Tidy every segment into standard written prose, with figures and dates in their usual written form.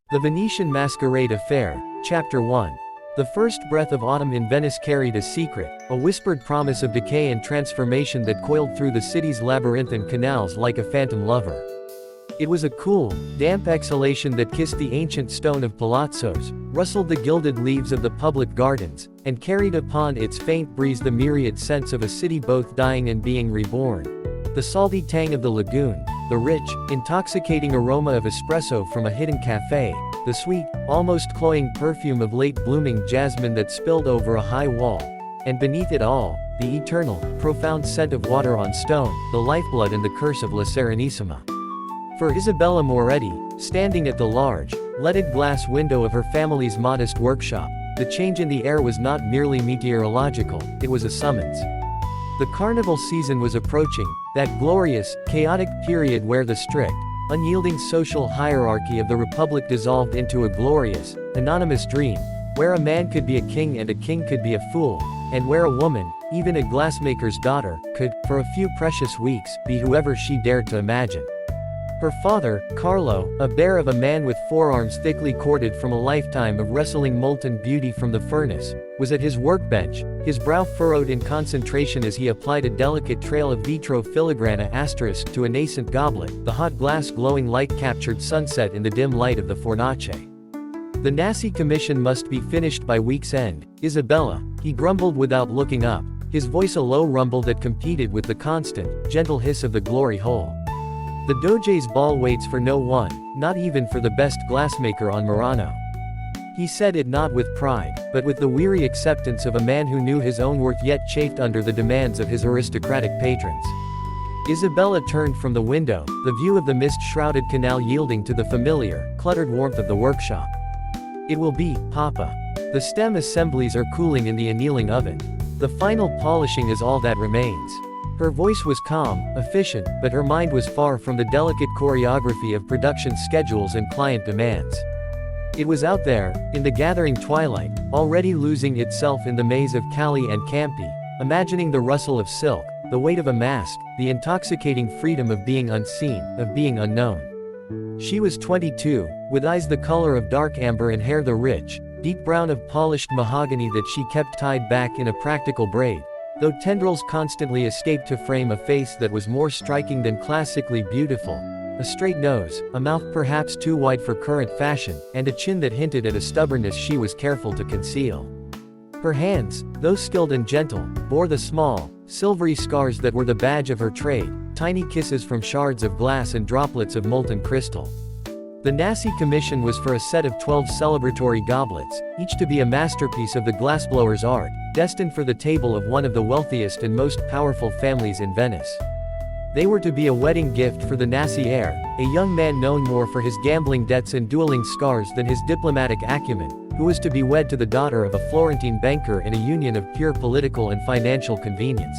The Venetian Masquerade Affair, Chapter 1. The first breath of autumn in Venice carried a secret, a whispered promise of decay and transformation that coiled through the city's labyrinthine canals like a phantom lover. It was a cool, damp exhalation that kissed the ancient stone of palazzos, rustled the gilded leaves of the public gardens, and carried upon its faint breeze the myriad scents of a city both dying and being reborn. The salty tang of the lagoon, the rich, intoxicating aroma of espresso from a hidden cafe, the sweet, almost cloying perfume of late-blooming jasmine that spilled over a high wall, and beneath it all, the eternal, profound scent of water on stone, the lifeblood and the curse of La Serenissima. For Isabella Moretti, standing at the large, leaded glass window of her family's modest workshop, the change in the air was not merely meteorological, it was a summons. The Carnival season was approaching, that glorious, chaotic period where the strict, unyielding social hierarchy of the Republic dissolved into a glorious, anonymous dream, where a man could be a king and a king could be a fool, and where a woman, even a glassmaker's daughter, could, for a few precious weeks, be whoever she dared to imagine. Her father, Carlo, a bear of a man with forearms thickly corded from a lifetime of wrestling molten beauty from the furnace, was at his workbench, his brow furrowed in concentration as he applied a delicate trail of vitro filigrana asterisk to a nascent goblet, the hot glass glowing light-captured sunset in the dim light of the fornace. The Nasi commission must be finished by week's end, Isabella, he grumbled without looking up, his voice a low rumble that competed with the constant, gentle hiss of the glory hole. The Doge's ball waits for no one, not even for the best glassmaker on Murano. He said it not with pride, but with the weary acceptance of a man who knew his own worth yet chafed under the demands of his aristocratic patrons. Isabella turned from the window, the view of the mist-shrouded canal yielding to the familiar, cluttered warmth of the workshop. It will be, Papa. The stem assemblies are cooling in the annealing oven. The final polishing is all that remains. Her voice was calm, efficient, but her mind was far from the delicate choreography of production schedules and client demands. It was out there, in the gathering twilight, already losing itself in the maze of Calli and Campi, imagining the rustle of silk, the weight of a mask, the intoxicating freedom of being unseen, of being unknown. She was 22, with eyes the color of dark amber and hair the rich, deep brown of polished mahogany that she kept tied back in a practical braid, though tendrils constantly escaped to frame a face that was more striking than classically beautiful, a straight nose, a mouth perhaps too wide for current fashion, and a chin that hinted at a stubbornness she was careful to conceal. Her hands, though skilled and gentle, bore the small, silvery scars that were the badge of her trade, tiny kisses from shards of glass and droplets of molten crystal. The Nasi commission was for a set of 12 celebratory goblets, each to be a masterpiece of the glassblower's art, destined for the table of one of the wealthiest and most powerful families in Venice. They were to be a wedding gift for the Nasi heir, a young man known more for his gambling debts and dueling scars than his diplomatic acumen, who was to be wed to the daughter of a Florentine banker in a union of pure political and financial convenience.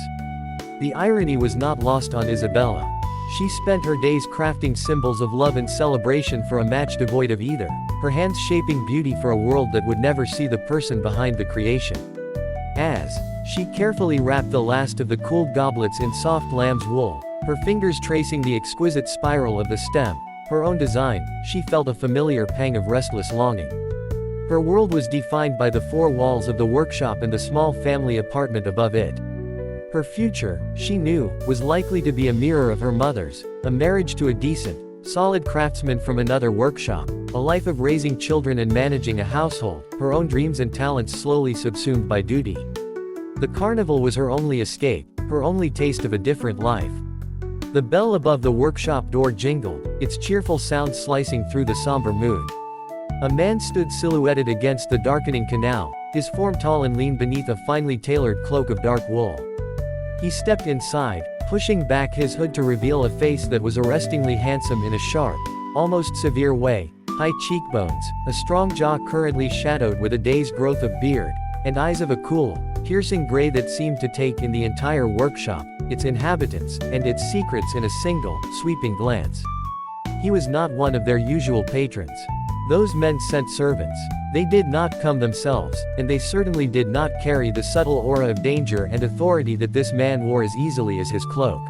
The irony was not lost on Isabella. She spent her days crafting symbols of love and celebration for a match devoid of either, her hands shaping beauty for a world that would never see the person behind the creation. As she carefully wrapped the last of the cooled goblets in soft lamb's wool, her fingers tracing the exquisite spiral of the stem, her own design, she felt a familiar pang of restless longing. Her world was defined by the four walls of the workshop and the small family apartment above it. Her future, she knew, was likely to be a mirror of her mother's, a marriage to a decent, solid craftsman from another workshop, a life of raising children and managing a household, her own dreams and talents slowly subsumed by duty. The Carnival was her only escape, her only taste of a different life. The bell above the workshop door jingled, its cheerful sound slicing through the somber mood. A man stood silhouetted against the darkening canal, his form tall and lean beneath a finely tailored cloak of dark wool. He stepped inside, pushing back his hood to reveal a face that was arrestingly handsome in a sharp, almost severe way, high cheekbones, a strong jaw currently shadowed with a day's growth of beard, and eyes of a cool, piercing gray that seemed to take in the entire workshop, its inhabitants, and its secrets in a single, sweeping glance. He was not one of their usual patrons. Those men sent servants. They did not come themselves, and they certainly did not carry the subtle aura of danger and authority that this man wore as easily as his cloak.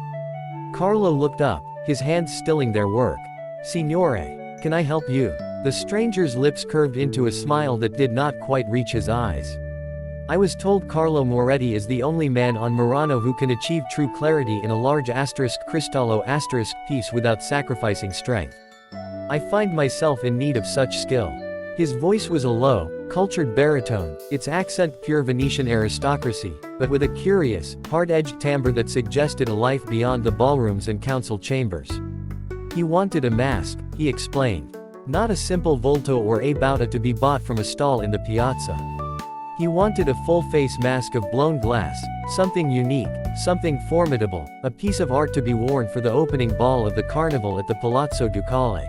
Carlo looked up, his hands stilling their work. "Signore, can I help you?" The stranger's lips curved into a smile that did not quite reach his eyes. I was told Carlo Moretti is the only man on Murano who can achieve true clarity in a large asterisk cristallo asterisk piece without sacrificing strength. I find myself in need of such skill. His voice was a low, cultured baritone, its accent pure Venetian aristocracy, but with a curious, hard-edged timbre that suggested a life beyond the ballrooms and council chambers. He wanted a mask, he explained. Not a simple volto or a bauta to be bought from a stall in the piazza. He wanted a full-face mask of blown glass, something unique, something formidable, a piece of art to be worn for the opening ball of the Carnival at the Palazzo Ducale.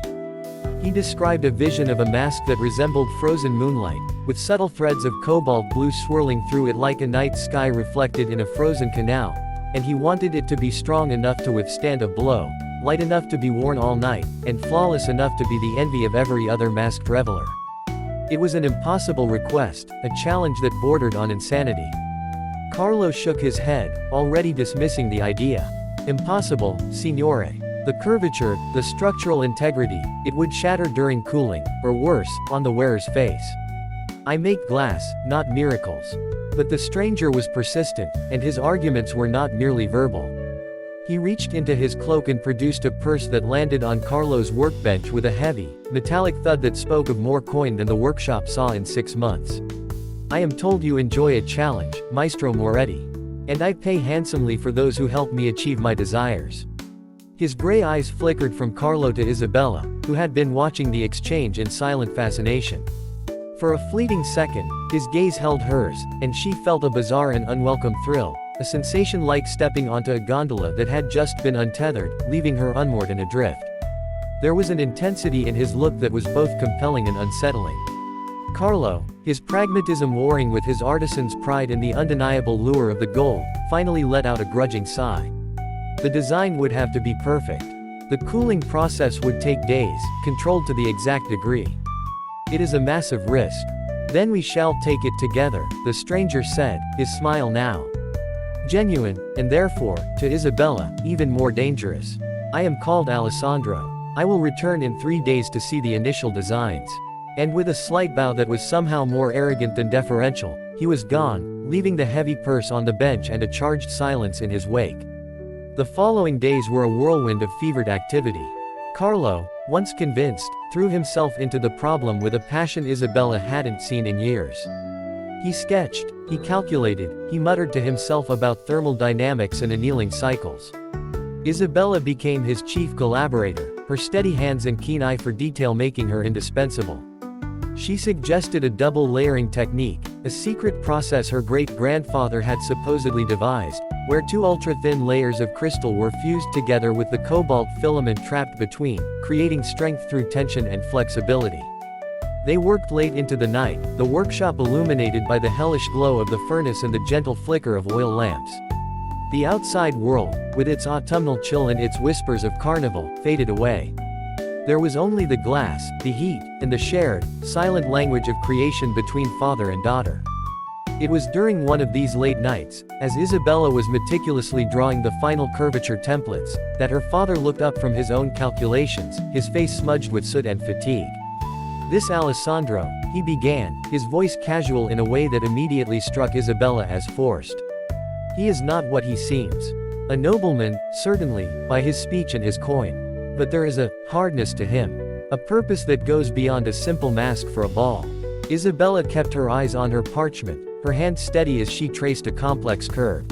He described a vision of a mask that resembled frozen moonlight, with subtle threads of cobalt blue swirling through it like a night sky reflected in a frozen canal, and he wanted it to be strong enough to withstand a blow, light enough to be worn all night, and flawless enough to be the envy of every other masked reveler. It was an impossible request, a challenge that bordered on insanity. Carlo shook his head, already dismissing the idea. Impossible, signore. The curvature, the structural integrity, it would shatter during cooling, or worse, on the wearer's face. I make glass, not miracles. But the stranger was persistent, and his arguments were not merely verbal. He reached into his cloak and produced a purse that landed on Carlo's workbench with a heavy, metallic thud that spoke of more coin than the workshop saw in 6 months. I am told you enjoy a challenge, Maestro Moretti. And I pay handsomely for those who help me achieve my desires. His gray eyes flickered from Carlo to Isabella, who had been watching the exchange in silent fascination. For a fleeting second, his gaze held hers, and she felt a bizarre and unwelcome thrill. A sensation like stepping onto a gondola that had just been untethered, leaving her unmoored and adrift. There was an intensity in his look that was both compelling and unsettling. Carlo, his pragmatism warring with his artisan's pride and the undeniable lure of the gold, finally let out a grudging sigh. The design would have to be perfect. The cooling process would take days, controlled to the exact degree. It is a massive risk. Then we shall take it together, the stranger said, his smile now genuine, and therefore, to Isabella, even more dangerous. I am called Alessandro. I will return in 3 days to see the initial designs. And with a slight bow that was somehow more arrogant than deferential, he was gone, leaving the heavy purse on the bench and a charged silence in his wake. The following days were a whirlwind of fevered activity. Carlo, once convinced, threw himself into the problem with a passion Isabella hadn't seen in years. He sketched, he calculated, he muttered to himself about thermal dynamics and annealing cycles. Isabella became his chief collaborator, her steady hands and keen eye for detail making her indispensable. She suggested a double layering technique, a secret process her great-grandfather had supposedly devised, where 2 ultra-thin layers of crystal were fused together with the cobalt filament trapped between, creating strength through tension and flexibility. They worked late into the night, the workshop illuminated by the hellish glow of the furnace and the gentle flicker of oil lamps. The outside world, with its autumnal chill and its whispers of Carnival, faded away. There was only the glass, the heat, and the shared, silent language of creation between father and daughter. It was during one of these late nights, as Isabella was meticulously drawing the final curvature templates, that her father looked up from his own calculations, his face smudged with soot and fatigue. This Alessandro, he began, his voice casual in a way that immediately struck Isabella as forced. He is not what he seems. A nobleman, certainly, by his speech and his coin. But there is a hardness to him. A purpose that goes beyond a simple mask for a ball. Isabella kept her eyes on her parchment, her hand steady as she traced a complex curve.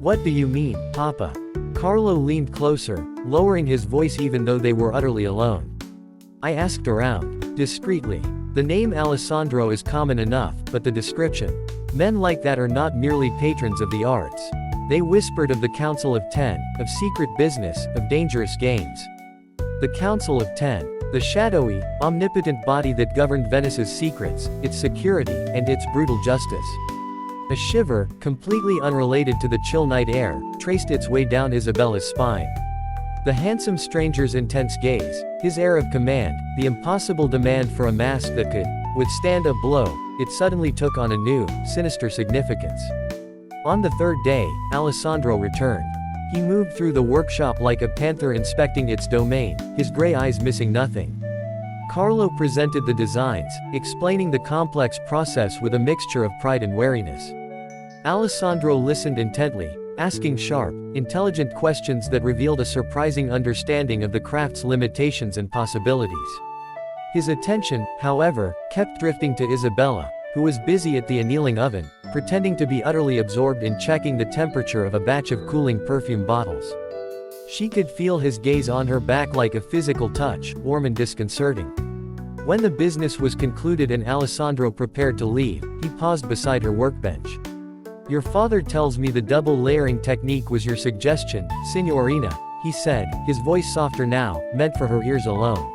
What do you mean, Papa? Carlo leaned closer, lowering his voice even though they were utterly alone. I asked around, discreetly. The name Alessandro is common enough, but the description. Men like that are not merely patrons of the arts. They whispered of the Council of 10, of secret business, of dangerous games. The Council of 10, the shadowy, omnipotent body that governed Venice's secrets, its security, and its brutal justice. A shiver, completely unrelated to the chill night air, traced its way down Isabella's spine. The handsome stranger's intense gaze, his air of command, the impossible demand for a mask that could withstand a blow, it suddenly took on a new, sinister significance. On the 3rd day, Alessandro returned. He moved through the workshop like a panther inspecting its domain, his gray eyes missing nothing. Carlo presented the designs, explaining the complex process with a mixture of pride and wariness. Alessandro listened intently, asking sharp, intelligent questions that revealed a surprising understanding of the craft's limitations and possibilities. His attention, however, kept drifting to Isabella, who was busy at the annealing oven, pretending to be utterly absorbed in checking the temperature of a batch of cooling perfume bottles. She could feel his gaze on her back like a physical touch, warm and disconcerting. When the business was concluded and Alessandro prepared to leave, he paused beside her workbench. "Your father tells me the double layering technique was your suggestion, Signorina," he said, his voice softer now, meant for her ears alone.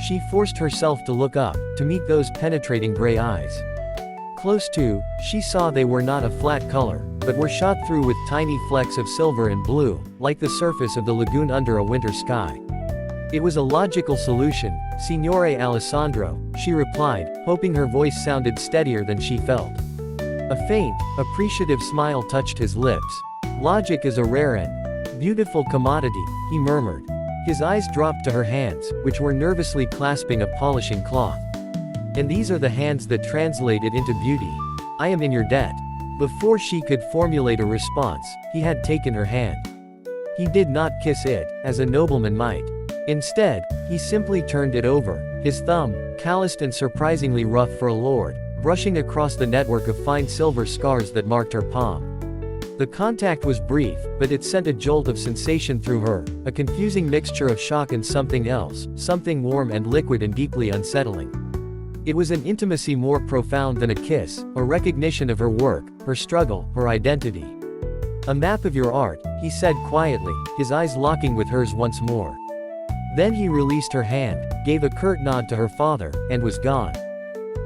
She forced herself to look up, to meet those penetrating gray eyes. Close to, she saw they were not a flat color, but were shot through with tiny flecks of silver and blue, like the surface of the lagoon under a winter sky. "It was a logical solution, Signore Alessandro," she replied, hoping her voice sounded steadier than she felt. A faint, appreciative smile touched his lips. "Logic is a rare and beautiful commodity," he murmured. His eyes dropped to her hands, which were nervously clasping a polishing cloth. "And these are the hands that translate it into beauty. I am in your debt." Before she could formulate a response, he had taken her hand. He did not kiss it, as a nobleman might. Instead, he simply turned it over, his thumb, calloused and surprisingly rough for a lord, brushing across the network of fine silver scars that marked her palm. The contact was brief, but it sent a jolt of sensation through her, a confusing mixture of shock and something else, something warm and liquid and deeply unsettling. It was an intimacy more profound than a kiss, a recognition of her work, her struggle, her identity. "A map of your art," he said quietly, his eyes locking with hers once more. Then he released her hand, gave a curt nod to her father, and was gone.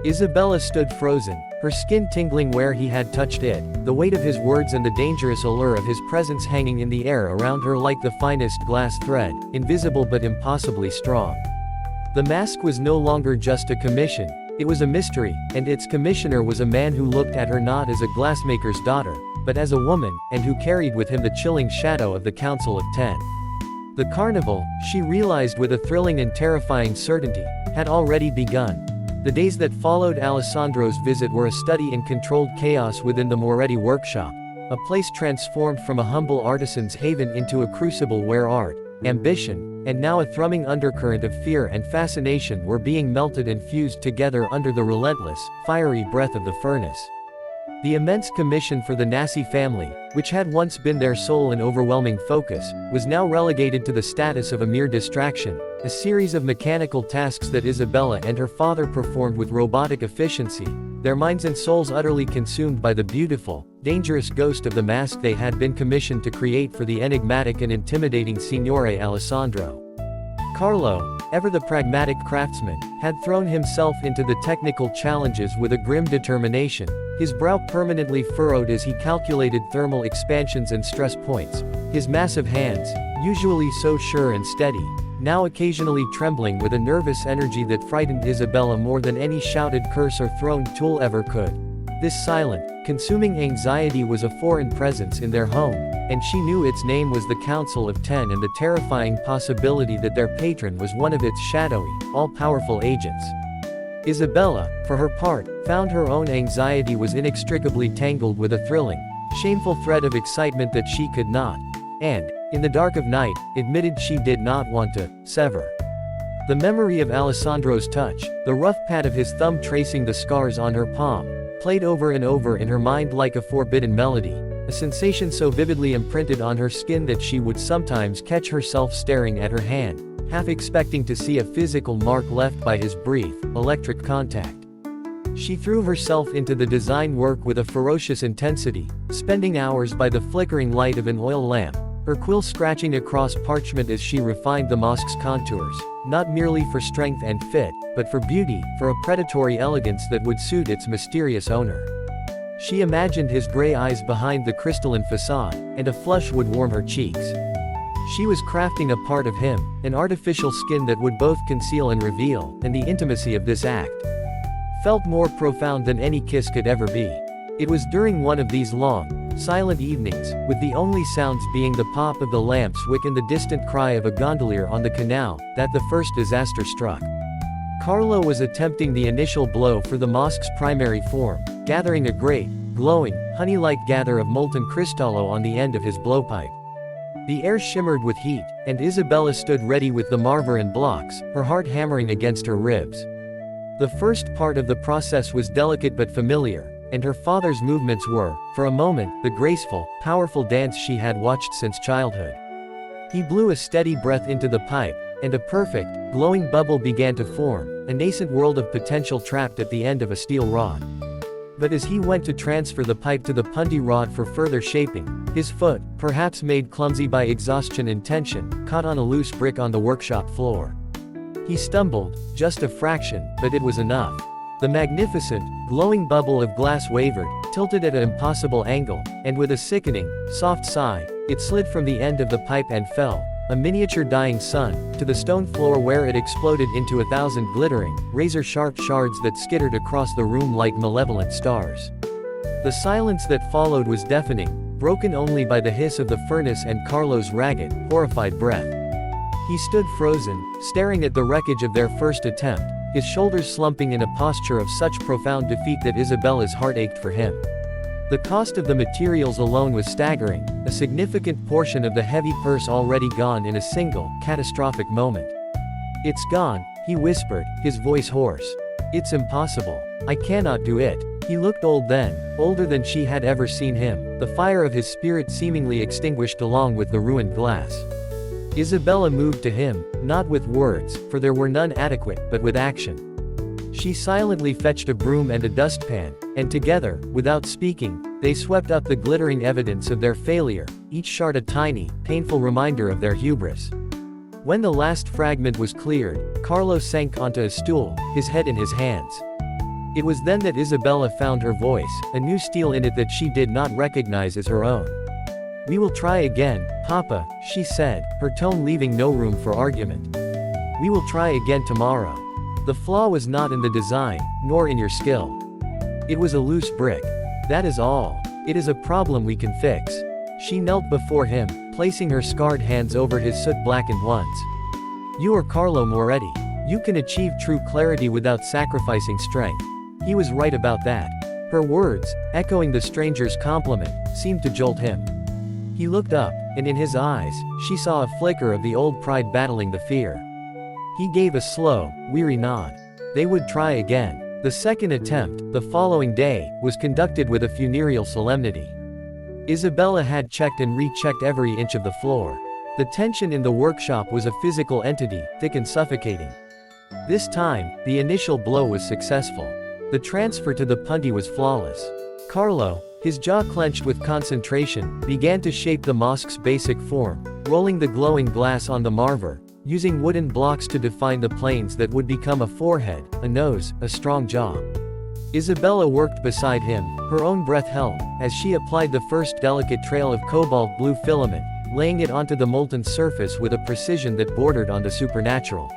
Isabella stood frozen, her skin tingling where he had touched it, the weight of his words and the dangerous allure of his presence hanging in the air around her like the finest glass thread, invisible but impossibly strong. The mask was no longer just a commission, it was a mystery, and its commissioner was a man who looked at her not as a glassmaker's daughter, but as a woman, and who carried with him the chilling shadow of the Council of Ten. The carnival, she realized with a thrilling and terrifying certainty, had already begun. The days that followed Alessandro's visit were a study in controlled chaos within the Moretti workshop, a place transformed from a humble artisan's haven into a crucible where art, ambition, and now a thrumming undercurrent of fear and fascination were being melted and fused together under the relentless, fiery breath of the furnace. The immense commission for the Nasi family, which had once been their sole and overwhelming focus, was now relegated to the status of a mere distraction, a series of mechanical tasks that Isabella and her father performed with robotic efficiency, their minds and souls utterly consumed by the beautiful, dangerous ghost of the mask they had been commissioned to create for the enigmatic and intimidating Signore Alessandro. Carlo, ever the pragmatic craftsman, had thrown himself into the technical challenges with a grim determination, his brow permanently furrowed as he calculated thermal expansions and stress points, his massive hands, usually so sure and steady, now occasionally trembling with a nervous energy that frightened Isabella more than any shouted curse or thrown tool ever could. This silent, consuming anxiety was a foreign presence in their home, and she knew its name was the Council of Ten and the terrifying possibility that their patron was one of its shadowy, all-powerful agents. Isabella, for her part, found her own anxiety was inextricably tangled with a thrilling, shameful thread of excitement that she could not, and, in the dark of night, admitted she did not want to sever. The memory of Alessandro's touch, the rough pat of his thumb tracing the scars on her palm, played over and over in her mind like a forbidden melody, a sensation so vividly imprinted on her skin that she would sometimes catch herself staring at her hand, half expecting to see a physical mark left by his brief, electric contact. She threw herself into the design work with a ferocious intensity, spending hours by the flickering light of an oil lamp, her quill scratching across parchment as she refined the mosque's contours, not merely for strength and fit, but for beauty, for a predatory elegance that would suit its mysterious owner. She imagined his gray eyes behind the crystalline facade, and a flush would warm her cheeks. She was crafting a part of him, an artificial skin that would both conceal and reveal, and the intimacy of this act felt more profound than any kiss could ever be. It was during one of these long, silent evenings, with the only sounds being the pop of the lamp's wick and the distant cry of a gondolier on the canal, that the first disaster struck. Carlo was attempting the initial blow for the mosque's primary form, gathering a great, glowing, honey-like gather of molten cristallo on the end of his blowpipe. The air shimmered with heat, and Isabella stood ready with the marver and blocks, her heart hammering against her ribs. The first part of the process was delicate but familiar, and her father's movements were, for a moment, the graceful, powerful dance she had watched since childhood. He blew a steady breath into the pipe, and a perfect, glowing bubble began to form, a nascent world of potential trapped at the end of a steel rod. But as he went to transfer the pipe to the punty rod for further shaping, his foot, perhaps made clumsy by exhaustion and tension, caught on a loose brick on the workshop floor. He stumbled, just a fraction, but it was enough. The magnificent, glowing bubble of glass wavered, tilted at an impossible angle, and with a sickening, soft sigh, it slid from the end of the pipe and fell, a miniature dying sun, to the stone floor where it exploded into 1,000 glittering, razor-sharp shards that skittered across the room like malevolent stars. The silence that followed was deafening, broken only by the hiss of the furnace and Carlo's ragged, horrified breath. He stood frozen, staring at the wreckage of their first attempt, his shoulders slumping in a posture of such profound defeat that Isabella's heart ached for him. The cost of the materials alone was staggering, a significant portion of the heavy purse already gone in a single, catastrophic moment. "It's gone," he whispered, his voice hoarse. "It's impossible. I cannot do it." He looked old then, older than she had ever seen him, the fire of his spirit seemingly extinguished along with the ruined glass. Isabella moved to him, not with words, for there were none adequate, but with action. She silently fetched a broom and a dustpan, and together, without speaking, they swept up the glittering evidence of their failure, each shard a tiny, painful reminder of their hubris. When the last fragment was cleared, Carlo sank onto a stool, his head in his hands. It was then that Isabella found her voice, a new steel in it that she did not recognize as her own. "We will try again, Papa," she said, her tone leaving no room for argument. "We will try again tomorrow. The flaw was not in the design, nor in your skill. It was a loose brick. That is all. It is a problem we can fix." She knelt before him, placing her scarred hands over his soot-blackened ones. "You are Carlo Moretti. You can achieve true clarity without sacrificing strength." He was right about that. Her words, echoing the stranger's compliment, seemed to jolt him. He looked up, and in his eyes, she saw a flicker of the old pride battling the fear. He gave a slow, weary nod. They would try again. The second attempt, the following day, was conducted with a funereal solemnity. Isabella had checked and rechecked every inch of the floor. The tension in the workshop was a physical entity, thick and suffocating. This time, the initial blow was successful. The transfer to the punty was flawless. Carlo, his jaw clenched with concentration, began to shape the mosque's basic form, rolling the glowing glass on the marver, using wooden blocks to define the planes that would become a forehead, a nose, a strong jaw. Isabella worked beside him, her own breath held, as she applied the first delicate trail of cobalt blue filament, laying it onto the molten surface with a precision that bordered on the supernatural.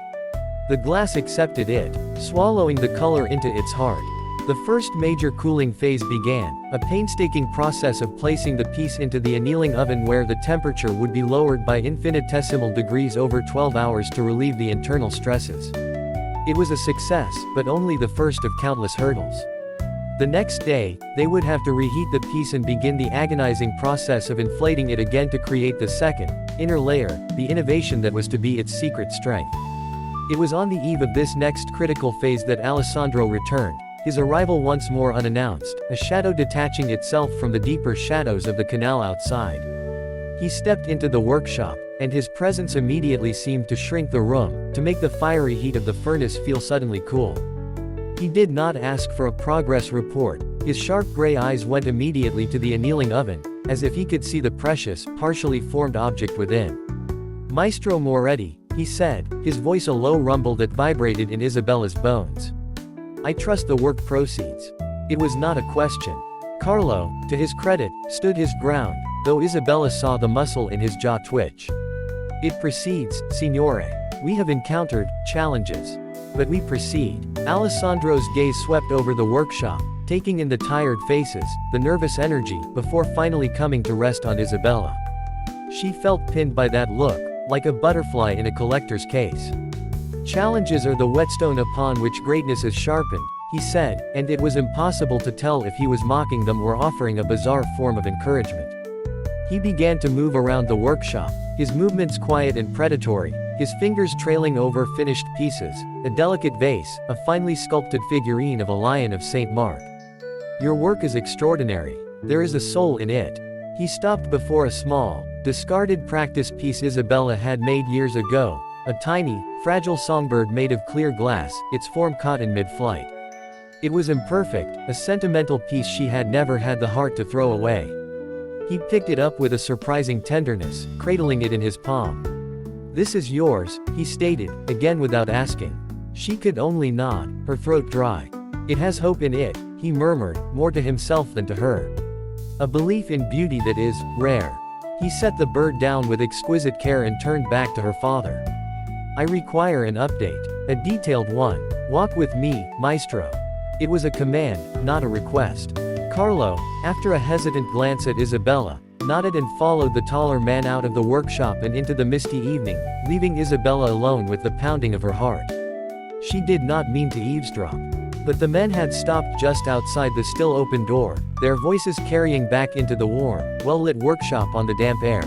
The glass accepted it, swallowing the color into its heart. The first major cooling phase began, a painstaking process of placing the piece into the annealing oven where the temperature would be lowered by infinitesimal degrees over 12 hours to relieve the internal stresses. It was a success, but only the first of countless hurdles. The next day, they would have to reheat the piece and begin the agonizing process of inflating it again to create the second, inner layer, the innovation that was to be its secret strength. It was on the eve of this next critical phase that Alessandro returned, his arrival once more unannounced, a shadow detaching itself from the deeper shadows of the canal outside. He stepped into the workshop, and his presence immediately seemed to shrink the room, to make the fiery heat of the furnace feel suddenly cool. He did not ask for a progress report, his sharp gray eyes went immediately to the annealing oven, as if he could see the precious, partially formed object within. "Maestro Moretti," he said, his voice a low rumble that vibrated in Isabella's bones. "I trust the work proceeds." It was not a question. Carlo, to his credit, stood his ground, though Isabella saw the muscle in his jaw twitch. "It proceeds, signore. We have encountered challenges. But we proceed." Alessandro's gaze swept over the workshop, taking in the tired faces, the nervous energy, before finally coming to rest on Isabella. She felt pinned by that look, like a butterfly in a collector's case. Challenges are the whetstone upon which greatness is sharpened, he said, and it was impossible to tell if he was mocking them or offering a bizarre form of encouragement. He began to move around the workshop, his movements quiet and predatory, his fingers trailing over finished pieces, a delicate vase, a finely sculpted figurine of a lion of St. Mark. Your work is extraordinary. There is a soul in it. He stopped before a small, discarded practice piece Isabella had made years ago, a tiny, fragile songbird made of clear glass, its form caught in mid-flight. It was imperfect, a sentimental piece she had never had the heart to throw away. He picked it up with a surprising tenderness, cradling it in his palm. "This is yours," he stated, again without asking. She could only nod, her throat dry. "It has hope in it," he murmured, more to himself than to her. "A belief in beauty that is rare." He set the bird down with exquisite care and turned back to her father. "I require an update. A detailed one. Walk with me, maestro." It was a command, not a request. Carlo, after a hesitant glance at Isabella, nodded and followed the taller man out of the workshop and into the misty evening, leaving Isabella alone with the pounding of her heart. She did not mean to eavesdrop. But the men had stopped just outside the still open door, their voices carrying back into the warm, well-lit workshop on the damp air.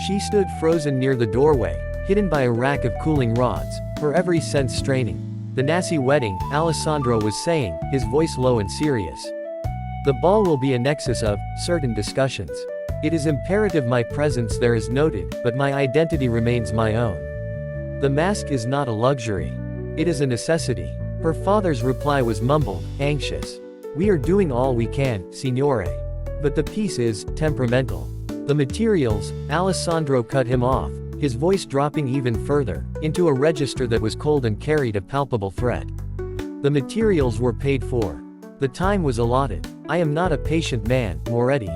She stood frozen near the doorway, hidden by a rack of cooling rods, her every sense straining. "The Nasi wedding," Alessandro was saying, his voice low and serious. "The ball will be a nexus of certain discussions. It is imperative my presence there is noted, but my identity remains my own. The mask is not a luxury. It is a necessity." Her father's reply was mumbled, anxious. "We are doing all we can, signore. But the piece is temperamental. The materials," Alessandro cut him off, his voice dropping even further, into a register that was cold and carried a palpable threat. "The materials were paid for. The time was allotted. I am not a patient man, Moretti.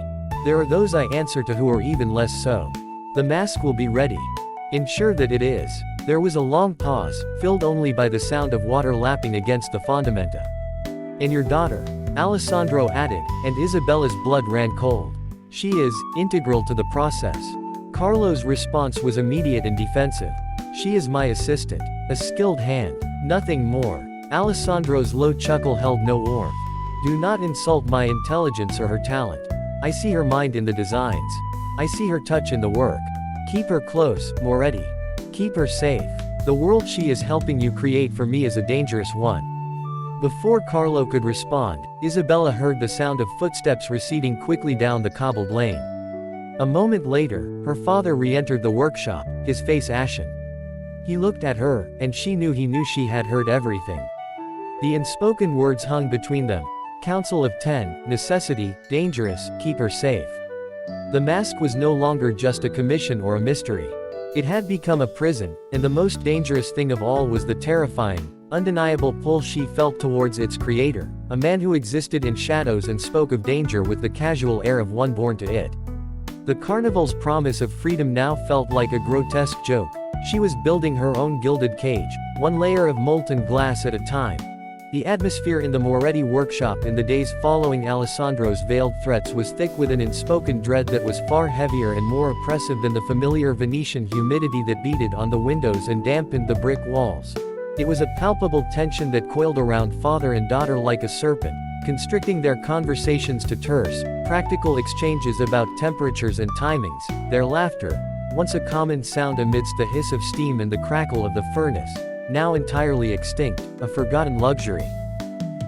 There are those I answer to who are even less so. The mask will be ready. Ensure that it is." There was a long pause, filled only by the sound of water lapping against the fondamenta. "And your daughter," Alessandro added, and Isabella's blood ran cold. "She is integral to the process." Carlo's response was immediate and defensive. "She is my assistant. A skilled hand. Nothing more." Alessandro's low chuckle held no warmth. "Do not insult my intelligence or her talent. I see her mind in the designs. I see her touch in the work. Keep her close, Moretti. Keep her safe. The world she is helping you create for me is a dangerous one." Before Carlo could respond, Isabella heard the sound of footsteps receding quickly down the cobbled lane. A moment later, her father re-entered the workshop, his face ashen. He looked at her, and she knew he knew she had heard everything. The unspoken words hung between them. Council of 10, necessity, dangerous, keep her safe. The mask was no longer just a commission or a mystery. It had become a prison, and the most dangerous thing of all was the terrifying, undeniable pull she felt towards its creator, a man who existed in shadows and spoke of danger with the casual air of one born to it. The Carnival's promise of freedom now felt like a grotesque joke. She was building her own gilded cage, one layer of molten glass at a time. The atmosphere in the Moretti workshop in the days following Alessandro's veiled threats was thick with an unspoken dread that was far heavier and more oppressive than the familiar Venetian humidity that beaded on the windows and dampened the brick walls. It was a palpable tension that coiled around father and daughter like a serpent, constricting their conversations to terse, practical exchanges about temperatures and timings. Their laughter, once a common sound amidst the hiss of steam and the crackle of the furnace, now entirely extinct, a forgotten luxury.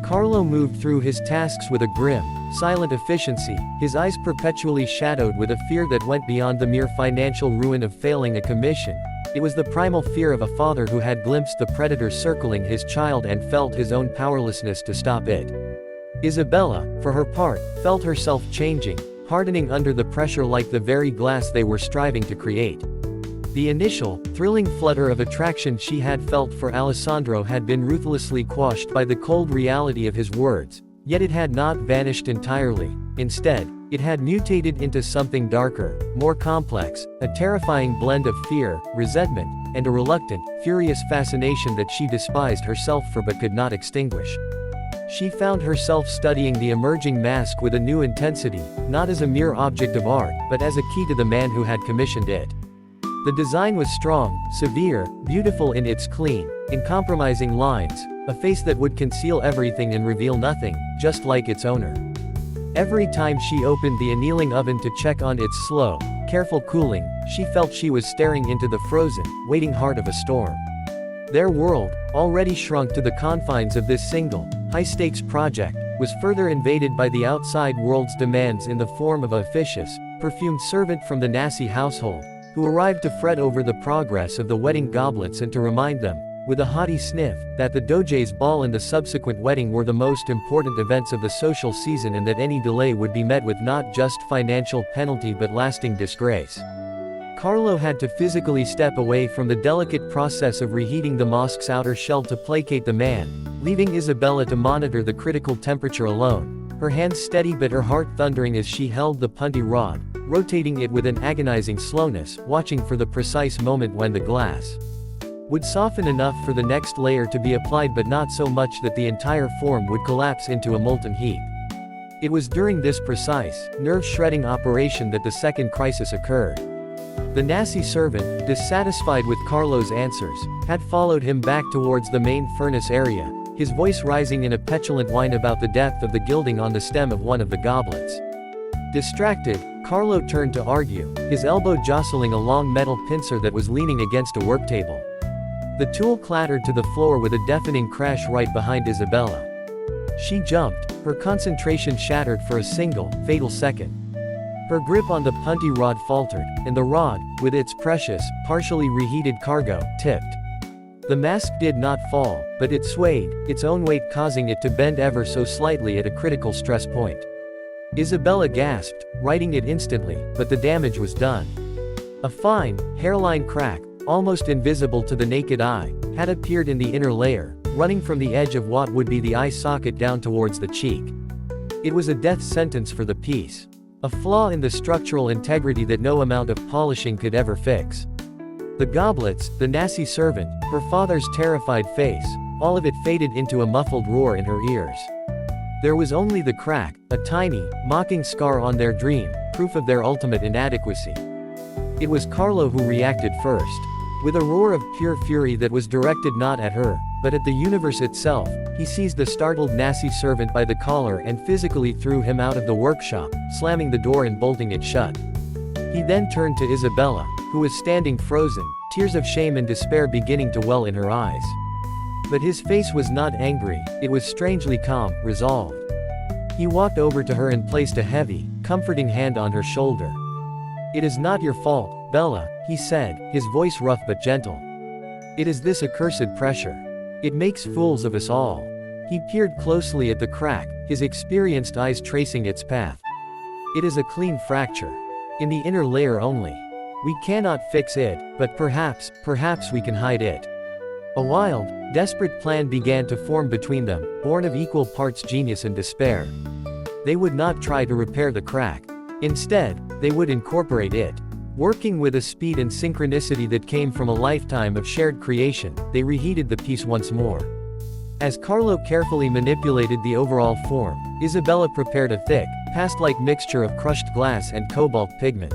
Carlo moved through his tasks with a grim, silent efficiency, his eyes perpetually shadowed with a fear that went beyond the mere financial ruin of failing a commission. It was the primal fear of a father who had glimpsed the predator circling his child and felt his own powerlessness to stop it. Isabella, for her part, felt herself changing, hardening under the pressure like the very glass they were striving to create. The initial, thrilling flutter of attraction she had felt for Alessandro had been ruthlessly quashed by the cold reality of his words, yet it had not vanished entirely. Instead, it had mutated into something darker, more complex, a terrifying blend of fear, resentment, and a reluctant, furious fascination that she despised herself for but could not extinguish. She found herself studying the emerging mask with a new intensity, not as a mere object of art, but as a key to the man who had commissioned it. The design was strong, severe, beautiful in its clean, uncompromising lines, a face that would conceal everything and reveal nothing, just like its owner. Every time she opened the annealing oven to check on its slow, careful cooling, she felt she was staring into the frozen, waiting heart of a storm. Their world, already shrunk to the confines of this single, high-stakes project, was further invaded by the outside world's demands in the form of a officious, perfumed servant from the Nasi household, who arrived to fret over the progress of the wedding goblets and to remind them, with a haughty sniff, that the Doge's ball and the subsequent wedding were the most important events of the social season and that any delay would be met with not just financial penalty but lasting disgrace. Carlo had to physically step away from the delicate process of reheating the mosque's outer shell to placate the man, leaving Isabella to monitor the critical temperature alone, her hands steady but her heart thundering as she held the punty rod, rotating it with an agonizing slowness, watching for the precise moment when the glass would soften enough for the next layer to be applied but not so much that the entire form would collapse into a molten heap. It was during this precise, nerve-shredding operation that the second crisis occurred. The Nasi servant, dissatisfied with Carlo's answers, had followed him back towards the main furnace area, his voice rising in a petulant whine about the depth of the gilding on the stem of one of the goblets. Distracted, Carlo turned to argue, his elbow jostling a long metal pincer that was leaning against a work table. The tool clattered to the floor with a deafening crash right behind Isabella. She jumped, her concentration shattered for a single, fatal second. Her grip on the punty rod faltered, and the rod, with its precious, partially reheated cargo, tipped. The mask did not fall, but it swayed, its own weight causing it to bend ever so slightly at a critical stress point. Isabella gasped, righting it instantly, but the damage was done. A fine, hairline crack, almost invisible to the naked eye, had appeared in the inner layer, running from the edge of what would be the eye socket down towards the cheek. It was a death sentence for the piece. A flaw in the structural integrity that no amount of polishing could ever fix. The goblets, the Nasi servant, her father's terrified face, all of it faded into a muffled roar in her ears. There was only the crack, a tiny, mocking scar on their dream, proof of their ultimate inadequacy. It was Carlo who reacted first. With a roar of pure fury that was directed not at her, but at the universe itself, he seized the startled Nasi servant by the collar and physically threw him out of the workshop, slamming the door and bolting it shut. He then turned to Isabella, who was standing frozen, tears of shame and despair beginning to well in her eyes. But his face was not angry, it was strangely calm, resolved. He walked over to her and placed a heavy, comforting hand on her shoulder. "It is not your fault, Bella," he said, his voice rough but gentle. "It is this accursed pressure. It makes fools of us all." He peered closely at the crack, his experienced eyes tracing its path. "It is a clean fracture. In the inner layer only. We cannot fix it, but perhaps we can hide it." A wild, desperate plan began to form between them, born of equal parts genius and despair. They would not try to repair the crack. Instead, they would incorporate it. Working with a speed and synchronicity that came from a lifetime of shared creation, they reheated the piece once more. As Carlo carefully manipulated the overall form, Isabella prepared a thick, past-like mixture of crushed glass and cobalt pigment.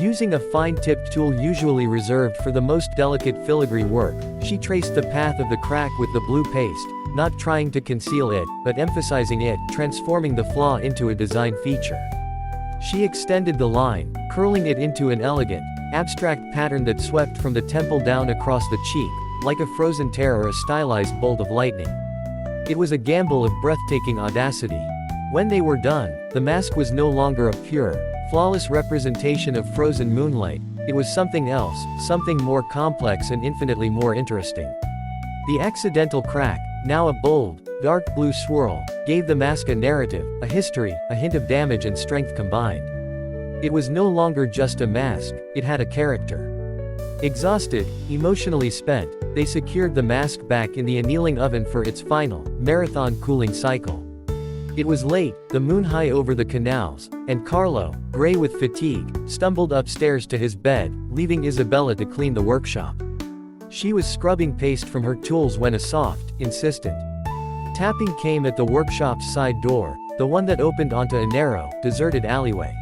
Using a fine-tipped tool usually reserved for the most delicate filigree work, she traced the path of the crack with the blue paste, not trying to conceal it, but emphasizing it, transforming the flaw into a design feature. She extended the line, curling it into an elegant, abstract pattern that swept from the temple down across the cheek, like a frozen tear or a stylized bolt of lightning. It was a gamble of breathtaking audacity. When they were done, the mask was no longer a pure, flawless representation of frozen moonlight, it was something else, something more complex and infinitely more interesting. The accidental crack, now a bold, dark blue swirl, gave the mask a narrative, a history, a hint of damage and strength combined. It was no longer just a mask, it had a character. Exhausted, emotionally spent, they secured the mask back in the annealing oven for its final, marathon cooling cycle. It was late, the moon high over the canals, and Carlo, gray with fatigue, stumbled upstairs to his bed, leaving Isabella to clean the workshop. She was scrubbing paste from her tools when a soft, insistent tapping came at the workshop's side door, the one that opened onto a narrow, deserted alleyway.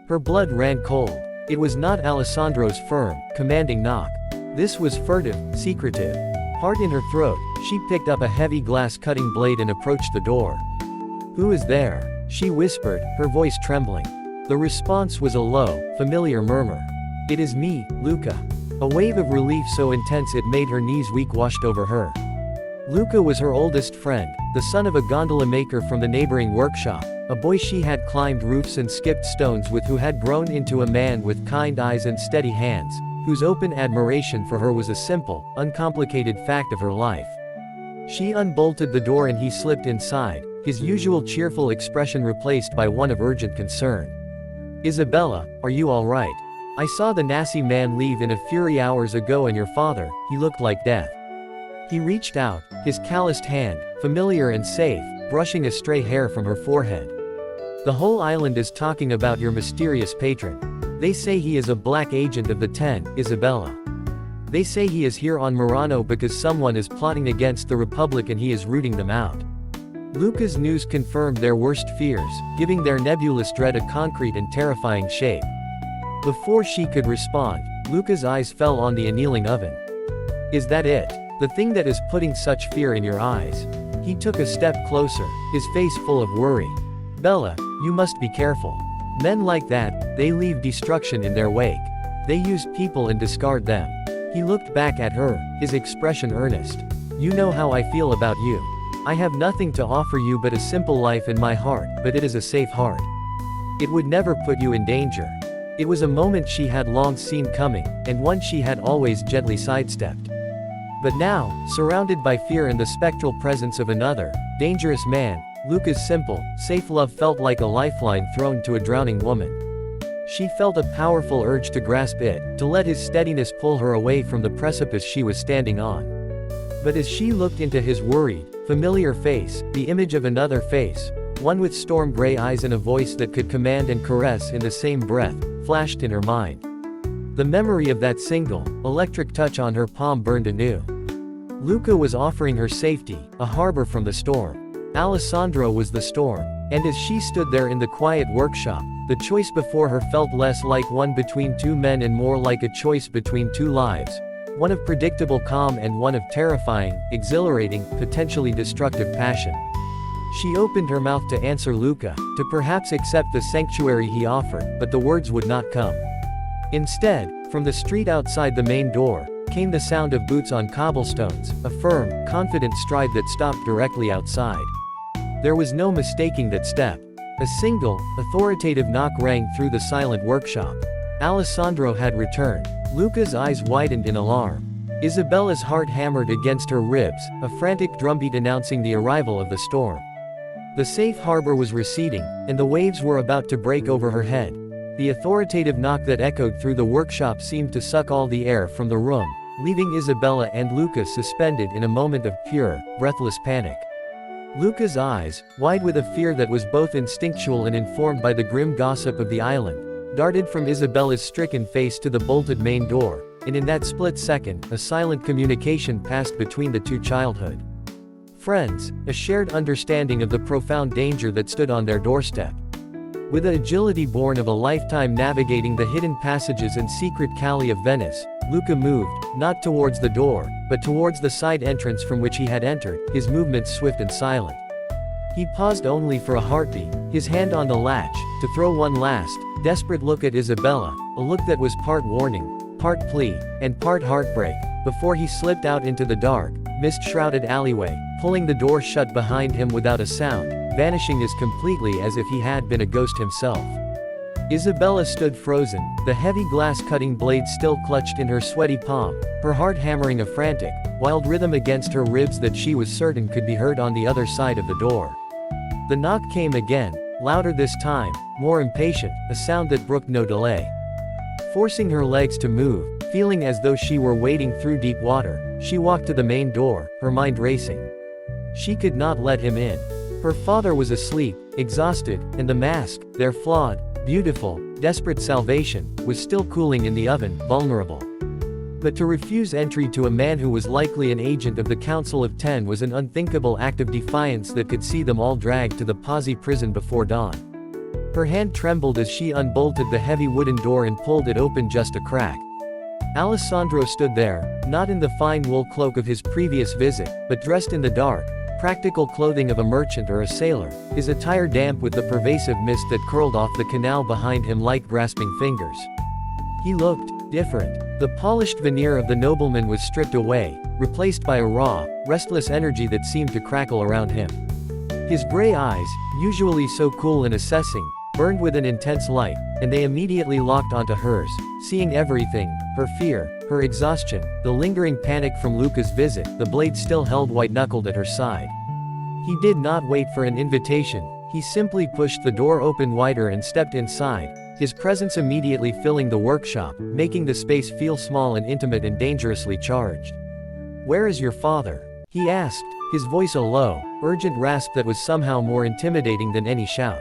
Her blood ran cold. It was not Alessandro's firm, commanding knock. This was furtive, secretive. Heart in her throat, she picked up a heavy glass cutting blade and approached the door. "Who is there?" she whispered, her voice trembling. The response was a low, familiar murmur. "It is me, Luca." A wave of relief so intense it made her knees weak washed over her. Luca was her oldest friend, the son of a gondola maker from the neighboring workshop, a boy she had climbed roofs and skipped stones with, who had grown into a man with kind eyes and steady hands, whose open admiration for her was a simple, uncomplicated fact of her life. She unbolted the door and he slipped inside, his usual cheerful expression replaced by one of urgent concern. "Isabella, are you all right? I saw the nasty man leave in a fury hours ago, and your father, he looked like death." He reached out, his calloused hand, familiar and safe, brushing a stray hair from her forehead. "The whole island is talking about your mysterious patron. They say he is a black agent of the Ten, Isabella. They say he is here on Murano because someone is plotting against the Republic and he is rooting them out." Luca's news confirmed their worst fears, giving their nebulous dread a concrete and terrifying shape. Before she could respond, Luca's eyes fell on the annealing oven. "Is that it? The thing that is putting such fear in your eyes?" He took a step closer, his face full of worry. "Bella, you must be careful. Men like that, they leave destruction in their wake. They use people and discard them." He looked back at her, his expression earnest. "You know how I feel about you. I have nothing to offer you but a simple life in my heart, but it is a safe heart. It would never put you in danger." It was a moment she had long seen coming, and one she had always gently sidestepped. But now, surrounded by fear and the spectral presence of another, dangerous man, Luca's simple, safe love felt like a lifeline thrown to a drowning woman. She felt a powerful urge to grasp it, to let his steadiness pull her away from the precipice she was standing on. But as she looked into his worried, familiar face, the image of another face, one with storm-gray eyes and a voice that could command and caress in the same breath, flashed in her mind. The memory of that single, electric touch on her palm burned anew. Luca was offering her safety, a harbor from the storm. Alessandro was the storm. And as she stood there in the quiet workshop, the choice before her felt less like one between two men and more like a choice between two lives. One of predictable calm and one of terrifying, exhilarating, potentially destructive passion. She opened her mouth to answer Luca, to perhaps accept the sanctuary he offered, but the words would not come. Instead, from the street outside the main door, came the sound of boots on cobblestones, a firm, confident stride that stopped directly outside. There was no mistaking that step. A single, authoritative knock rang through the silent workshop. Alessandro had returned. Luca's eyes widened in alarm. Isabella's heart hammered against her ribs, a frantic drumbeat announcing the arrival of the storm. The safe harbor was receding, and the waves were about to break over her head. The authoritative knock that echoed through the workshop seemed to suck all the air from the room, leaving Isabella and Luca suspended in a moment of pure, breathless panic. Luca's eyes, wide with a fear that was both instinctual and informed by the grim gossip of the island, darted from Isabella's stricken face to the bolted main door, and in that split second, a silent communication passed between the two childhood friends, a shared understanding of the profound danger that stood on their doorstep. With an agility born of a lifetime navigating the hidden passages and secret calli of Venice, Luca moved, not towards the door, but towards the side entrance from which he had entered, his movements swift and silent. He paused only for a heartbeat, his hand on the latch, to throw one last, desperate look at Isabella, a look that was part warning, part plea, and part heartbreak, before he slipped out into the dark, mist-shrouded alleyway, pulling the door shut behind him without a sound, vanishing as completely as if he had been a ghost himself. Isabella stood frozen, the heavy glass-cutting blade still clutched in her sweaty palm, her heart hammering a frantic, wild rhythm against her ribs that she was certain could be heard on the other side of the door. The knock came again, louder this time, more impatient, a sound that brooked no delay. Forcing her legs to move, feeling as though she were wading through deep water, she walked to the main door, her mind racing. She could not let him in. Her father was asleep, exhausted, and the mask, their flawed, beautiful, desperate salvation, was still cooling in the oven, vulnerable. But to refuse entry to a man who was likely an agent of the Council of Ten was an unthinkable act of defiance that could see them all dragged to the Pazzi prison before dawn. Her hand trembled as she unbolted the heavy wooden door and pulled it open just a crack. Alessandro stood there, not in the fine wool cloak of his previous visit, but dressed in the dark, practical clothing of a merchant or a sailor, his attire damp with the pervasive mist that curled off the canal behind him like grasping fingers. He looked different. The polished veneer of the nobleman was stripped away, replaced by a raw, restless energy that seemed to crackle around him. His gray eyes, usually so cool and assessing, burned with an intense light, and they immediately locked onto hers, seeing everything, her fear, her exhaustion, the lingering panic from Luca's visit, the blade still held white-knuckled at her side. He did not wait for an invitation, he simply pushed the door open wider and stepped inside, his presence immediately filling the workshop, making the space feel small and intimate and dangerously charged. "Where is your father?" he asked, his voice a low, urgent rasp that was somehow more intimidating than any shout.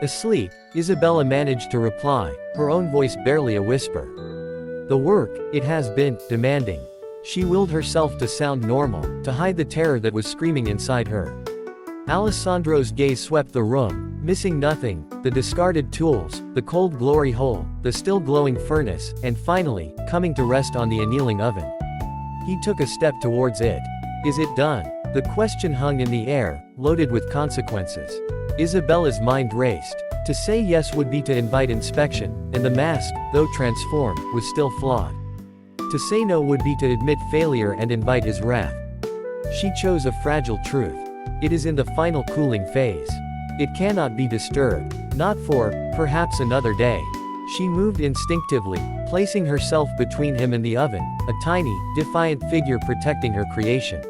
"Asleep," Isabella managed to reply, her own voice barely a whisper. "The work, it has been demanding." She willed herself to sound normal, to hide the terror that was screaming inside her. Alessandro's gaze swept the room, missing nothing, the discarded tools, the cold glory hole, the still glowing furnace, and finally, coming to rest on the annealing oven. He took a step towards it. "Is it done?" The question hung in the air, loaded with consequences. Isabella's mind raced. To say yes would be to invite inspection, and the mask, though transformed, was still flawed. To say no would be to admit failure and invite his wrath. She chose a fragile truth. It is in the final cooling phase. It cannot be disturbed. Not for, perhaps another day. She moved instinctively, placing herself between him and the oven, a tiny, defiant figure protecting her creation.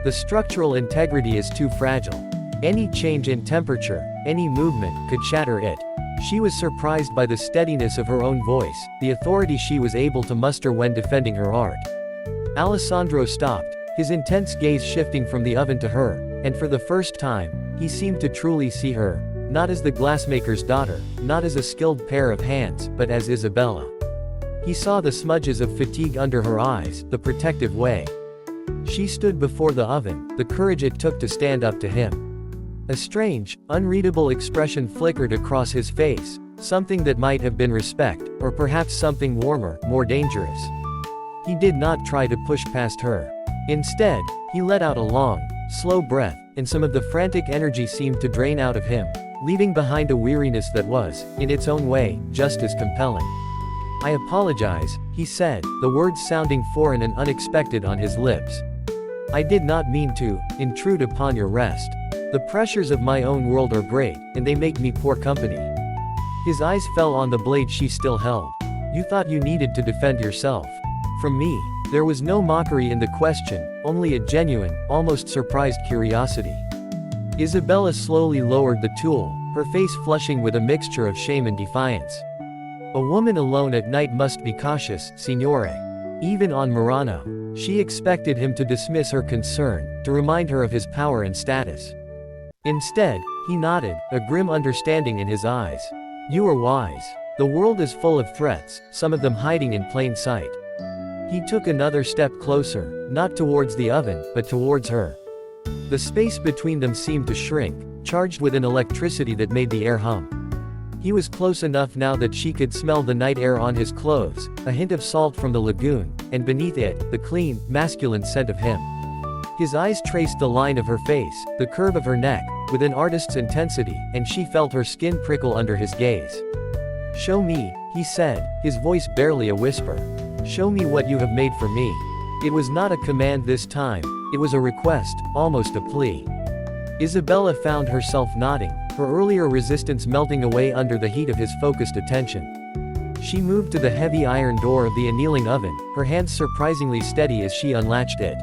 The structural integrity is too fragile. Any change in temperature, any movement, could shatter it. She was surprised by the steadiness of her own voice, the authority she was able to muster when defending her art. Alessandro stopped, his intense gaze shifting from the oven to her, and for the first time, he seemed to truly see her, not as the glassmaker's daughter, not as a skilled pair of hands, but as Isabella. He saw the smudges of fatigue under her eyes, the protective way. She stood before the oven, the courage it took to stand up to him. A strange, unreadable expression flickered across his face, something that might have been respect, or perhaps something warmer, more dangerous. He did not try to push past her. Instead, he let out a long, slow breath, and some of the frantic energy seemed to drain out of him, leaving behind a weariness that was, in its own way, just as compelling. "I apologize," he said, the words sounding foreign and unexpected on his lips. "I did not mean to intrude upon your rest. The pressures of my own world are great, and they make me poor company." His eyes fell on the blade she still held. "You thought you needed to defend yourself. From me." There was no mockery in the question, only a genuine, almost surprised curiosity. Isabella slowly lowered the tool, her face flushing with a mixture of shame and defiance. "A woman alone at night must be cautious, signore. Even on Murano." She expected him to dismiss her concern, to remind her of his power and status. Instead, he nodded, a grim understanding in his eyes. "You are wise. The world is full of threats, some of them hiding in plain sight." He took another step closer, not towards the oven, but towards her. The space between them seemed to shrink, charged with an electricity that made the air hum. He was close enough now that she could smell the night air on his clothes, a hint of salt from the lagoon, and beneath it, the clean, masculine scent of him. His eyes traced the line of her face, the curve of her neck, with an artist's intensity, and she felt her skin prickle under his gaze. "Show me," he said, his voice barely a whisper. "Show me what you have made for me." It was not a command this time, it was a request, almost a plea. Isabella found herself nodding, her earlier resistance melting away under the heat of his focused attention. She moved to the heavy iron door of the annealing oven, her hands surprisingly steady as she unlatched it.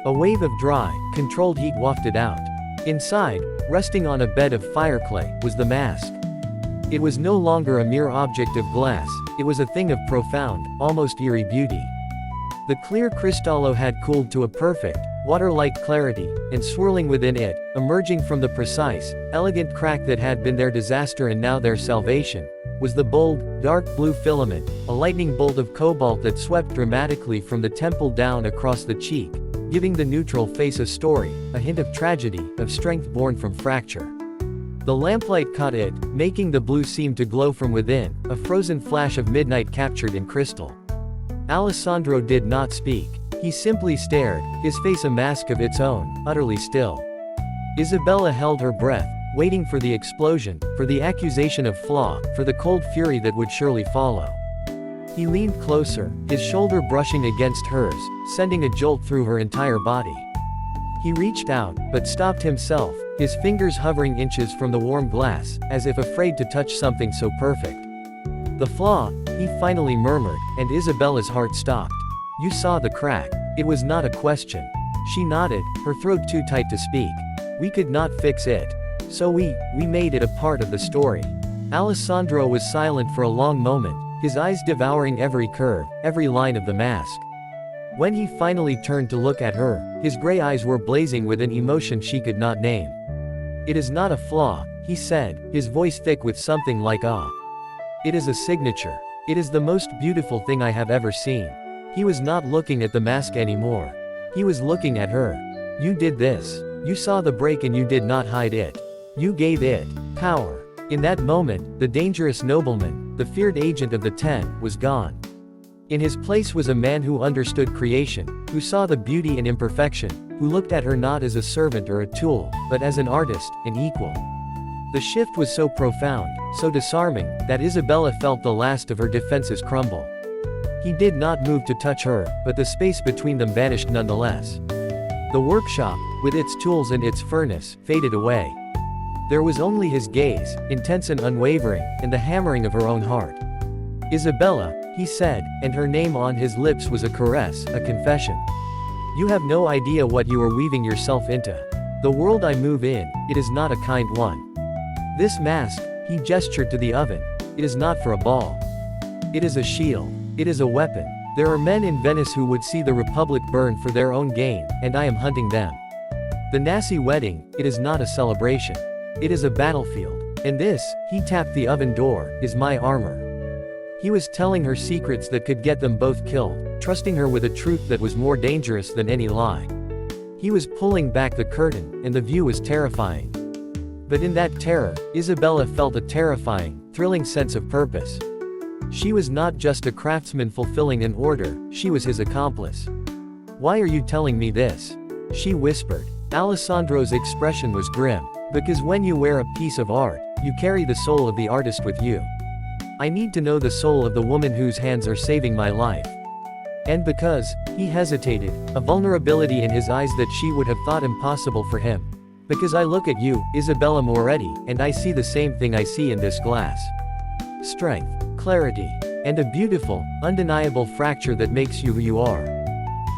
A wave of dry, controlled heat wafted out. Inside, resting on a bed of fireclay, was the mask. It was no longer a mere object of glass, it was a thing of profound, almost eerie beauty. The clear cristallo had cooled to a perfect, water-like clarity, and swirling within it, emerging from the precise, elegant crack that had been their disaster and now their salvation, was the bold, dark blue filament, a lightning bolt of cobalt that swept dramatically from the temple down across the cheek, giving the neutral face a story, a hint of tragedy, of strength born from fracture. The lamplight caught it, making the blue seem to glow from within, a frozen flash of midnight captured in crystal. Alessandro did not speak. He simply stared, his face a mask of its own, utterly still. Isabella held her breath, waiting for the explosion, for the accusation of flaw, for the cold fury that would surely follow. He leaned closer, his shoulder brushing against hers, sending a jolt through her entire body. He reached out, but stopped himself, his fingers hovering inches from the warm glass, as if afraid to touch something so perfect. The flaw, he finally murmured, and Isabella's heart stopped. You saw the crack. It was not a question. She nodded, her throat too tight to speak. We could not fix it. So we made it a part of the story. Alessandro was silent for a long moment, his eyes devouring every curve, every line of the mask. When he finally turned to look at her, his gray eyes were blazing with an emotion she could not name. It is not a flaw, he said, his voice thick with something like awe. It is a signature. It is the most beautiful thing I have ever seen. He was not looking at the mask anymore. He was looking at her. You did this. You saw the break and you did not hide it. You gave it power. In that moment, the dangerous nobleman, the feared agent of the Ten, was gone. In his place was a man who understood creation, who saw the beauty and imperfection, who looked at her not as a servant or a tool, but as an artist, an equal. The shift was so profound, so disarming, that Isabella felt the last of her defenses crumble. He did not move to touch her, but the space between them vanished nonetheless. The workshop, with its tools and its furnace, faded away. There was only his gaze, intense and unwavering, and the hammering of her own heart. Isabella, he said, and her name on his lips was a caress, a confession. You have no idea what you are weaving yourself into. The world I move in, it is not a kind one. This mask, he gestured to the oven, it is not for a ball. It is a shield. It is a weapon. There are men in Venice who would see the Republic burn for their own gain, and I am hunting them. The Nasi wedding, it is not a celebration. It is a battlefield. And this, he tapped the oven door, is my armor. He was telling her secrets that could get them both killed, trusting her with a truth that was more dangerous than any lie. He was pulling back the curtain, and the view was terrifying. But in that terror, Isabella felt a terrifying, thrilling sense of purpose. She was not just a craftsman fulfilling an order, she was his accomplice. Why are you telling me this? She whispered. Alessandro's expression was grim. Because when you wear a piece of art, you carry the soul of the artist with you. I need to know the soul of the woman whose hands are saving my life. And because, he hesitated, a vulnerability in his eyes that she would have thought impossible for him. Because I look at you, Isabella Moretti, and I see the same thing I see in this glass. Strength, clarity, and a beautiful, undeniable fracture that makes you who you are.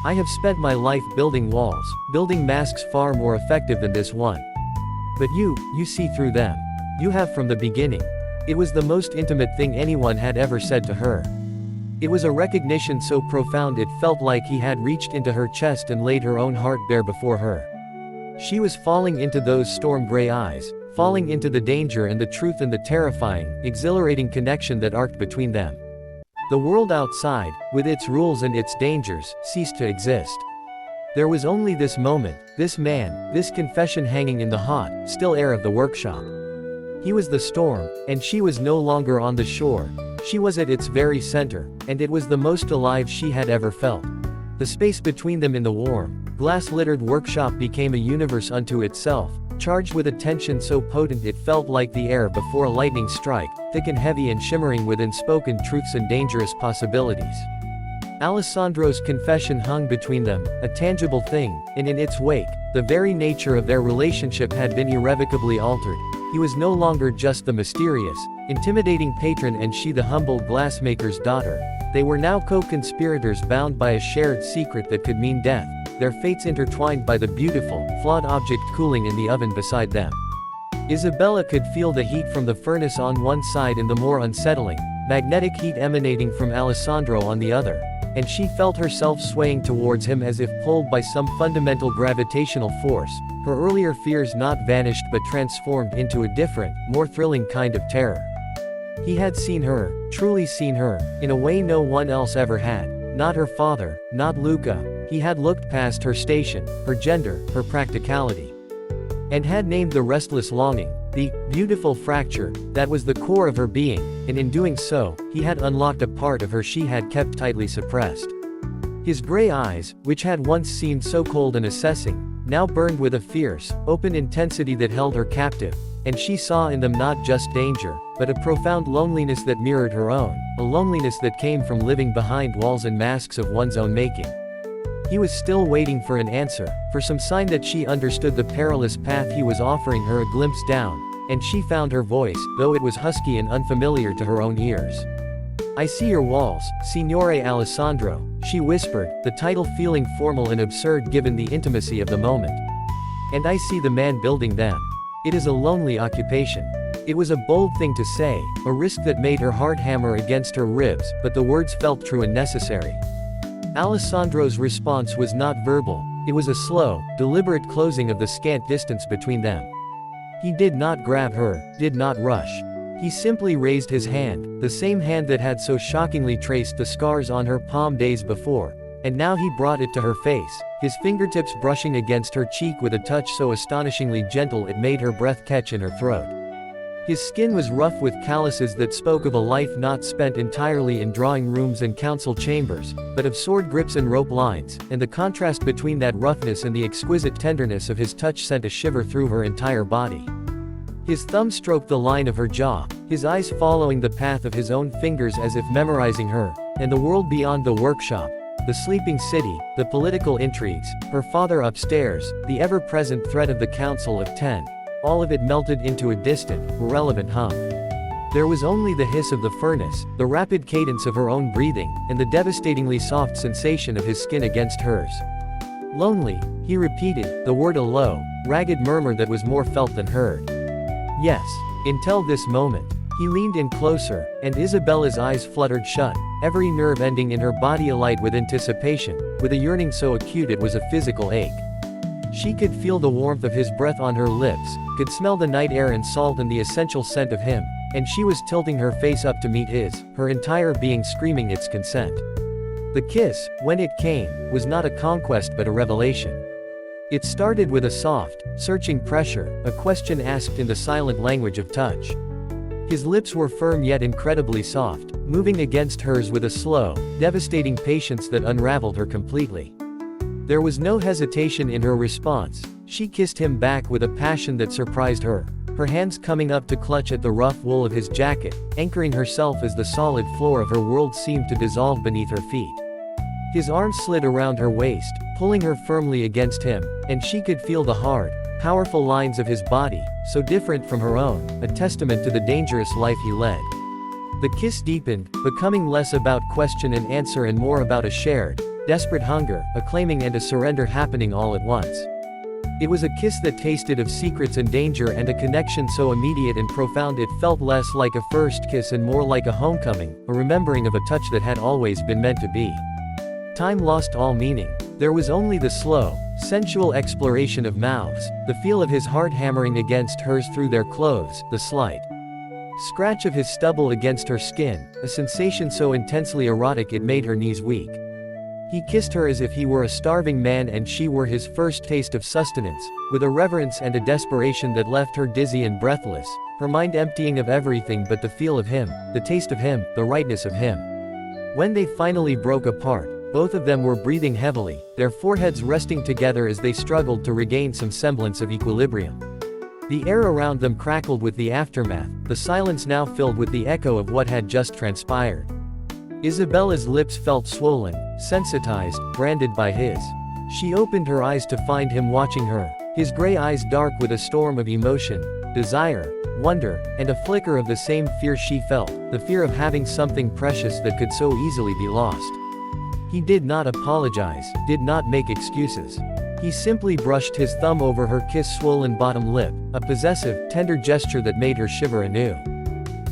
I have spent my life building walls, building masks far more effective than this one. But you see through them. You have from the beginning. It was the most intimate thing anyone had ever said to her. It was a recognition so profound it felt like he had reached into her chest and laid her own heart bare before her. She was falling into those storm-gray eyes, falling into the danger and the truth and the terrifying, exhilarating connection that arced between them. The world outside, with its rules and its dangers, ceased to exist. There was only this moment, this man, this confession hanging in the hot, still air of the workshop. He was the storm, and she was no longer on the shore. She was at its very center, and it was the most alive she had ever felt. The space between them in the warm, glass-littered workshop became a universe unto itself, charged with a tension so potent it felt like the air before a lightning strike, thick and heavy and shimmering with unspoken truths and dangerous possibilities. Alessandro's confession hung between them, a tangible thing, and in its wake, the very nature of their relationship had been irrevocably altered. He was no longer just the mysterious, intimidating patron and she the humble glassmaker's daughter. They were now co-conspirators bound by a shared secret that could mean death, their fates intertwined by the beautiful, flawed object cooling in the oven beside them. Isabella could feel the heat from the furnace on one side and the more unsettling, magnetic heat emanating from Alessandro on the other, and she felt herself swaying towards him as if pulled by some fundamental gravitational force. Her earlier fears not vanished but transformed into a different, more thrilling kind of terror. He had seen her, truly seen her, in a way no one else ever had. Not her father, not Luca. He had looked past her station, her gender, her practicality. And had named the restless longing, The beautiful fracture that was the core of her being, and in doing so, he had unlocked a part of her she had kept tightly suppressed. His gray eyes, which had once seemed so cold and assessing, now burned with a fierce, open intensity that held her captive, and she saw in them not just danger, but a profound loneliness that mirrored her own, a loneliness that came from living behind walls and masks of one's own making. He was still waiting for an answer, for some sign that she understood the perilous path he was offering her a glimpse down, and she found her voice, though it was husky and unfamiliar to her own ears. "I see your walls, Signore Alessandro," she whispered, the title feeling formal and absurd given the intimacy of the moment. "And I see the man building them. It is a lonely occupation." It was a bold thing to say, a risk that made her heart hammer against her ribs, but the words felt true and necessary. Alessandro's response was not verbal, it was a slow, deliberate closing of the scant distance between them. He did not grab her, did not rush. He simply raised his hand, the same hand that had so shockingly traced the scars on her palm days before, and now he brought it to her face, his fingertips brushing against her cheek with a touch so astonishingly gentle it made her breath catch in her throat. His skin was rough with calluses that spoke of a life not spent entirely in drawing rooms and council chambers, but of sword grips and rope lines, and the contrast between that roughness and the exquisite tenderness of his touch sent a shiver through her entire body. His thumb stroked the line of her jaw, his eyes following the path of his own fingers as if memorizing her, and the world beyond the workshop, the sleeping city, the political intrigues, her father upstairs, the ever-present threat of the Council of Ten. All of it melted into a distant, irrelevant hum. There was only the hiss of the furnace, the rapid cadence of her own breathing, and the devastatingly soft sensation of his skin against hers. "Lonely," he repeated, the word a low, ragged murmur that was more felt than heard. "Yes. Until this moment." He leaned in closer, and Isabella's eyes fluttered shut, every nerve ending in her body alight with anticipation, with a yearning so acute it was a physical ache. She could feel the warmth of his breath on her lips, could smell the night air and salt and the essential scent of him, and she was tilting her face up to meet his, her entire being screaming its consent. The kiss, when it came, was not a conquest but a revelation. It started with a soft, searching pressure, a question asked in the silent language of touch. His lips were firm yet incredibly soft, moving against hers with a slow, devastating patience that unraveled her completely. There was no hesitation in her response. She kissed him back with a passion that surprised her, her hands coming up to clutch at the rough wool of his jacket, anchoring herself as the solid floor of her world seemed to dissolve beneath her feet. His arms slid around her waist, pulling her firmly against him, and she could feel the hard, powerful lines of his body, so different from her own, a testament to the dangerous life he led. The kiss deepened, becoming less about question and answer and more about a shared, desperate hunger, a claiming and a surrender happening all at once. It was a kiss that tasted of secrets and danger and a connection so immediate and profound it felt less like a first kiss and more like a homecoming, a remembering of a touch that had always been meant to be. Time lost all meaning. There was only the slow, sensual exploration of mouths, the feel of his heart hammering against hers through their clothes, the slight scratch of his stubble against her skin, a sensation so intensely erotic it made her knees weak. He kissed her as if he were a starving man and she were his first taste of sustenance, with a reverence and a desperation that left her dizzy and breathless, her mind emptying of everything but the feel of him, the taste of him, the rightness of him. When they finally broke apart, both of them were breathing heavily, their foreheads resting together as they struggled to regain some semblance of equilibrium. The air around them crackled with the aftermath, the silence now filled with the echo of what had just transpired. Isabella's lips felt swollen, sensitized, branded by his. She opened her eyes to find him watching her, his gray eyes dark with a storm of emotion, desire, wonder, and a flicker of the same fear she felt, the fear of having something precious that could so easily be lost. He did not apologize, did not make excuses. He simply brushed his thumb over her kiss-swollen bottom lip, a possessive, tender gesture that made her shiver anew.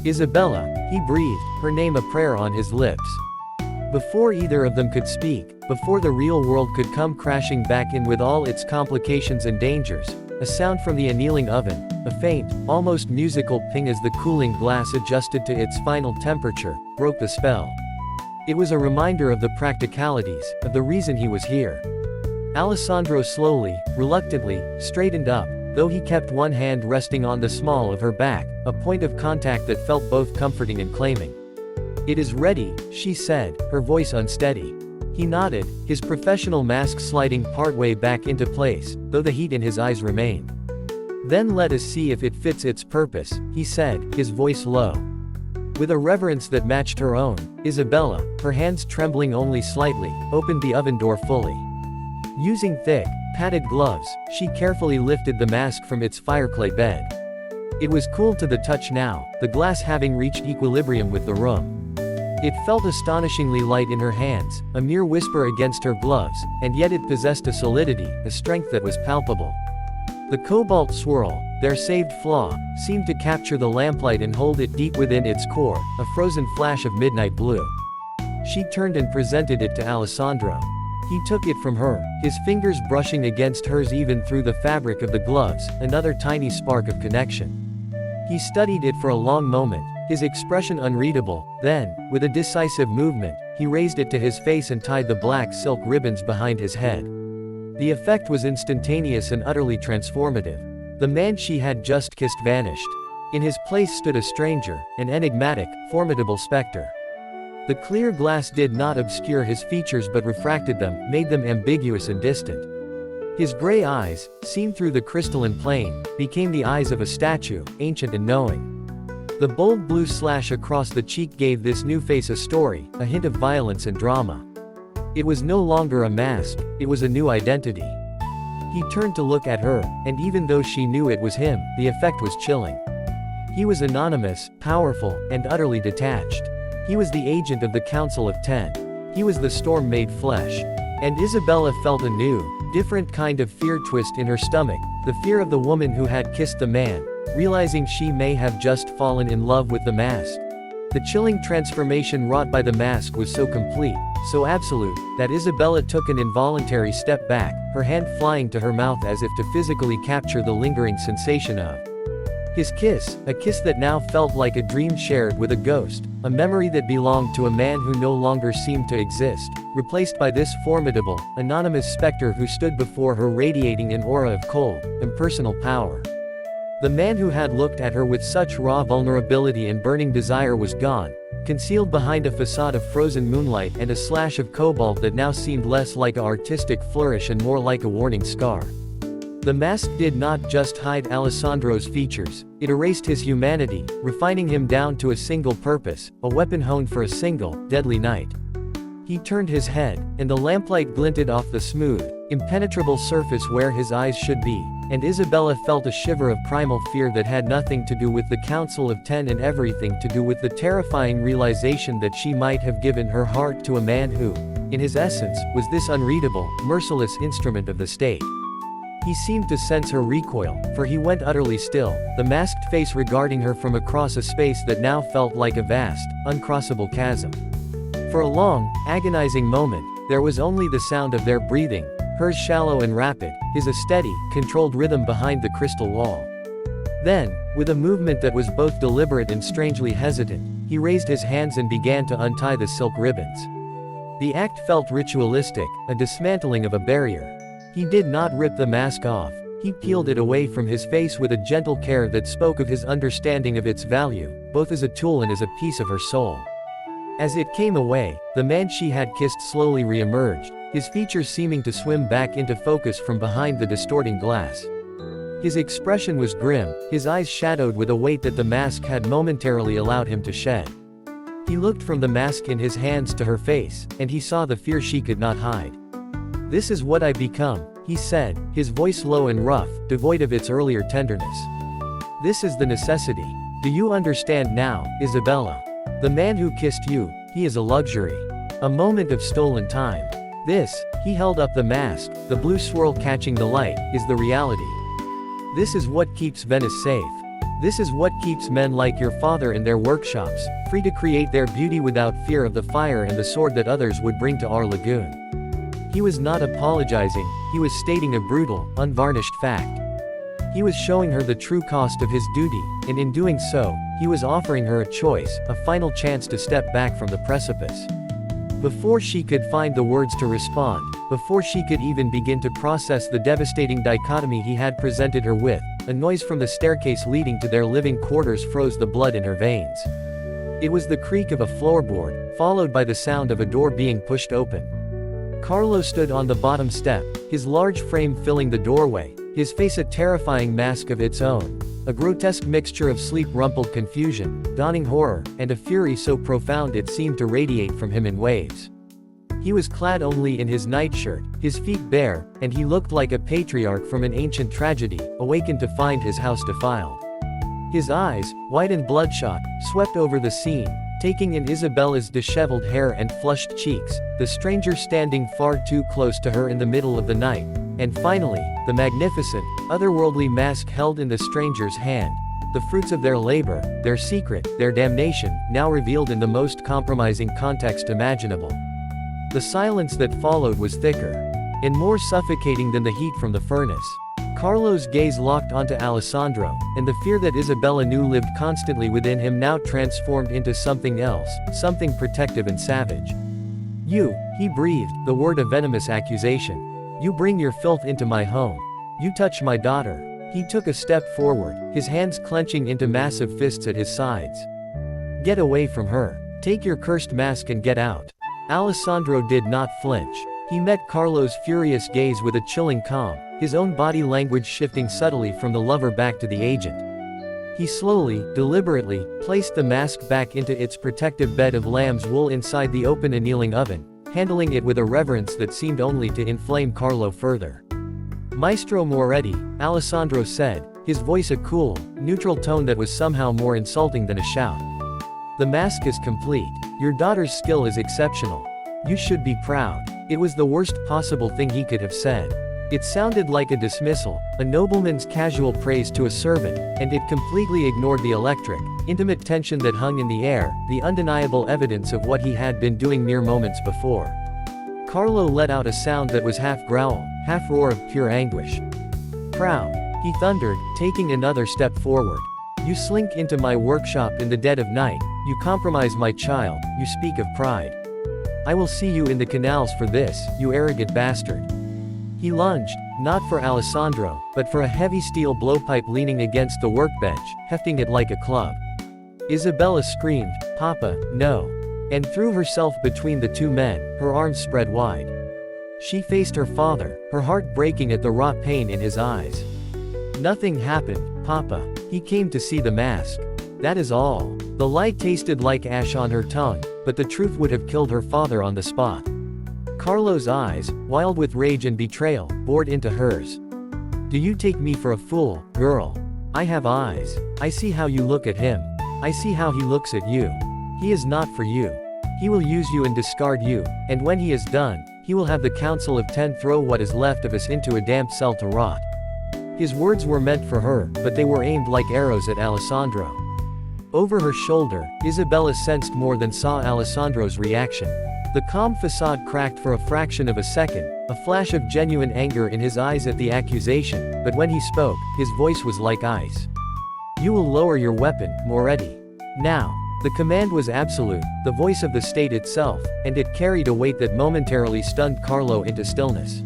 "Isabella," he breathed, her name a prayer on his lips. Before either of them could speak, before the real world could come crashing back in with all its complications and dangers, a sound from the annealing oven, a faint, almost musical ping as the cooling glass adjusted to its final temperature, broke the spell. It was a reminder of the practicalities, of the reason he was here. Alessandro slowly, reluctantly, straightened up, though he kept one hand resting on the small of her back, a point of contact that felt both comforting and claiming. "It is ready," she said, her voice unsteady. He nodded, his professional mask sliding partway back into place, though the heat in his eyes remained. "Then let us see if it fits its purpose," he said, his voice low. With a reverence that matched her own, Isabella, her hands trembling only slightly, opened the oven door fully. Using thick, padded gloves, she carefully lifted the mask from its fireclay bed. It was cool to the touch now, the glass having reached equilibrium with the room. It felt astonishingly light in her hands, a mere whisper against her gloves, and yet it possessed a solidity, a strength that was palpable. The cobalt swirl, their saved flaw, seemed to capture the lamplight and hold it deep within its core, a frozen flash of midnight blue. She turned and presented it to Alessandro. He took it from her, his fingers brushing against hers even through the fabric of the gloves, another tiny spark of connection. He studied it for a long moment, his expression unreadable, then, with a decisive movement, he raised it to his face and tied the black silk ribbons behind his head. The effect was instantaneous and utterly transformative. The man she had just kissed vanished. In his place stood a stranger, an enigmatic, formidable specter. The clear glass did not obscure his features but refracted them, made them ambiguous and distant. His gray eyes, seen through the crystalline plane, became the eyes of a statue, ancient and knowing. The bold blue slash across the cheek gave this new face a story, a hint of violence and drama. It was no longer a mask, it was a new identity. He turned to look at her, and even though she knew it was him, the effect was chilling. He was anonymous, powerful, and utterly detached. He was the agent of the Council of Ten. He was the storm made flesh. And Isabella felt a new, different kind of fear twist in her stomach, the fear of the woman who had kissed the man, realizing she may have just fallen in love with the mask. The chilling transformation wrought by the mask was so complete, so absolute, that Isabella took an involuntary step back, her hand flying to her mouth as if to physically capture the lingering sensation of his kiss, a kiss that now felt like a dream shared with a ghost, a memory that belonged to a man who no longer seemed to exist, replaced by this formidable, anonymous specter who stood before her radiating an aura of cold, impersonal power. The man who had looked at her with such raw vulnerability and burning desire was gone, concealed behind a facade of frozen moonlight and a slash of cobalt that now seemed less like an artistic flourish and more like a warning scar. The mask did not just hide Alessandro's features, it erased his humanity, refining him down to a single purpose, a weapon honed for a single, deadly night. He turned his head, and the lamplight glinted off the smooth, impenetrable surface where his eyes should be, and Isabella felt a shiver of primal fear that had nothing to do with the Council of Ten and everything to do with the terrifying realization that she might have given her heart to a man who, in his essence, was this unreadable, merciless instrument of the state. He seemed to sense her recoil, for he went utterly still, the masked face regarding her from across a space that now felt like a vast, uncrossable chasm. For a long, agonizing moment, there was only the sound of their breathing, hers shallow and rapid, his a steady, controlled rhythm behind the crystal wall. Then, with a movement that was both deliberate and strangely hesitant, he raised his hands and began to untie the silk ribbons. The act felt ritualistic, a dismantling of a barrier. He did not rip the mask off. He peeled it away from his face with a gentle care that spoke of his understanding of its value, both as a tool and as a piece of her soul. As it came away, the man she had kissed slowly re-emerged, his features seeming to swim back into focus from behind the distorting glass. His expression was grim, his eyes shadowed with a weight that the mask had momentarily allowed him to shed. He looked from the mask in his hands to her face, and he saw the fear she could not hide. "This is what I become," he said, his voice low and rough, devoid of its earlier tenderness. "This is the necessity. Do you understand now, Isabella? The man who kissed you, he is a luxury. A moment of stolen time. This," he held up the mask, the blue swirl catching the light, "is the reality. This is what keeps Venice safe. This is what keeps men like your father in their workshops, free to create their beauty without fear of the fire and the sword that others would bring to our lagoon." He was not apologizing, he was stating a brutal, unvarnished fact. He was showing her the true cost of his duty, and in doing so, he was offering her a choice, a final chance to step back from the precipice. Before she could find the words to respond, before she could even begin to process the devastating dichotomy he had presented her with, a noise from the staircase leading to their living quarters froze the blood in her veins. It was the creak of a floorboard, followed by the sound of a door being pushed open. Carlo stood on the bottom step, his large frame filling the doorway, his face a terrifying mask of its own. A grotesque mixture of sleep-rumpled confusion, dawning horror, and a fury so profound it seemed to radiate from him in waves. He was clad only in his nightshirt, his feet bare, and he looked like a patriarch from an ancient tragedy, awakened to find his house defiled. His eyes, white and bloodshot, swept over the scene, taking in Isabella's disheveled hair and flushed cheeks, the stranger standing far too close to her in the middle of the night, and finally, the magnificent, otherworldly mask held in the stranger's hand, the fruits of their labor, their secret, their damnation, now revealed in the most compromising context imaginable. The silence that followed was thicker and more suffocating than the heat from the furnace. Carlo's gaze locked onto Alessandro, and the fear that Isabella knew lived constantly within him now transformed into something else, something protective and savage. "You," he breathed, the word a venomous accusation. "You bring your filth into my home. You touch my daughter." He took a step forward, his hands clenching into massive fists at his sides. "Get away from her. Take your cursed mask and get out." Alessandro did not flinch. He met Carlo's furious gaze with a chilling calm, his own body language shifting subtly from the lover back to the agent. He slowly, deliberately, placed the mask back into its protective bed of lamb's wool inside the open annealing oven, handling it with a reverence that seemed only to inflame Carlo further. "Maestro Moretti," Alessandro said, his voice a cool, neutral tone that was somehow more insulting than a shout. "The mask is complete. Your daughter's skill is exceptional. You should be proud." It was the worst possible thing he could have said. It sounded like a dismissal, a nobleman's casual praise to a servant, and it completely ignored the electric, intimate tension that hung in the air, the undeniable evidence of what he had been doing mere moments before. Carlo let out a sound that was half growl, half roar of pure anguish. "Proud," he thundered, taking another step forward. "You slink into my workshop in the dead of night, you compromise my child, you speak of pride. I will see you in the canals for this, you arrogant bastard." He lunged, not for Alessandro, but for a heavy steel blowpipe leaning against the workbench, hefting it like a club. Isabella screamed, "Papa, no," and threw herself between the two men, her arms spread wide. She faced her father, her heart breaking at the raw pain in his eyes. "Nothing happened, Papa. He came to see the mask. That is all." The lie tasted like ash on her tongue, but the truth would have killed her father on the spot. Carlo's eyes, wild with rage and betrayal, bored into hers. "Do you take me for a fool, girl? I have eyes. I see how you look at him. I see how he looks at you. He is not for you. He will use you and discard you, and when he is done, he will have the Council of 10 throw what is left of us into a damp cell to rot." His words were meant for her, but they were aimed like arrows at Alessandro. Over her shoulder, Isabella sensed more than saw Alessandro's reaction. The calm facade cracked for a fraction of a second, a flash of genuine anger in his eyes at the accusation, but when he spoke, his voice was like ice. "You will lower your weapon, Moretti. Now." The command was absolute, the voice of the state itself, and it carried a weight that momentarily stunned Carlo into stillness.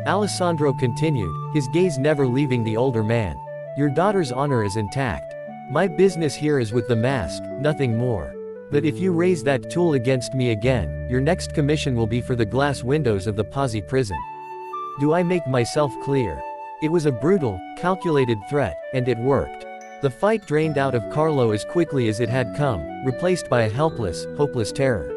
Alessandro continued, his gaze never leaving the older man. "Your daughter's honor is intact. My business here is with the mask, nothing more. But if you raise that tool against me again, your next commission will be for the glass windows of the Pazzi prison. Do I make myself clear?" It was a brutal, calculated threat, and it worked. The fight drained out of Carlo as quickly as it had come, replaced by a helpless, hopeless terror.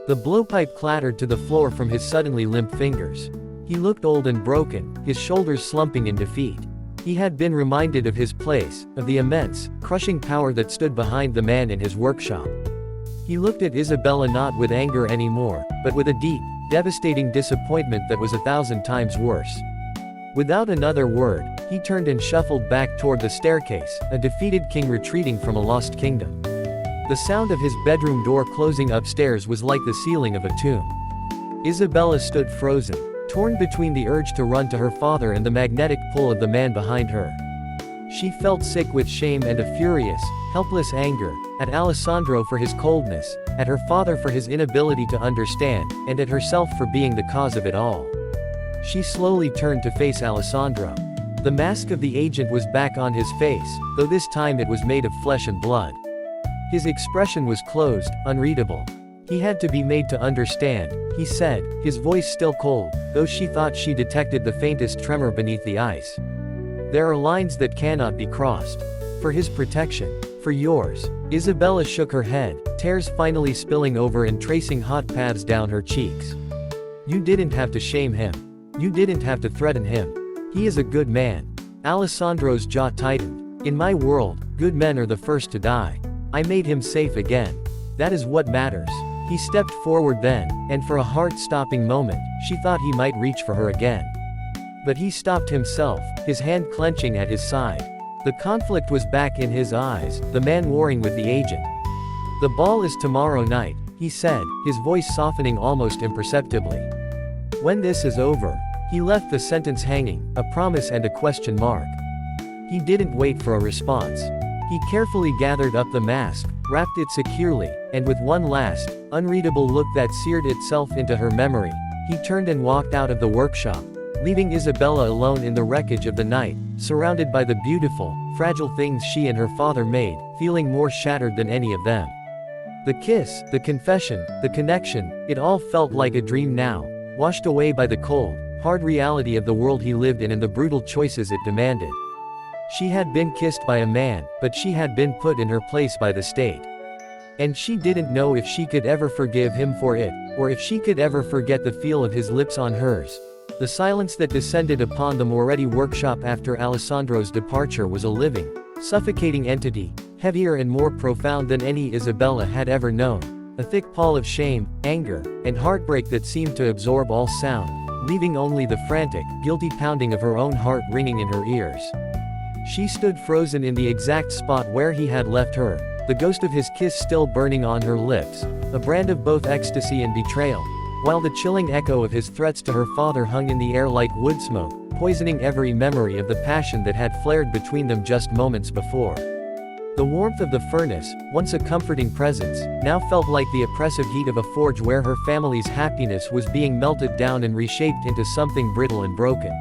The blowpipe clattered to the floor from his suddenly limp fingers. He looked old and broken, his shoulders slumping in defeat. He had been reminded of his place, of the immense, crushing power that stood behind the man in his workshop. He looked at Isabella not with anger anymore, but with a deep, devastating disappointment that was 1,000 times worse. Without another word, he turned and shuffled back toward the staircase, a defeated king retreating from a lost kingdom. The sound of his bedroom door closing upstairs was like the ceiling of a tomb. Isabella stood frozen, torn between the urge to run to her father and the magnetic pull of the man behind her. She felt sick with shame and a furious, helpless anger, at Alessandro for his coldness, at her father for his inability to understand, and at herself for being the cause of it all. She slowly turned to face Alessandro. The mask of the agent was back on his face, though this time it was made of flesh and blood. His expression was closed, unreadable. He had to be made to understand, he said, his voice still cold, though she thought she detected the faintest tremor beneath the ice. There are lines that cannot be crossed. For his protection. For yours. Isabella shook her head, tears finally spilling over and tracing hot paths down her cheeks. You didn't have to shame him. You didn't have to threaten him. He is a good man. Alessandro's jaw tightened. In my world, good men are the first to die. I made him safe again. That is what matters. He stepped forward then, and for a heart-stopping moment, she thought he might reach for her again. But he stopped himself, his hand clenching at his side. The conflict was back in his eyes, the man warring with the agent. The ball is tomorrow night, he said, his voice softening almost imperceptibly. When this is over. He left the sentence hanging, a promise and a question mark. He didn't wait for a response. He carefully gathered up the mask, wrapped it securely, and with one last, unreadable look that seared itself into her memory, he turned and walked out of the workshop, leaving Isabella alone in the wreckage of the night, surrounded by the beautiful, fragile things she and her father made, feeling more shattered than any of them. The kiss, the confession, the connection, it all felt like a dream now, washed away by the cold, hard reality of the world he lived in and the brutal choices it demanded. She had been kissed by a man, but she had been put in her place by the state. And she didn't know if she could ever forgive him for it, or if she could ever forget the feel of his lips on hers. The silence that descended upon the Moretti workshop after Alessandro's departure was a living, suffocating entity, heavier and more profound than any Isabella had ever known. A thick pall of shame, anger, and heartbreak that seemed to absorb all sound, leaving only the frantic, guilty pounding of her own heart ringing in her ears. She stood frozen in the exact spot where he had left her, the ghost of his kiss still burning on her lips, a brand of both ecstasy and betrayal, while the chilling echo of his threats to her father hung in the air like wood smoke, poisoning every memory of the passion that had flared between them just moments before. The warmth of the furnace, once a comforting presence, now felt like the oppressive heat of a forge where her family's happiness was being melted down and reshaped into something brittle and broken.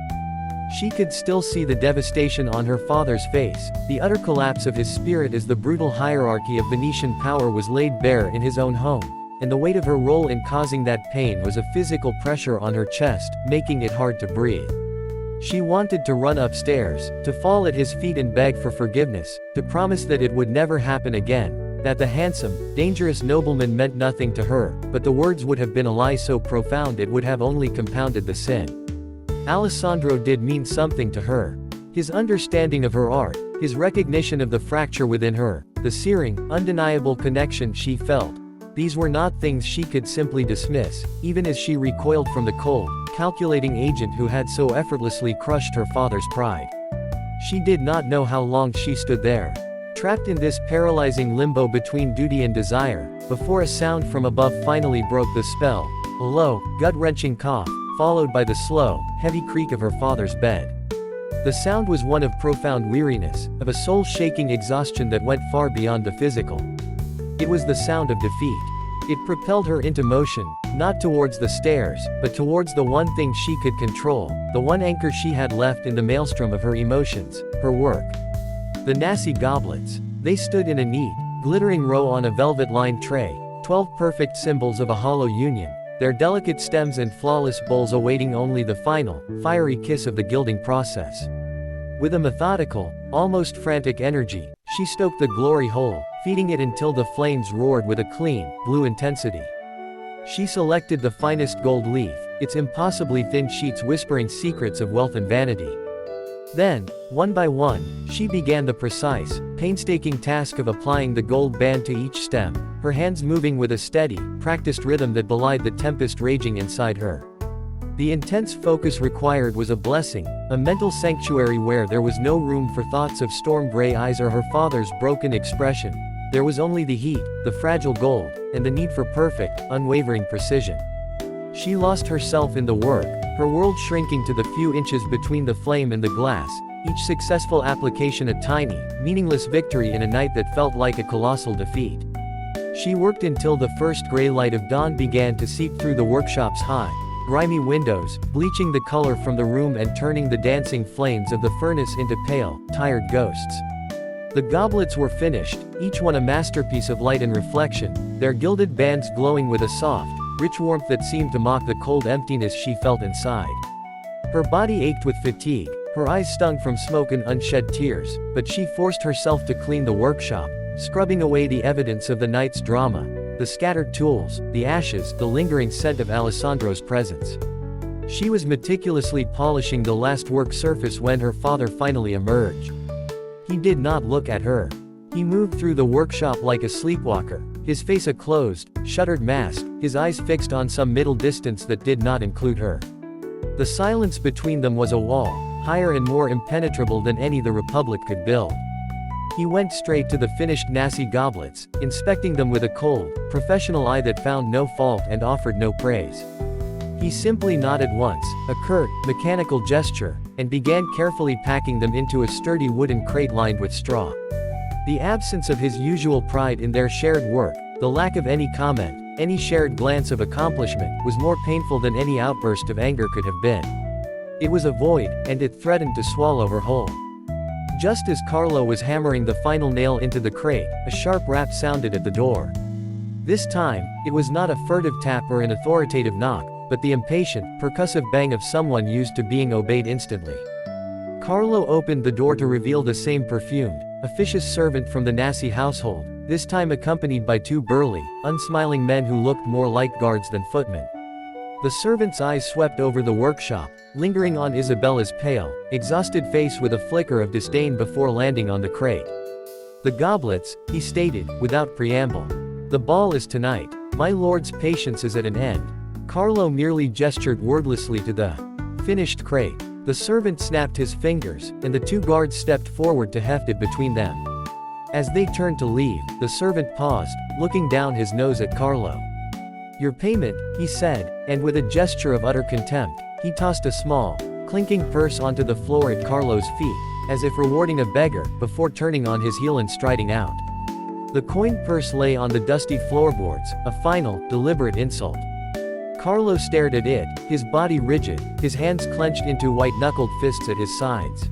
She could still see the devastation on her father's face, the utter collapse of his spirit as the brutal hierarchy of Venetian power was laid bare in his own home, and the weight of her role in causing that pain was a physical pressure on her chest, making it hard to breathe. She wanted to run upstairs, to fall at his feet and beg for forgiveness, to promise that it would never happen again, that the handsome, dangerous nobleman meant nothing to her, but the words would have been a lie so profound it would have only compounded the sin. Alessandro did mean something to her. His understanding of her art, his recognition of the fracture within her, the searing, undeniable connection she felt. These were not things she could simply dismiss, even as she recoiled from the cold, calculating agent who had so effortlessly crushed her father's pride. She did not know how long she stood there, trapped in this paralyzing limbo between duty and desire, before a sound from above finally broke the spell, a low, gut-wrenching cough, followed by the slow, heavy creak of her father's bed. The sound was one of profound weariness, of a soul-shaking exhaustion that went far beyond the physical. It was the sound of defeat. It propelled her into motion, not towards the stairs, but towards the one thing she could control, the one anchor she had left in the maelstrom of her emotions, her work. The Nasi goblets. They stood in a neat, glittering row on a velvet-lined tray, 12 perfect symbols of a hollow union, their delicate stems and flawless bowls awaiting only the final, fiery kiss of the gilding process. With a methodical, almost frantic energy, she stoked the glory hole, feeding it until the flames roared with a clean, blue intensity. She selected the finest gold leaf, its impossibly thin sheets whispering secrets of wealth and vanity. Then, one by one, she began the precise, painstaking task of applying the gold band to each stem, her hands moving with a steady, practiced rhythm that belied the tempest raging inside her. The intense focus required was a blessing, a mental sanctuary where there was no room for thoughts of storm-gray eyes or her father's broken expression. There was only the heat, the fragile gold, and the need for perfect, unwavering precision. She lost herself in the work, her world shrinking to the few inches between the flame and the glass, each successful application a tiny, meaningless victory in a night that felt like a colossal defeat. She worked until the first gray light of dawn began to seep through the workshop's high, grimy windows, bleaching the color from the room and turning the dancing flames of the furnace into pale, tired ghosts. The goblets were finished, each one a masterpiece of light and reflection, their gilded bands glowing with a soft, rich warmth that seemed to mock the cold emptiness she felt inside. Her body ached with fatigue, her eyes stung from smoke and unshed tears, but she forced herself to clean the workshop, scrubbing away the evidence of the night's drama, the scattered tools, the ashes, the lingering scent of Alessandro's presence. She was meticulously polishing the last work surface when her father finally emerged. He did not look at her. He moved through the workshop like a sleepwalker, his face a closed, shuttered mask, his eyes fixed on some middle distance that did not include her. The silence between them was a wall, higher and more impenetrable than any the Republic could build. He went straight to the finished Nasi goblets, inspecting them with a cold, professional eye that found no fault and offered no praise. He simply nodded once, a curt, mechanical gesture, and began carefully packing them into a sturdy wooden crate lined with straw. The absence of his usual pride in their shared work, the lack of any comment, any shared glance of accomplishment, was more painful than any outburst of anger could have been. It was a void, and it threatened to swallow her whole. Just as Carlo was hammering the final nail into the crate, a sharp rap sounded at the door. This time, it was not a furtive tap or an authoritative knock, but the impatient, percussive bang of someone used to being obeyed instantly. Carlo opened the door to reveal the same perfumed, officious servant from the Nasi household, this time accompanied by two burly, unsmiling men who looked more like guards than footmen. The servant's eyes swept over the workshop, lingering on Isabella's pale, exhausted face with a flicker of disdain before landing on the crate. "The goblets," he stated, without preamble. "The ball is tonight. My lord's patience is at an end." Carlo merely gestured wordlessly to the finished crate. The servant snapped his fingers, and the two guards stepped forward to heft it between them. As they turned to leave, the servant paused, looking down his nose at Carlo. "Your payment," he said, and with a gesture of utter contempt, he tossed a small, clinking purse onto the floor at Carlo's feet, as if rewarding a beggar, before turning on his heel and striding out. The coin purse lay on the dusty floorboards, a final, deliberate insult. Carlo stared at it, his body rigid, his hands clenched into white-knuckled fists at his sides.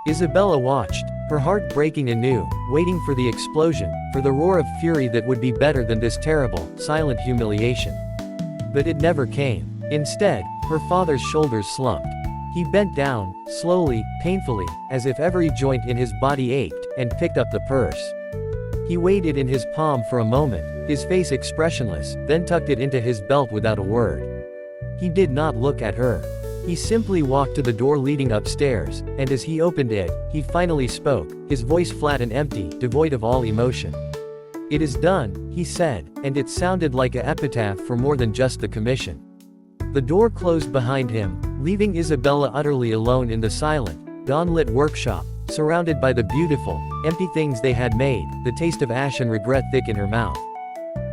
Isabella watched, her heart breaking anew, waiting for the explosion, for the roar of fury that would be better than this terrible, silent humiliation. But it never came. Instead, her father's shoulders slumped. He bent down, slowly, painfully, as if every joint in his body ached, and picked up the purse. He weighed it in his palm for a moment, his face expressionless, then tucked it into his belt without a word. He did not look at her. He simply walked to the door leading upstairs, and as he opened it, he finally spoke, his voice flat and empty, devoid of all emotion. "It is done," he said, and it sounded like an epitaph for more than just the commission. The door closed behind him, leaving Isabella utterly alone in the silent, dawn-lit workshop, surrounded by the beautiful, empty things they had made, the taste of ash and regret thick in her mouth.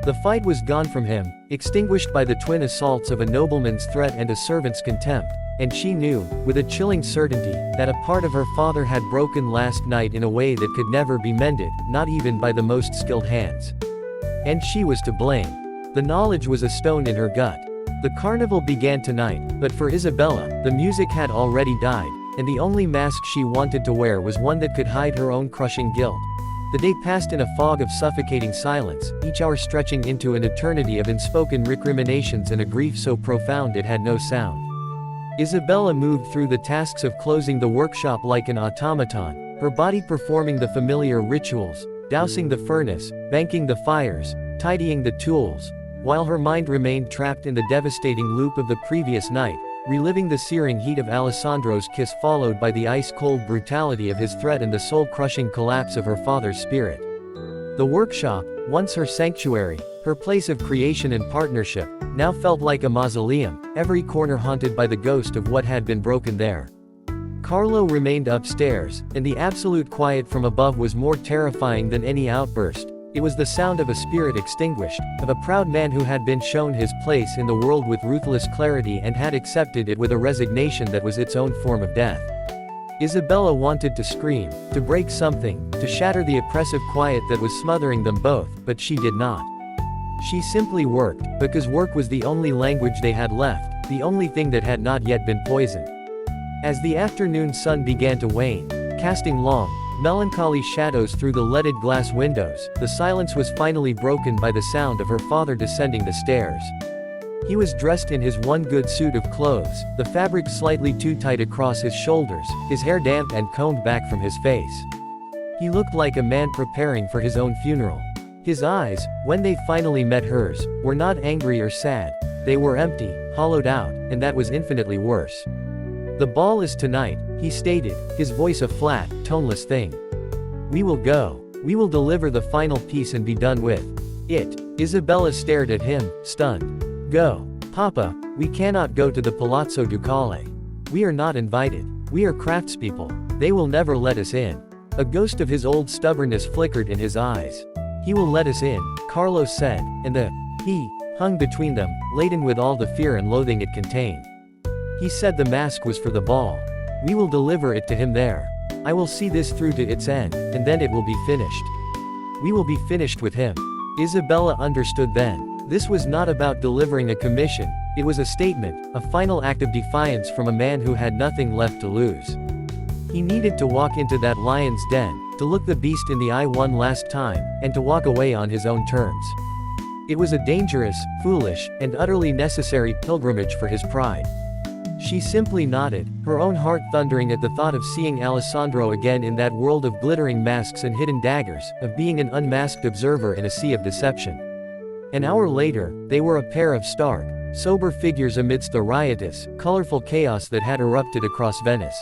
The fight was gone from him, extinguished by the twin assaults of a nobleman's threat and a servant's contempt, and she knew, with a chilling certainty, that a part of her father had broken last night in a way that could never be mended, not even by the most skilled hands. And she was to blame. The knowledge was a stone in her gut. The carnival began tonight, but for Isabella, the music had already died, and the only mask she wanted to wear was one that could hide her own crushing guilt. The day passed in a fog of suffocating silence, each hour stretching into an eternity of unspoken recriminations and a grief so profound it had no sound. Isabella moved through the tasks of closing the workshop like an automaton, her body performing the familiar rituals, dousing the furnace, banking the fires, tidying the tools, while her mind remained trapped in the devastating loop of the previous night, reliving the searing heat of Alessandro's kiss followed by the ice-cold brutality of his threat and the soul-crushing collapse of her father's spirit. The workshop, once her sanctuary, her place of creation and partnership, now felt like a mausoleum, every corner haunted by the ghost of what had been broken there. Carlo remained upstairs, and the absolute quiet from above was more terrifying than any outburst. It was the sound of a spirit extinguished, of a proud man who had been shown his place in the world with ruthless clarity and had accepted it with a resignation that was its own form of death. Isabella wanted to scream, to break something, to shatter the oppressive quiet that was smothering them both, but she did not. She simply worked, because work was the only language they had left, the only thing that had not yet been poisoned. As the afternoon sun began to wane, casting long, melancholy shadows through the leaded glass windows, the silence was finally broken by the sound of her father descending the stairs. He was dressed in his one good suit of clothes, the fabric slightly too tight across his shoulders, his hair damp and combed back from his face. He looked like a man preparing for his own funeral. His eyes, when they finally met hers, were not angry or sad. They were empty, hollowed out, and that was infinitely worse. "The ball is tonight," he stated, his voice a flat, toneless thing. "We will go. We will deliver the final piece and be done with it." Isabella stared at him, stunned. "Go. Papa, we cannot go to the Palazzo Ducale. We are not invited. We are craftspeople. They will never let us in." A ghost of his old stubbornness flickered in his eyes. "He will let us in," Carlos said, and the "he" hung between them, laden with all the fear and loathing it contained. "He said the mask was for the ball. We will deliver it to him there. I will see this through to its end, and then it will be finished. We will be finished with him." Isabella understood then. This was not about delivering a commission, it was a statement, a final act of defiance from a man who had nothing left to lose. He needed to walk into that lion's den, to look the beast in the eye one last time, and to walk away on his own terms. It was a dangerous, foolish, and utterly necessary pilgrimage for his pride. She simply nodded, her own heart thundering at the thought of seeing Alessandro again in that world of glittering masks and hidden daggers, of being an unmasked observer in a sea of deception. An hour later, they were a pair of stark, sober figures amidst the riotous, colorful chaos that had erupted across Venice.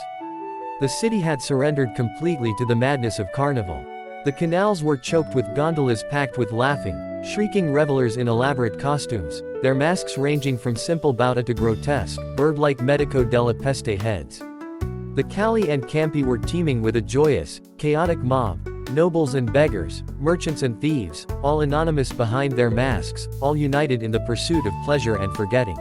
The city had surrendered completely to the madness of Carnival. The canals were choked with gondolas packed with laughing, shrieking revelers in elaborate costumes, their masks ranging from simple bauta to grotesque, bird-like Medico della Peste heads. The Calle and Campi were teeming with a joyous, chaotic mob, nobles and beggars, merchants and thieves, all anonymous behind their masks, all united in the pursuit of pleasure and forgetting.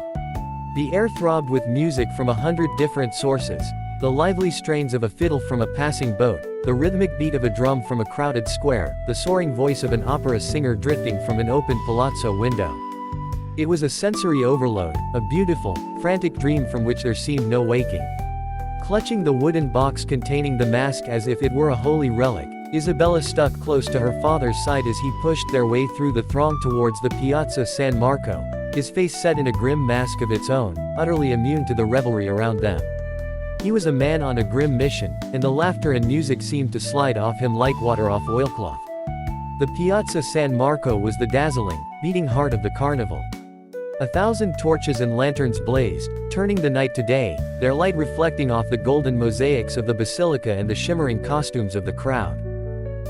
The air throbbed with music from 100 different sources, the lively strains of a fiddle from a passing boat, the rhythmic beat of a drum from a crowded square, the soaring voice of an opera singer drifting from an open palazzo window. It was a sensory overload, a beautiful, frantic dream from which there seemed no waking. Clutching the wooden box containing the mask as if it were a holy relic, Isabella stuck close to her father's side as he pushed their way through the throng towards the Piazza San Marco, his face set in a grim mask of its own, utterly immune to the revelry around them. He was a man on a grim mission, and the laughter and music seemed to slide off him like water off oilcloth. The Piazza San Marco was the dazzling, beating heart of the carnival. 1,000 torches and lanterns blazed, turning the night to day, their light reflecting off the golden mosaics of the basilica and the shimmering costumes of the crowd.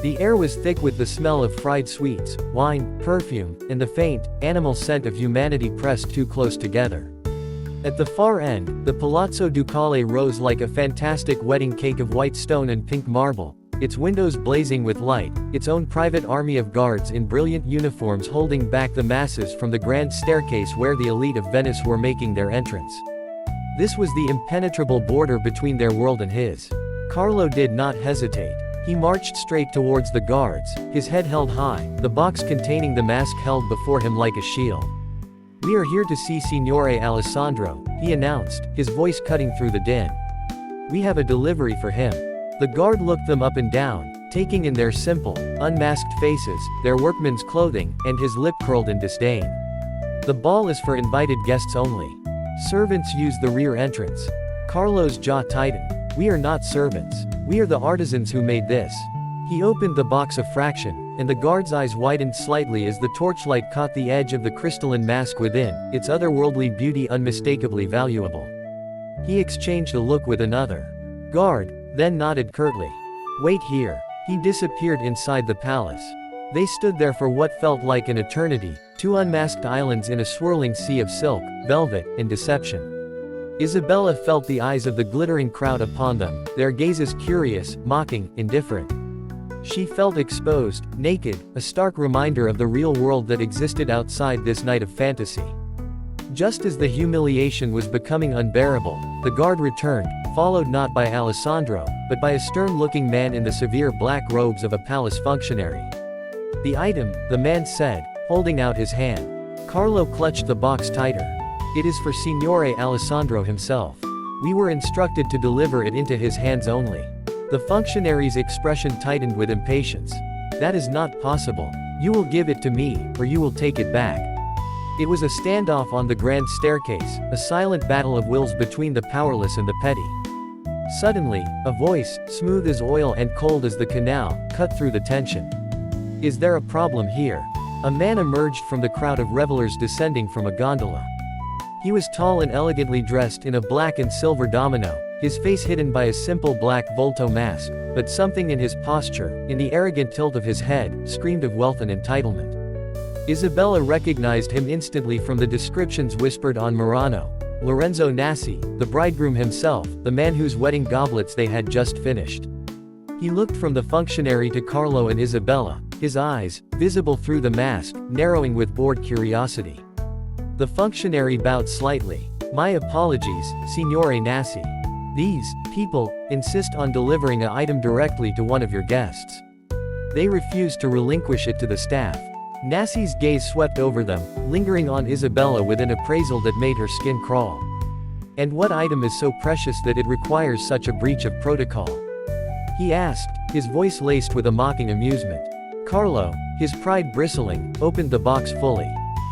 The air was thick with the smell of fried sweets, wine, perfume, and the faint, animal scent of humanity pressed too close together. At the far end, the Palazzo Ducale rose like a fantastic wedding cake of white stone and pink marble, its windows blazing with light, its own private army of guards in brilliant uniforms holding back the masses from the grand staircase where the elite of Venice were making their entrance. This was the impenetrable border between their world and his. Carlo did not hesitate. He marched straight towards the guards, his head held high, the box containing the mask held before him like a shield. "We are here to see Signore Alessandro," he announced, his voice cutting through the din. "We have a delivery for him." The guard looked them up and down, taking in their simple, unmasked faces, their workman's clothing, and his lip curled in disdain. "The ball is for invited guests only. Servants use the rear entrance." Carlo's jaw tightened. "We are not servants. We are the artisans who made this." He opened the box a fraction, and the guard's eyes widened slightly as the torchlight caught the edge of the crystalline mask within, its otherworldly beauty unmistakably valuable. He exchanged a look with another guard, then nodded curtly. "Wait here." He disappeared inside the palace. They stood there for what felt like an eternity, two unmasked islands in a swirling sea of silk, velvet, and deception. Isabella felt the eyes of the glittering crowd upon them, their gazes curious, mocking, indifferent. She felt exposed, naked, a stark reminder of the real world that existed outside this night of fantasy. Just as the humiliation was becoming unbearable, the guard returned, followed not by Alessandro, but by a stern-looking man in the severe black robes of a palace functionary. "The item," the man said, holding out his hand. Carlo clutched the box tighter. "It is for Signore Alessandro himself. We were instructed to deliver it into his hands only." The functionary's expression tightened with impatience. "That is not possible. You will give it to me, or you will take it back." It was a standoff on the grand staircase, a silent battle of wills between the powerless and the petty. Suddenly, a voice, smooth as oil and cold as the canal, cut through the tension. "Is there a problem here?" A man emerged from the crowd of revelers descending from a gondola. He was tall and elegantly dressed in a black and silver domino, his face hidden by a simple black volto mask, but something in his posture, in the arrogant tilt of his head, screamed of wealth and entitlement. Isabella recognized him instantly from the descriptions whispered on Murano. Lorenzo Nassi, the bridegroom himself, the man whose wedding goblets they had just finished. He looked from the functionary to Carlo and Isabella, his eyes, visible through the mask, narrowing with bored curiosity. The functionary bowed slightly. "My apologies, Signore Nassi. These people insist on delivering an item directly to one of your guests. They refuse to relinquish it to the staff." Nassi's gaze swept over them, lingering on Isabella with an appraisal that made her skin crawl. "And what item is so precious that it requires such a breach of protocol?" he asked, his voice laced with a mocking amusement. Carlo, his pride bristling, opened the box fully.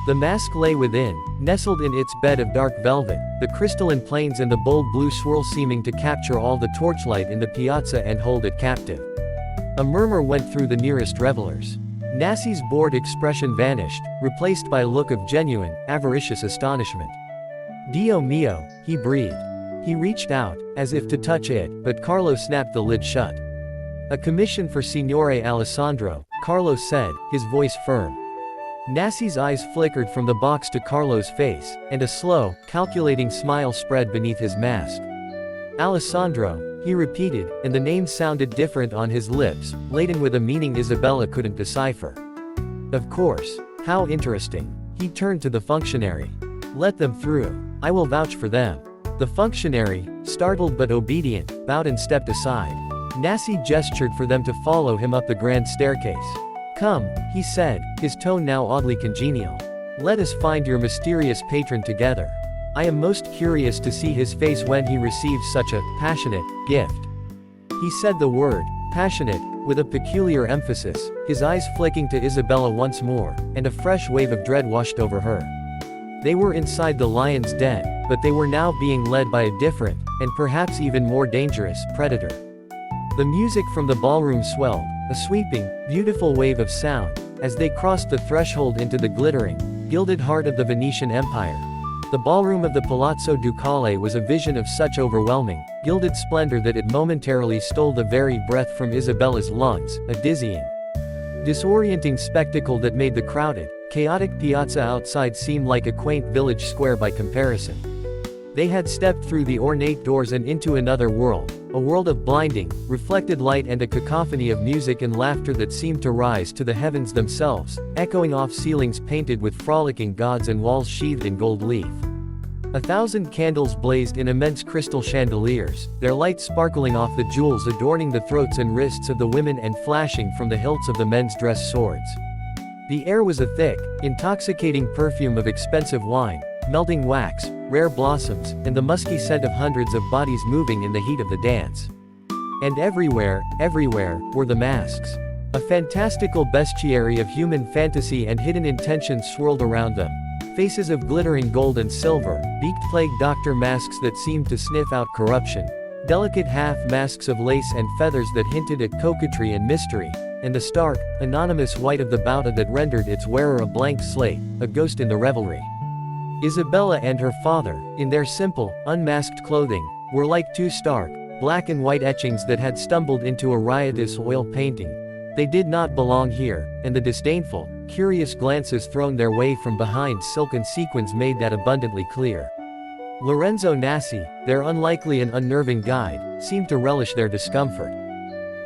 The mask lay within, nestled in its bed of dark velvet, the crystalline planes and the bold blue swirl seeming to capture all the torchlight in the piazza and hold it captive. A murmur went through the nearest revelers. Nassi's bored expression vanished, replaced by a look of genuine, avaricious astonishment. "Dio mio," he breathed. He reached out, as if to touch it, but Carlo snapped the lid shut. "A commission for Signore Alessandro," Carlo said, his voice firm. Nassi's eyes flickered from the box to Carlo's face, and a slow, calculating smile spread beneath his mask. "Alessandro," he repeated, and the name sounded different on his lips, laden with a meaning Isabella couldn't decipher. "Of course. How interesting." He turned to the functionary. "Let them through. I will vouch for them." The functionary, startled but obedient, bowed and stepped aside. Nassi gestured for them to follow him up the grand staircase. "Come," he said, his tone now oddly congenial. "Let us find your mysterious patron together. I am most curious to see his face when he receives such a passionate gift." He said the word, passionate, with a peculiar emphasis, his eyes flicking to Isabella once more, and a fresh wave of dread washed over her. They were inside the lion's den, but they were now being led by a different, and perhaps even more dangerous, predator. The music from the ballroom swelled, a sweeping, beautiful wave of sound, as they crossed the threshold into the glittering, gilded heart of the Venetian Empire. The ballroom of the Palazzo Ducale was a vision of such overwhelming, gilded splendor that it momentarily stole the very breath from Isabella's lungs, a dizzying, disorienting spectacle that made the crowded, chaotic piazza outside seem like a quaint village square by comparison. They had stepped through the ornate doors and into another world, a world of blinding, reflected light and a cacophony of music and laughter that seemed to rise to the heavens themselves, echoing off ceilings painted with frolicking gods and walls sheathed in gold leaf. 1,000 candles blazed in immense crystal chandeliers, their light sparkling off the jewels adorning the throats and wrists of the women and flashing from the hilts of the men's dress swords. The air was a thick, intoxicating perfume of expensive wine, melting wax, rare blossoms, and the musky scent of hundreds of bodies moving in the heat of the dance. And everywhere, were the masks. A fantastical bestiary of human fantasy and hidden intentions swirled around them. Faces of glittering gold and silver, beaked plague doctor masks that seemed to sniff out corruption, delicate half-masks of lace and feathers that hinted at coquetry and mystery, and the stark, anonymous white of the bauta that rendered its wearer a blank slate, a ghost in the revelry. Isabella and her father, in their simple, unmasked clothing, were like two stark, black and white etchings that had stumbled into a riotous oil painting. They did not belong here, and the disdainful, curious glances thrown their way from behind silken sequins made that abundantly clear. Lorenzo Nassi, their unlikely and unnerving guide, seemed to relish their discomfort.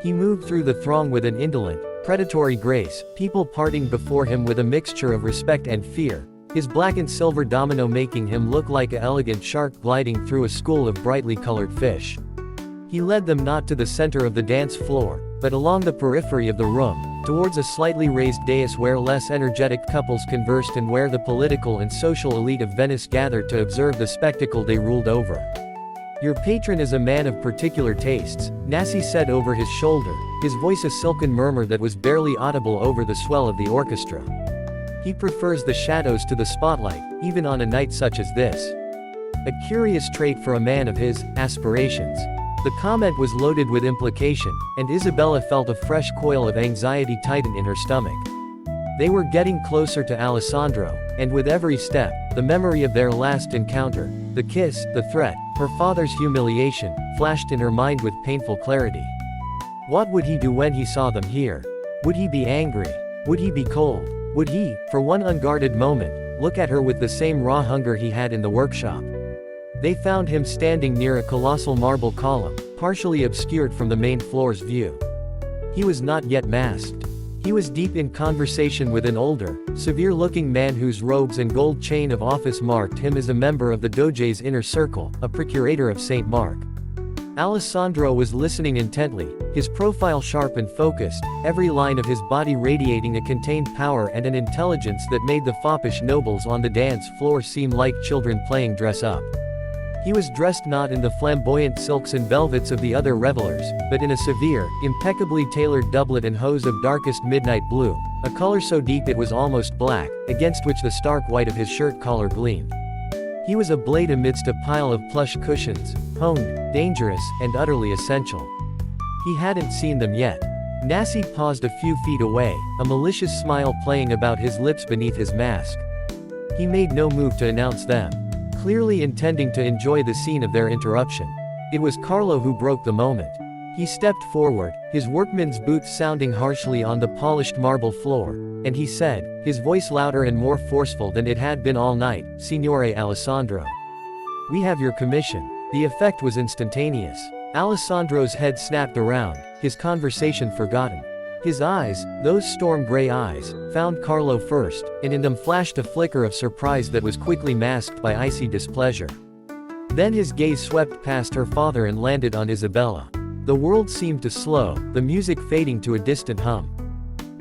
He moved through the throng with an indolent, predatory grace, people parting before him with a mixture of respect and fear, his black and silver domino making him look like an elegant shark gliding through a school of brightly colored fish. He led them not to the center of the dance floor, but along the periphery of the room, towards a slightly raised dais where less energetic couples conversed and where the political and social elite of Venice gathered to observe the spectacle they ruled over. "Your patron is a man of particular tastes," Nasi said over his shoulder, his voice a silken murmur that was barely audible over the swell of the orchestra. "He prefers the shadows to the spotlight, even on a night such as this. A curious trait for a man of his aspirations." The comment was loaded with implication, and Isabella felt a fresh coil of anxiety tighten in her stomach. They were getting closer to Alessandro, and with every step, the memory of their last encounter, the kiss, the threat, her father's humiliation, flashed in her mind with painful clarity. What would he do when he saw them here? Would he be angry? Would he be cold? Would he, for one unguarded moment, look at her with the same raw hunger he had in the workshop? They found him standing near a colossal marble column, partially obscured from the main floor's view. He was not yet masked. He was deep in conversation with an older, severe-looking man whose robes and gold chain of office marked him as a member of the Doge's inner circle, a procurator of St. Mark. Alessandro was listening intently, his profile sharp and focused, every line of his body radiating a contained power and an intelligence that made the foppish nobles on the dance floor seem like children playing dress-up. He was dressed not in the flamboyant silks and velvets of the other revelers, but in a severe, impeccably tailored doublet and hose of darkest midnight blue, a color so deep it was almost black, against which the stark white of his shirt collar gleamed. He was a blade amidst a pile of plush cushions, honed, dangerous, and utterly essential. He hadn't seen them yet. Nasi paused a few feet away, a malicious smile playing about his lips beneath his mask. He made no move to announce them, clearly intending to enjoy the scene of their interruption. It was Carlo who broke the moment. He stepped forward, his workman's boots sounding harshly on the polished marble floor, and he said, his voice louder and more forceful than it had been all night, "Signore Alessandro. We have your commission." The effect was instantaneous. Alessandro's head snapped around, his conversation forgotten. His eyes, those storm-gray eyes, found Carlo first, and in them flashed a flicker of surprise that was quickly masked by icy displeasure. Then his gaze swept past her father and landed on Isabella. The world seemed to slow, the music fading to a distant hum.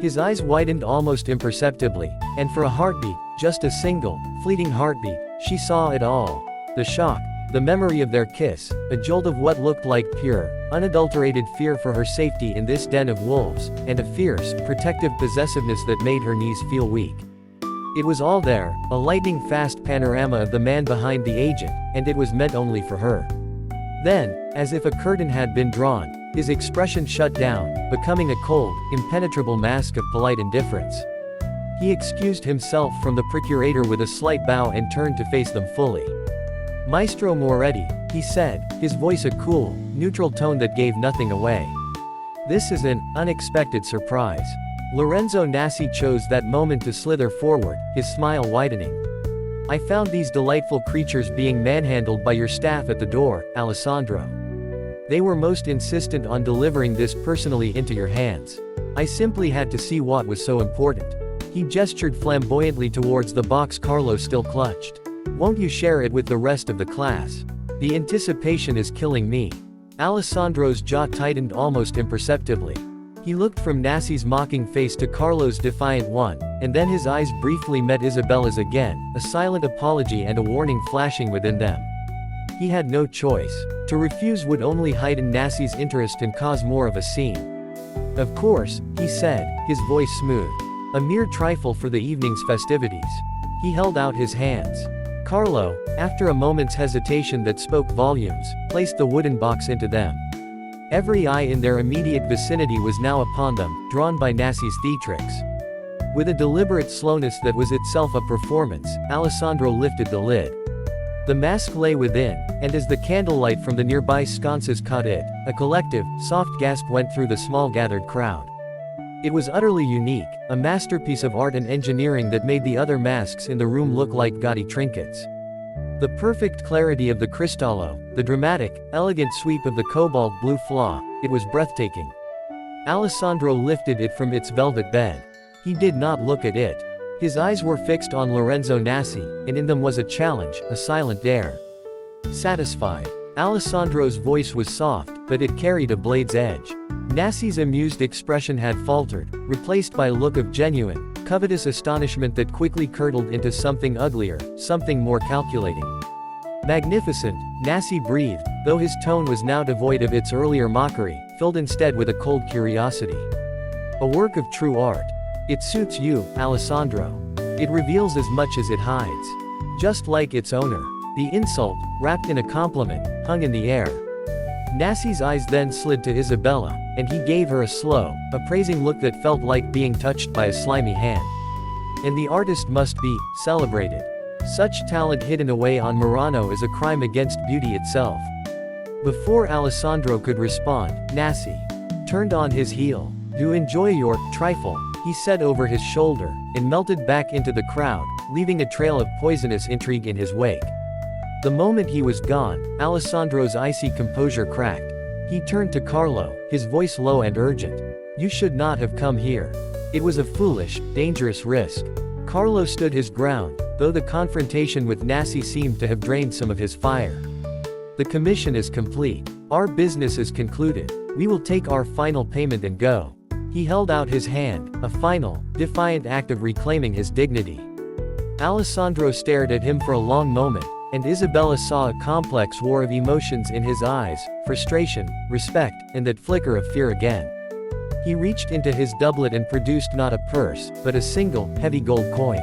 His eyes widened almost imperceptibly, and for a heartbeat, just a single, fleeting heartbeat, she saw it all. The shock, the memory of their kiss, a jolt of what looked like pure, unadulterated fear for her safety in this den of wolves, and a fierce, protective possessiveness that made her knees feel weak. It was all there, a lightning-fast panorama of the man behind the agent, and it was meant only for her. Then, as if a curtain had been drawn, his expression shut down, becoming a cold, impenetrable mask of polite indifference. He excused himself from the procurator with a slight bow and turned to face them fully. "Maestro Moretti," he said, his voice a cool, neutral tone that gave nothing away. "This is an unexpected surprise." Lorenzo Nasi chose that moment to slither forward, his smile widening. "I found these delightful creatures being manhandled by your staff at the door, Alessandro. They were most insistent on delivering this personally into your hands. I simply had to see what was so important." He gestured flamboyantly towards the box Carlo still clutched. "Won't you share it with the rest of the class? The anticipation is killing me." Alessandro's jaw tightened almost imperceptibly. He looked from Nasi's mocking face to Carlo's defiant one, and then his eyes briefly met Isabella's again, a silent apology and a warning flashing within them. He had no choice. To refuse would only heighten Nasi's interest and cause more of a scene. "Of course," he said, his voice smooth. "A mere trifle for the evening's festivities." He held out his hands. Carlo, after a moment's hesitation that spoke volumes, placed the wooden box into them. Every eye in their immediate vicinity was now upon them, drawn by Nasi's theatrics. With a deliberate slowness that was itself a performance, Alessandro lifted the lid. The mask lay within, and as the candlelight from the nearby sconces caught it, a collective, soft gasp went through the small gathered crowd. It was utterly unique, a masterpiece of art and engineering that made the other masks in the room look like gaudy trinkets. The perfect clarity of the cristallo, the dramatic, elegant sweep of the cobalt blue flaw, it was breathtaking. Alessandro lifted it from its velvet bed. He did not look at it. His eyes were fixed on Lorenzo Nasi, and in them was a challenge, a silent dare. Satisfied, Alessandro's voice was soft, but it carried a blade's edge. Nassi's amused expression had faltered, replaced by a look of genuine, covetous astonishment that quickly curdled into something uglier, something more calculating. Magnificent, Nassi breathed, though his tone was now devoid of its earlier mockery, filled instead with a cold curiosity. A work of true art. It suits you, Alessandro. It reveals as much as it hides. Just like its owner. The insult, wrapped in a compliment, hung in the air. Nassi's eyes then slid to Isabella, and he gave her a slow, appraising look that felt like being touched by a slimy hand. And the artist must be celebrated. Such talent hidden away on Murano is a crime against beauty itself. Before Alessandro could respond, Nassi turned on his heel. "You enjoy your trifle," he said over his shoulder, and melted back into the crowd, leaving a trail of poisonous intrigue in his wake. The moment he was gone, Alessandro's icy composure cracked. He turned to Carlo, his voice low and urgent. "You should not have come here. It was a foolish, dangerous risk." Carlo stood his ground, though the confrontation with Nassi seemed to have drained some of his fire. "The commission is complete. Our business is concluded. We will take our final payment and go." He held out his hand, a final, defiant act of reclaiming his dignity. Alessandro stared at him for a long moment, and Isabella saw a complex war of emotions in his eyes, frustration, respect, and that flicker of fear again. He reached into his doublet and produced not a purse, but a single, heavy gold coin.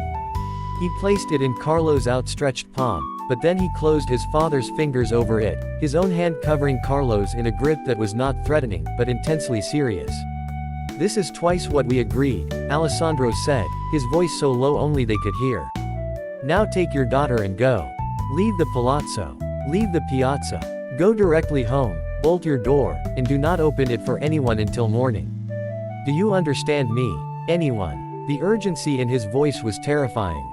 He placed it in Carlo's outstretched palm, but then he closed his father's fingers over it, his own hand covering Carlo's in a grip that was not threatening, but intensely serious. "This is twice what we agreed," Alessandro said, his voice so low only they could hear. "Now take your daughter and go. Leave the palazzo. Leave the piazza. Go directly home, bolt your door, and do not open it for anyone until morning. Do you understand me? Anyone?" The urgency in his voice was terrifying.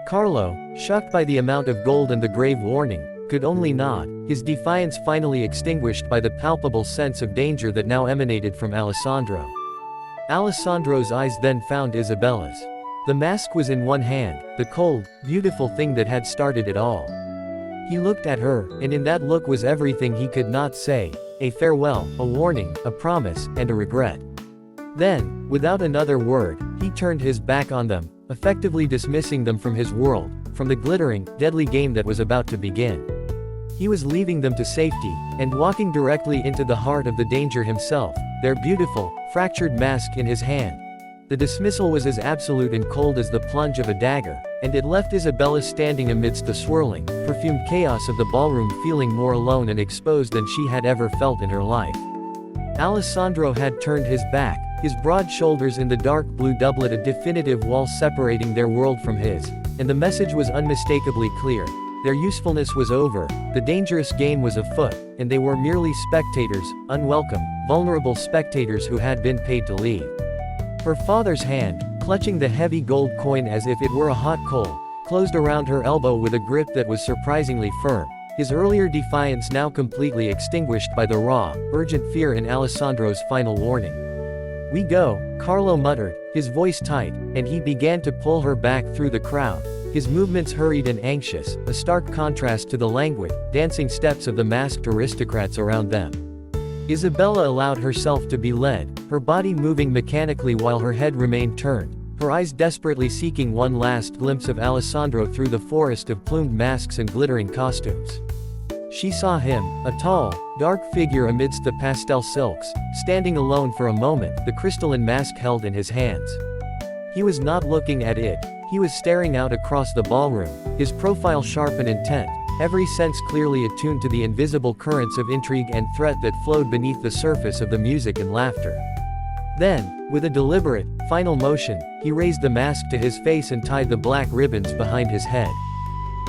Carlo, shocked by the amount of gold and the grave warning, could only nod, his defiance finally extinguished by the palpable sense of danger that now emanated from Alessandro. Alessandro's eyes then found Isabella's. The mask was in one hand, the cold, beautiful thing that had started it all. He looked at her, and in that look was everything he could not say, a farewell, a warning, a promise, and a regret. Then, without another word, he turned his back on them, effectively dismissing them from his world, from the glittering, deadly game that was about to begin. He was leaving them to safety, and walking directly into the heart of the danger himself, their beautiful, fractured mask in his hand. The dismissal was as absolute and cold as the plunge of a dagger, and it left Isabella standing amidst the swirling, perfumed chaos of the ballroom feeling more alone and exposed than she had ever felt in her life. Alessandro had turned his back, his broad shoulders in the dark blue doublet a definitive wall separating their world from his, and the message was unmistakably clear. Their usefulness was over, the dangerous game was afoot, and they were merely spectators, unwelcome, vulnerable spectators who had been paid to leave. Her father's hand, clutching the heavy gold coin as if it were a hot coal, closed around her elbow with a grip that was surprisingly firm, his earlier defiance now completely extinguished by the raw, urgent fear in Alessandro's final warning. "We go," Carlo muttered, his voice tight, and he began to pull her back through the crowd, his movements hurried and anxious, a stark contrast to the languid, dancing steps of the masked aristocrats around them. Isabella allowed herself to be led, her body moving mechanically while her head remained turned, her eyes desperately seeking one last glimpse of Alessandro through the forest of plumed masks and glittering costumes. She saw him, a tall, dark figure amidst the pastel silks, standing alone for a moment, the crystalline mask held in his hands. He was not looking at it, he was staring out across the ballroom, his profile sharp and intent, every sense clearly attuned to the invisible currents of intrigue and threat that flowed beneath the surface of the music and laughter. Then, with a deliberate, final motion, he raised the mask to his face and tied the black ribbons behind his head.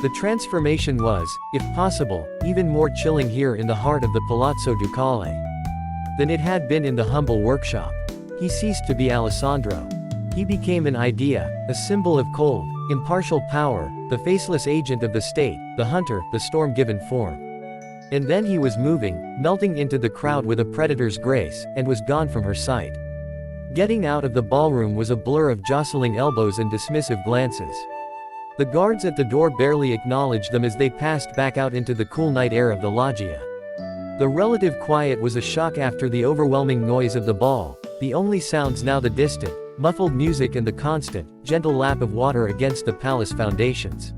The transformation was, if possible, even more chilling here in the heart of the Palazzo Ducale than it had been in the humble workshop. He ceased to be Alessandro. He became an idea, a symbol of cold, impartial power, the faceless agent of the state, the hunter, the storm-given form. And then he was moving, melting into the crowd with a predator's grace, and was gone from her sight. Getting out of the ballroom was a blur of jostling elbows and dismissive glances. The guards at the door barely acknowledged them as they passed back out into the cool night air of the loggia. The relative quiet was a shock after the overwhelming noise of the ball, the only sounds now the distant, muffled music and the constant, gentle lap of water against the palace foundations.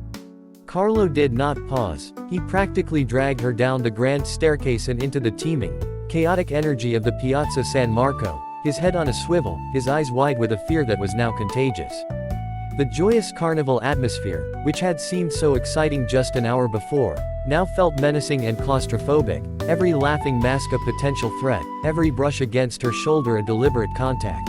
Carlo did not pause. He practically dragged her down the grand staircase and into the teeming, chaotic energy of the Piazza San Marco, his head on a swivel, his eyes wide with a fear that was now contagious. The joyous carnival atmosphere, which had seemed so exciting just an hour before, now felt menacing and claustrophobic, every laughing mask a potential threat, every brush against her shoulder a deliberate contact.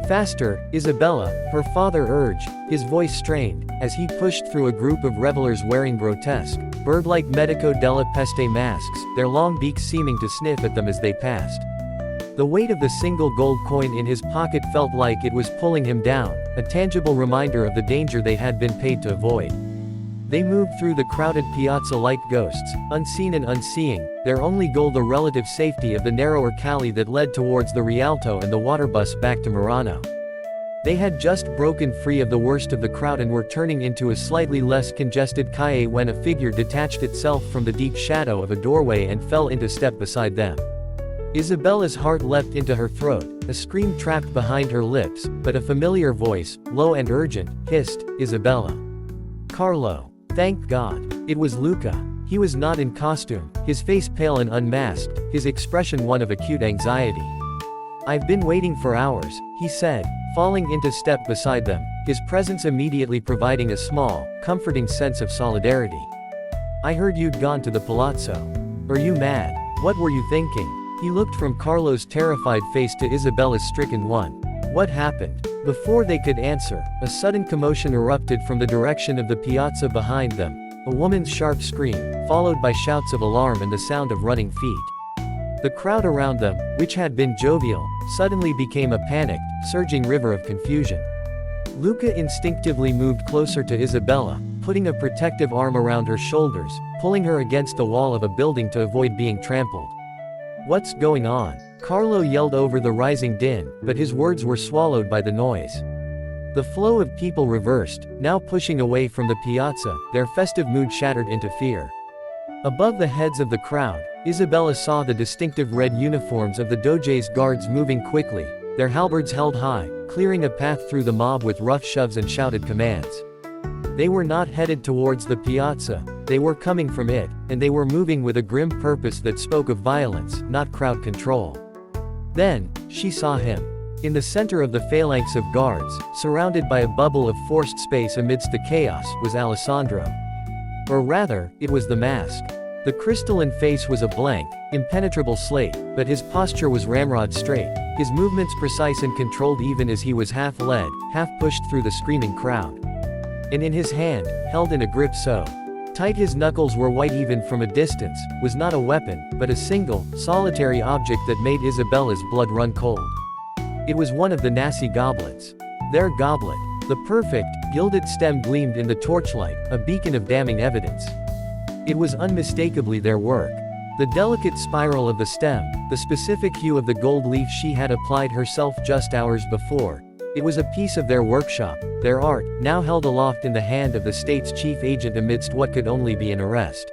"Faster, Isabella," her father urged, his voice strained, as he pushed through a group of revelers wearing grotesque, bird-like Medico della Peste masks, their long beaks seeming to sniff at them as they passed. The weight of the single gold coin in his pocket felt like it was pulling him down, a tangible reminder of the danger they had been paid to avoid. They moved through the crowded piazza like ghosts, unseen and unseeing, their only goal the relative safety of the narrower calle that led towards the Rialto and the water bus back to Murano. They had just broken free of the worst of the crowd and were turning into a slightly less congested calle when a figure detached itself from the deep shadow of a doorway and fell into step beside them. Isabella's heart leapt into her throat, a scream trapped behind her lips, but a familiar voice, low and urgent, hissed, "Isabella." "Carlo." Thank God. It was Luca. He was not in costume, his face pale and unmasked, his expression one of acute anxiety. "I've been waiting for hours," he said, falling into step beside them, his presence immediately providing a small, comforting sense of solidarity. "I heard you'd gone to the palazzo. Are you mad? What were you thinking?" He looked from Carlo's terrified face to Isabella's stricken one. "What happened?" Before they could answer, a sudden commotion erupted from the direction of the piazza behind them, a woman's sharp scream, followed by shouts of alarm and the sound of running feet. The crowd around them, which had been jovial, suddenly became a panicked, surging river of confusion. Luca instinctively moved closer to Isabella, putting a protective arm around her shoulders, pulling her against the wall of a building to avoid being trampled. "What's going on?" Carlo yelled over the rising din, but his words were swallowed by the noise. The flow of people reversed, now pushing away from the piazza, their festive mood shattered into fear. Above the heads of the crowd, Isabella saw the distinctive red uniforms of the Doge's guards moving quickly, their halberds held high, clearing a path through the mob with rough shoves and shouted commands. They were not headed towards the piazza, they were coming from it, and they were moving with a grim purpose that spoke of violence, not crowd control. Then, she saw him. In the center of the phalanx of guards, surrounded by a bubble of forced space amidst the chaos, was Alessandro. Or rather, it was the mask. The crystalline face was a blank, impenetrable slate, but his posture was ramrod straight, his movements precise and controlled even as he was half led, half pushed through the screaming crowd. And in his hand, held in a grip so tight his knuckles were white even from a distance, was not a weapon, but a single, solitary object that made Isabella's blood run cold. It was one of the Nasi goblets. Their goblet. The perfect, gilded stem gleamed in the torchlight, a beacon of damning evidence. It was unmistakably their work. The delicate spiral of the stem, the specific hue of the gold leaf she had applied herself just hours before. It was a piece of their workshop, their art, now held aloft in the hand of the state's chief agent amidst what could only be an arrest.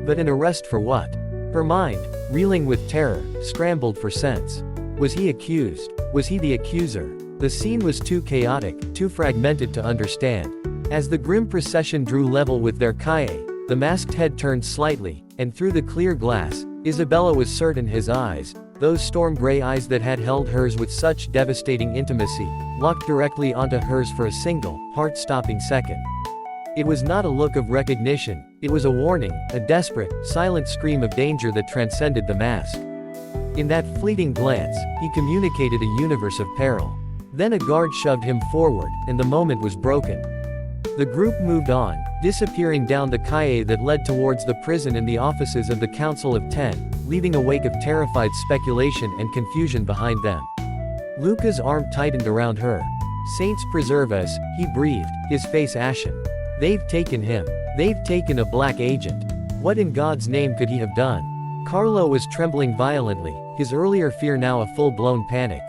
But an arrest for what? Her mind, reeling with terror, scrambled for sense. Was he accused? Was he the accuser? The scene was too chaotic, too fragmented to understand. As the grim procession drew level with their calle, the masked head turned slightly, and through the clear glass, Isabella was certain his eyes, those storm-gray eyes that had held hers with such devastating intimacy, locked directly onto hers for a single, heart-stopping second. It was not a look of recognition, it was a warning, a desperate, silent scream of danger that transcended the mask. In that fleeting glance, he communicated a universe of peril. Then a guard shoved him forward, and the moment was broken. The group moved on, disappearing down the calle that led towards the prison and the offices of the Council of Ten, leaving a wake of terrified speculation and confusion behind them. Luca's arm tightened around her. "Saints preserve us," he breathed, his face ashen. "They've taken him. They've taken a black agent. What in God's name could he have done?" Carlo was trembling violently, his earlier fear now a full-blown panic.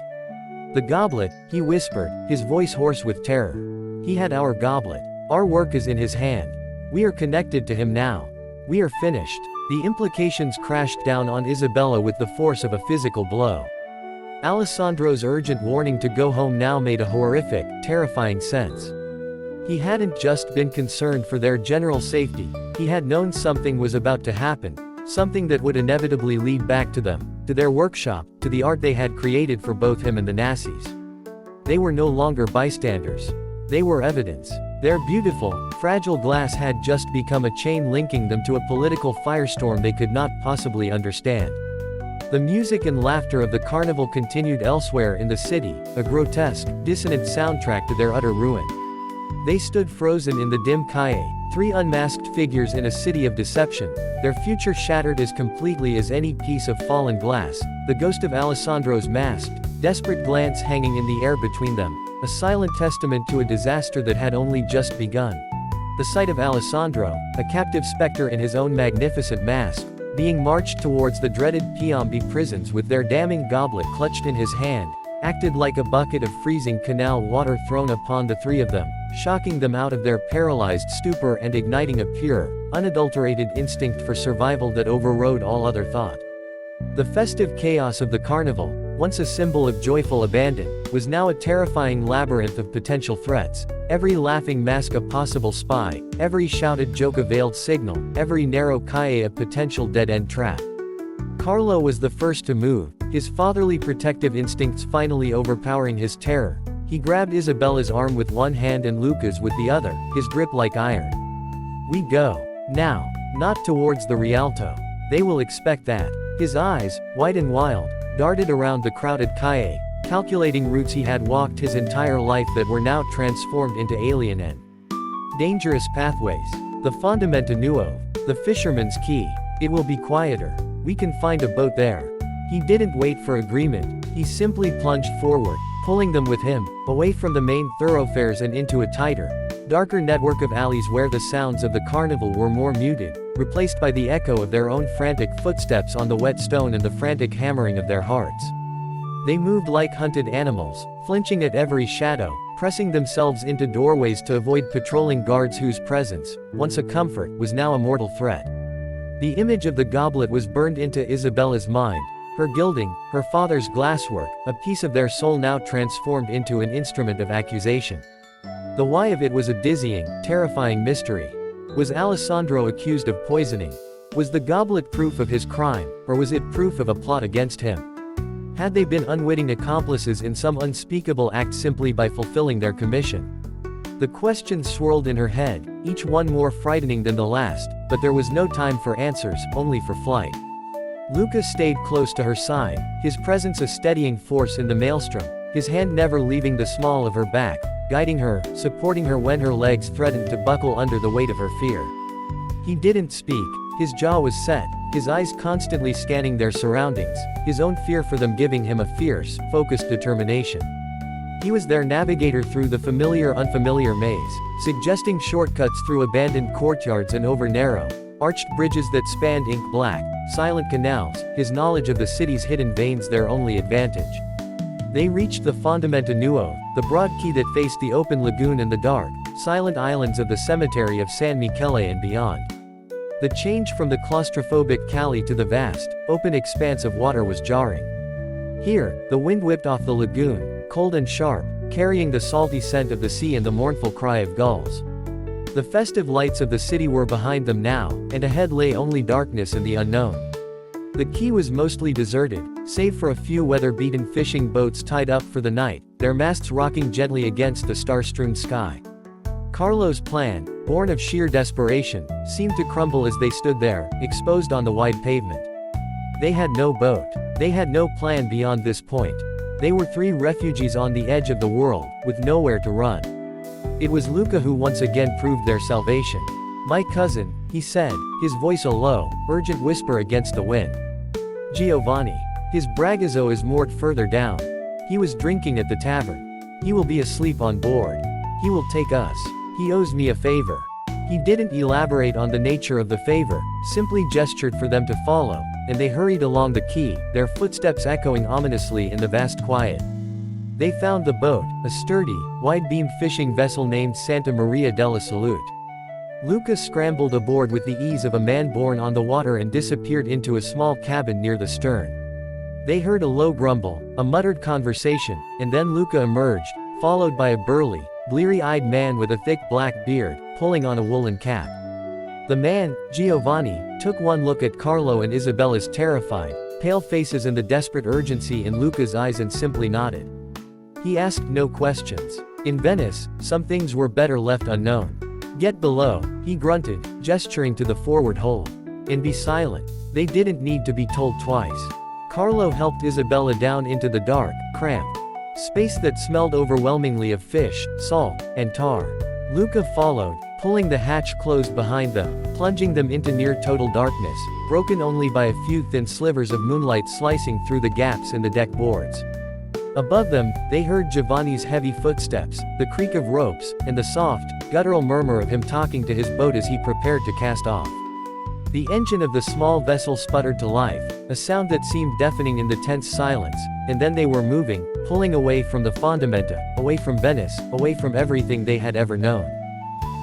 "The goblet," he whispered, his voice hoarse with terror. "He had our goblet. Our work is in his hand. We are connected to him now." We are finished. The implications crashed down on Isabella with the force of a physical blow. Alessandro's urgent warning to go home now made a horrific, terrifying sense. He hadn't just been concerned for their general safety, he had known something was about to happen, something that would inevitably lead back to them, to their workshop, to the art they had created for both him and the Nazis. They were no longer bystanders. They were evidence. Their beautiful, fragile glass had just become a chain linking them to a political firestorm they could not possibly understand. The music and laughter of the carnival continued elsewhere in the city, a grotesque, dissonant soundtrack to their utter ruin. They stood frozen in the dim calle, three unmasked figures in a city of deception, their future shattered as completely as any piece of fallen glass, the ghost of Alessandro's masked, desperate glance hanging in the air between them, a silent testament to a disaster that had only just begun. The sight of Alessandro, a captive specter in his own magnificent mask, being marched towards the dreaded Piombi prisons with their damning goblet clutched in his hand, acted like a bucket of freezing canal water thrown upon the three of them, shocking them out of their paralyzed stupor and igniting a pure, unadulterated instinct for survival that overrode all other thought. The festive chaos of the carnival, once a symbol of joyful abandon, was now a terrifying labyrinth of potential threats, every laughing mask a possible spy, every shouted joke a veiled signal, every narrow calle a potential dead-end trap. Carlo was the first to move, his fatherly protective instincts finally overpowering his terror. He grabbed Isabella's arm with one hand and Luca's with the other, his grip like iron. "We go. Now. Not towards the Rialto. They will expect that." His eyes, wide and wild, darted around the crowded calle, calculating routes he had walked his entire life that were now transformed into alien and dangerous pathways. The Fondamenta Nuove, the fisherman's quay. It will be quieter. We can find a boat there. He didn't wait for agreement, he simply plunged forward, pulling them with him, away from the main thoroughfares and into a tighter, darker network of alleys where the sounds of the carnival were more muted, replaced by the echo of their own frantic footsteps on the wet stone and the frantic hammering of their hearts. They moved like hunted animals, flinching at every shadow, pressing themselves into doorways to avoid patrolling guards whose presence, once a comfort, was now a mortal threat. The image of the goblet was burned into Isabella's mind, her gilding, her father's glasswork, a piece of their soul now transformed into an instrument of accusation. The why of it was a dizzying, terrifying mystery. Was Alessandro accused of poisoning? Was the goblet proof of his crime, or was it proof of a plot against him? Had they been unwitting accomplices in some unspeakable act simply by fulfilling their commission? The questions swirled in her head, each one more frightening than the last, but there was no time for answers, only for flight. Luca stayed close to her side, his presence a steadying force in the maelstrom, his hand never leaving the small of her back, guiding her, supporting her when her legs threatened to buckle under the weight of her fear. He didn't speak, his jaw was set, his eyes constantly scanning their surroundings, his own fear for them giving him a fierce, focused determination. He was their navigator through the familiar-unfamiliar maze, suggesting shortcuts through abandoned courtyards and over narrow, arched bridges that spanned ink-black, silent canals, his knowledge of the city's hidden veins their only advantage. They reached the Fondamenta Nuove, the broad quay that faced the open lagoon and the dark, silent islands of the cemetery of San Michele and beyond. The change from the claustrophobic calle to the vast, open expanse of water was jarring. Here, the wind whipped off the lagoon, cold and sharp, carrying the salty scent of the sea and the mournful cry of gulls. The festive lights of the city were behind them now, and ahead lay only darkness and the unknown. The quay was mostly deserted, save for a few weather-beaten fishing boats tied up for the night, their masts rocking gently against the star-strewn sky. Carlo's plan, born of sheer desperation, seemed to crumble as they stood there, exposed on the wide pavement. They had no boat. They had no plan beyond this point. They were three refugees on the edge of the world, with nowhere to run. It was Luca who once again proved their salvation. "My cousin," he said, his voice a low, urgent whisper against the wind. "Giovanni. His bragazzo is moored further down. He was drinking at the tavern. He will be asleep on board. He will take us. He owes me a favor." He didn't elaborate on the nature of the favor, simply gestured for them to follow, and they hurried along the quay, their footsteps echoing ominously in the vast quiet. They found the boat, a sturdy, wide-beamed fishing vessel named Santa Maria della Salute. Luca scrambled aboard with the ease of a man born on the water and disappeared into a small cabin near the stern. They heard a low grumble, a muttered conversation, and then Luca emerged, followed by a burly, bleary-eyed man with a thick black beard, pulling on a woolen cap. The man, Giovanni, took one look at Carlo and Isabella's terrified, pale faces and the desperate urgency in Luca's eyes and simply nodded. He asked no questions. In Venice, some things were better left unknown. "Get below," he grunted, gesturing to the forward hold. "And be silent." They didn't need to be told twice. Carlo helped Isabella down into the dark, cramped space that smelled overwhelmingly of fish, salt, and tar. Luca followed, pulling the hatch closed behind them, plunging them into near-total darkness, broken only by a few thin slivers of moonlight slicing through the gaps in the deck boards. Above them, they heard Giovanni's heavy footsteps, the creak of ropes, and the soft, guttural murmur of him talking to his boat as he prepared to cast off. The engine of the small vessel sputtered to life, a sound that seemed deafening in the tense silence, and then they were moving, pulling away from the fondamenta, away from Venice, away from everything they had ever known.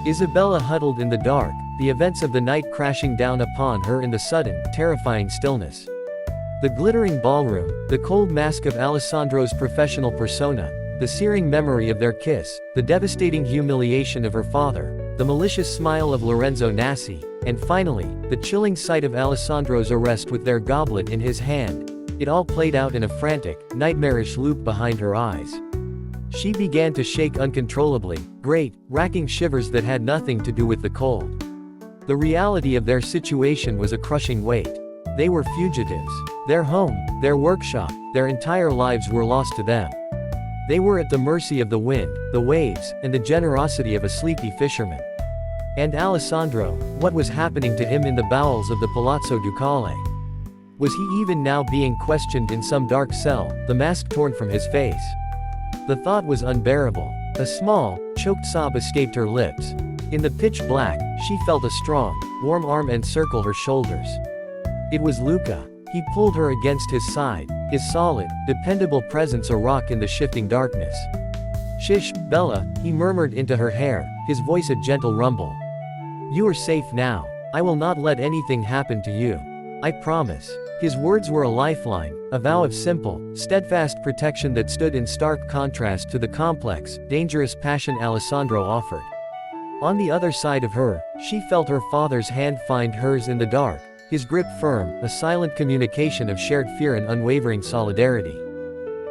Isabella huddled in the dark, the events of the night crashing down upon her in the sudden, terrifying stillness. The glittering ballroom, the cold mask of Alessandro's professional persona, the searing memory of their kiss, the devastating humiliation of her father, the malicious smile of Lorenzo Nassi, and finally, the chilling sight of Alessandro's arrest with their goblet in his hand. It all played out in a frantic, nightmarish loop behind her eyes. She began to shake uncontrollably, great, racking shivers that had nothing to do with the cold. The reality of their situation was a crushing weight. They were fugitives. Their home, their workshop, their entire lives were lost to them. They were at the mercy of the wind, the waves, and the generosity of a sleepy fisherman. And Alessandro, what was happening to him in the bowels of the Palazzo Ducale? Was he even now being questioned in some dark cell, the mask torn from his face? The thought was unbearable. A small, choked sob escaped her lips. In the pitch black, she felt a strong, warm arm encircle her shoulders. It was Luca. He pulled her against his side, his solid, dependable presence a rock in the shifting darkness. "Shish, Bella," he murmured into her hair, his voice a gentle rumble. "You are safe now. I will not let anything happen to you. I promise." His words were a lifeline, a vow of simple, steadfast protection that stood in stark contrast to the complex, dangerous passion Alessandro offered. On the other side of her, she felt her father's hand find hers in the dark, his grip firm, a silent communication of shared fear and unwavering solidarity.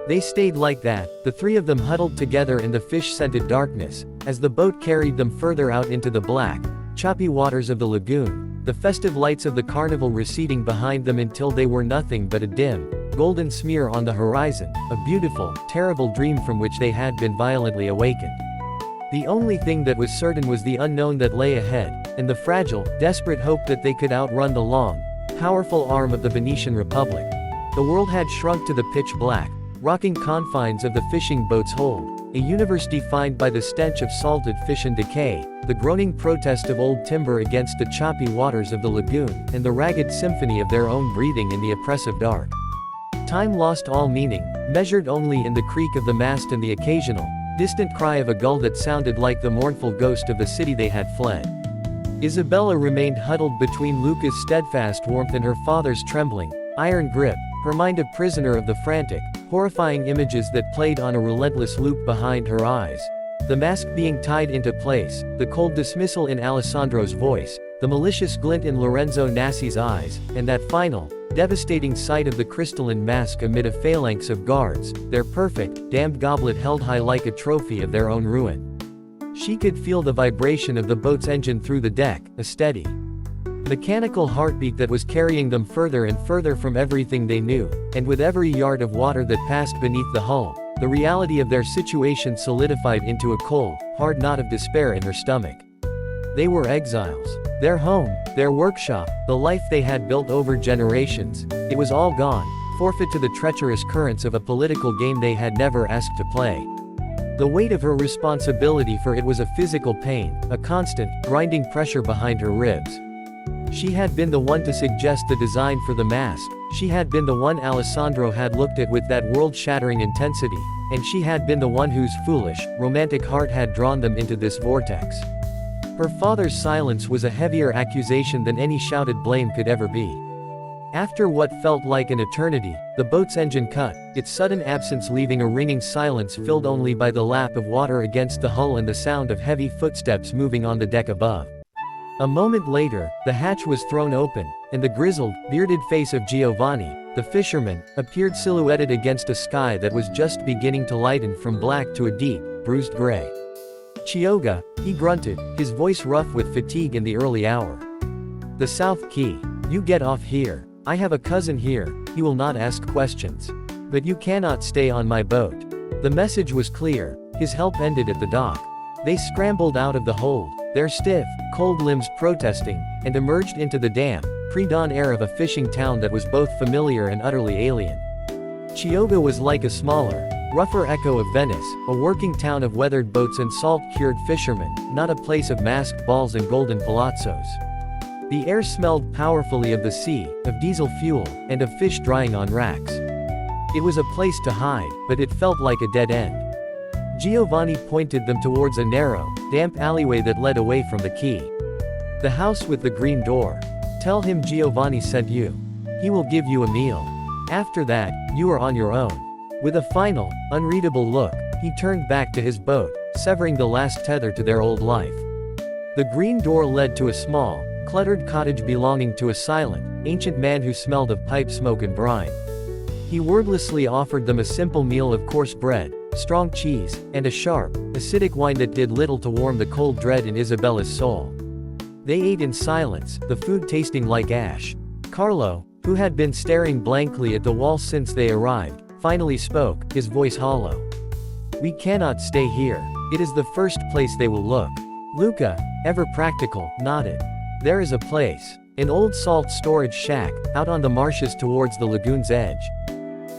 They stayed like that, the three of them huddled together in the fish-scented darkness, as the boat carried them further out into the black, choppy waters of the lagoon, the festive lights of the carnival receding behind them until they were nothing but a dim, golden smear on the horizon, a beautiful, terrible dream from which they had been violently awakened. The only thing that was certain was the unknown that lay ahead, and the fragile, desperate hope that they could outrun the long, powerful arm of the Venetian Republic. The world had shrunk to the pitch black, rocking confines of the fishing boat's hold, a universe defined by the stench of salted fish and decay, the groaning protest of old timber against the choppy waters of the lagoon, and the ragged symphony of their own breathing in the oppressive dark. Time lost all meaning, measured only in the creak of the mast and the occasional, distant cry of a gull that sounded like the mournful ghost of the city they had fled. Isabella remained huddled between Luca's steadfast warmth and her father's trembling, iron grip, her mind a prisoner of the frantic, horrifying images that played on a relentless loop behind her eyes. The mask being tied into place, the cold dismissal in Alessandro's voice, the malicious glint in Lorenzo Nassi's eyes, and that final, devastating sight of the crystalline mask amid a phalanx of guards, their perfect, damned goblet held high like a trophy of their own ruin. She could feel the vibration of the boat's engine through the deck, a steady, mechanical heartbeat that was carrying them further and further from everything they knew, and with every yard of water that passed beneath the hull, the reality of their situation solidified into a cold, hard knot of despair in her stomach. They were exiles. Their home, their workshop, the life they had built over generations, it was all gone, forfeit to the treacherous currents of a political game they had never asked to play. The weight of her responsibility for it was a physical pain, a constant, grinding pressure behind her ribs. She had been the one to suggest the design for the mask, she had been the one Alessandro had looked at with that world-shattering intensity, and she had been the one whose foolish, romantic heart had drawn them into this vortex. Her father's silence was a heavier accusation than any shouted blame could ever be. After what felt like an eternity, the boat's engine cut, its sudden absence leaving a ringing silence filled only by the lap of water against the hull and the sound of heavy footsteps moving on the deck above. A moment later, the hatch was thrown open, and the grizzled, bearded face of Giovanni, the fisherman, appeared silhouetted against a sky that was just beginning to lighten from black to a deep, bruised gray. "Chioga," he grunted, his voice rough with fatigue in the early hour. "The South Key. You get off here. I have a cousin here, he will not ask questions. But you cannot stay on my boat." The message was clear, his help ended at the dock. They scrambled out of the hold, their stiff, cold limbs protesting, and emerged into the damp, pre-dawn air of a fishing town that was both familiar and utterly alien. Chioggia was like a smaller, rougher echo of Venice, a working town of weathered boats and salt-cured fishermen, not a place of masked balls and golden palazzos. The air smelled powerfully of the sea, of diesel fuel, and of fish drying on racks. It was a place to hide, but it felt like a dead end. Giovanni pointed them towards a narrow, damp alleyway that led away from the quay. "The house with the green door. Tell him Giovanni sent you. He will give you a meal. After that, you are on your own." With a final, unreadable look, he turned back to his boat, severing the last tether to their old life. The green door led to a small, cluttered cottage belonging to a silent, ancient man who smelled of pipe smoke and brine. He wordlessly offered them a simple meal of coarse bread, strong cheese, and a sharp, acidic wine that did little to warm the cold dread in Isabella's soul. They ate in silence, the food tasting like ash. Carlo, who had been staring blankly at the wall since they arrived, finally spoke, his voice hollow. "We cannot stay here. It is the first place they will look." Luca, ever practical, nodded. "There is a place. An old salt storage shack, out on the marshes towards the lagoon's edge.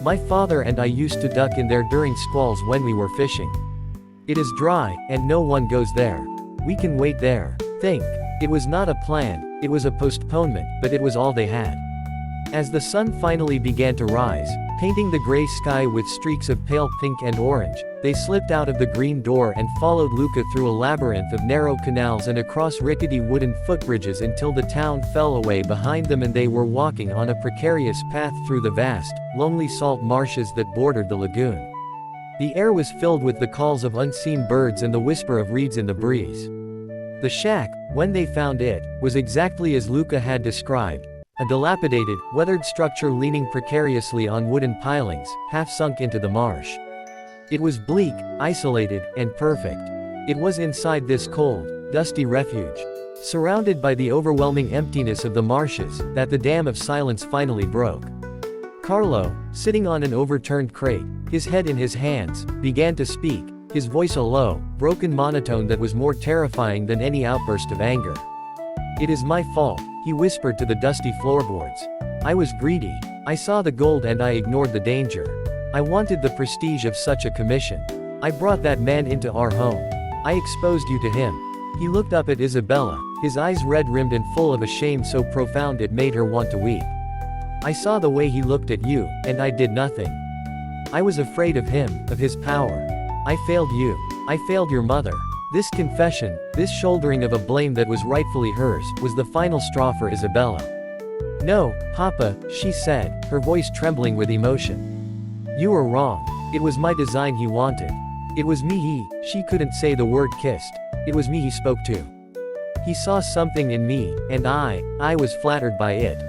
My father and I used to duck in there during squalls when we were fishing. It is dry, and no one goes there. We can wait there. Think. It was not a plan, it was a postponement, but it was all they had." As the sun finally began to rise, painting the gray sky with streaks of pale pink and orange, they slipped out of the green door and followed Luca through a labyrinth of narrow canals and across rickety wooden footbridges until the town fell away behind them and they were walking on a precarious path through the vast, lonely salt marshes that bordered the lagoon. The air was filled with the calls of unseen birds and the whisper of reeds in the breeze. The shack, when they found it, was exactly as Luca had described. A dilapidated, weathered structure leaning precariously on wooden pilings, half sunk into the marsh. It was bleak, isolated, and perfect. It was inside this cold, dusty refuge, surrounded by the overwhelming emptiness of the marshes, that the dam of silence finally broke. Carlo, sitting on an overturned crate, his head in his hands, began to speak, his voice a low, broken monotone that was more terrifying than any outburst of anger. "It is my fault," he whispered to the dusty floorboards. "I was greedy. I saw the gold and I ignored the danger. I wanted the prestige of such a commission. I brought that man into our home. I exposed you to him." He looked up at Isabella, his eyes red-rimmed and full of a shame so profound it made her want to weep. "I saw the way he looked at you, and I did nothing. I was afraid of him, of his power. I failed you. I failed your mother." This confession, this shouldering of a blame that was rightfully hers, was the final straw for Isabella. "No, Papa," she said, her voice trembling with emotion. "You were wrong. It was my design he wanted. It was me she couldn't say the word kissed. It was me he spoke to. He saw something in me, and I was flattered by it.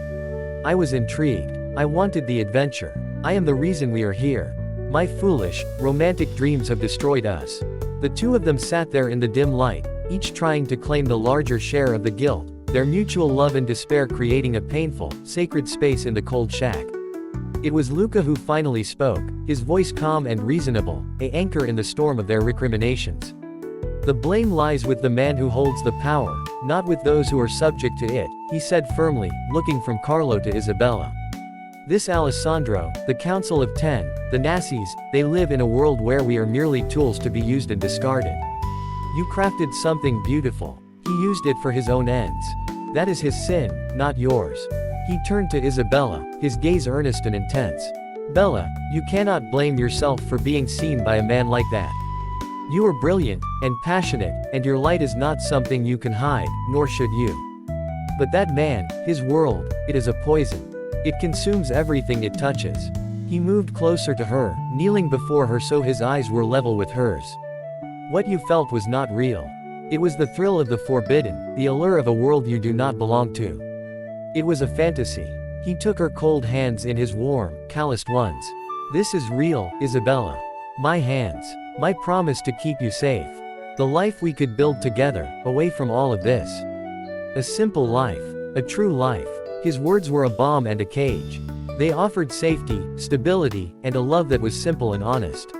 I was intrigued. I wanted the adventure. I am the reason we are here. My foolish, romantic dreams have destroyed us." The two of them sat there in the dim light, each trying to claim the larger share of the guilt, their mutual love and despair creating a painful, sacred space in the cold shack. It was Luca who finally spoke, his voice calm and reasonable, an anchor in the storm of their recriminations. "The blame lies with the man who holds the power, not with those who are subject to it," he said firmly, looking from Carlo to Isabella. "This Alessandro, the Council of Ten, the Nazis, they live in a world where we are merely tools to be used and discarded. You crafted something beautiful. He used it for his own ends. That is his sin, not yours." He turned to Isabella, his gaze earnest and intense. "Bella, you cannot blame yourself for being seen by a man like that. You are brilliant, and passionate, and your light is not something you can hide, nor should you. But that man, his world, it is a poison. It consumes everything it touches. He moved closer to her, kneeling before her so his eyes were level with hers. What you felt was not real. It was the thrill of the forbidden, the allure of a world you do not belong to. It was a fantasy. He took her cold hands in his warm, calloused ones. This is real, Isabella. My hands. My promise to keep you safe. The life we could build together, away from all of this. A simple life. A true life. His words were a bomb and a cage. They offered safety, stability, and a love that was simple and honest.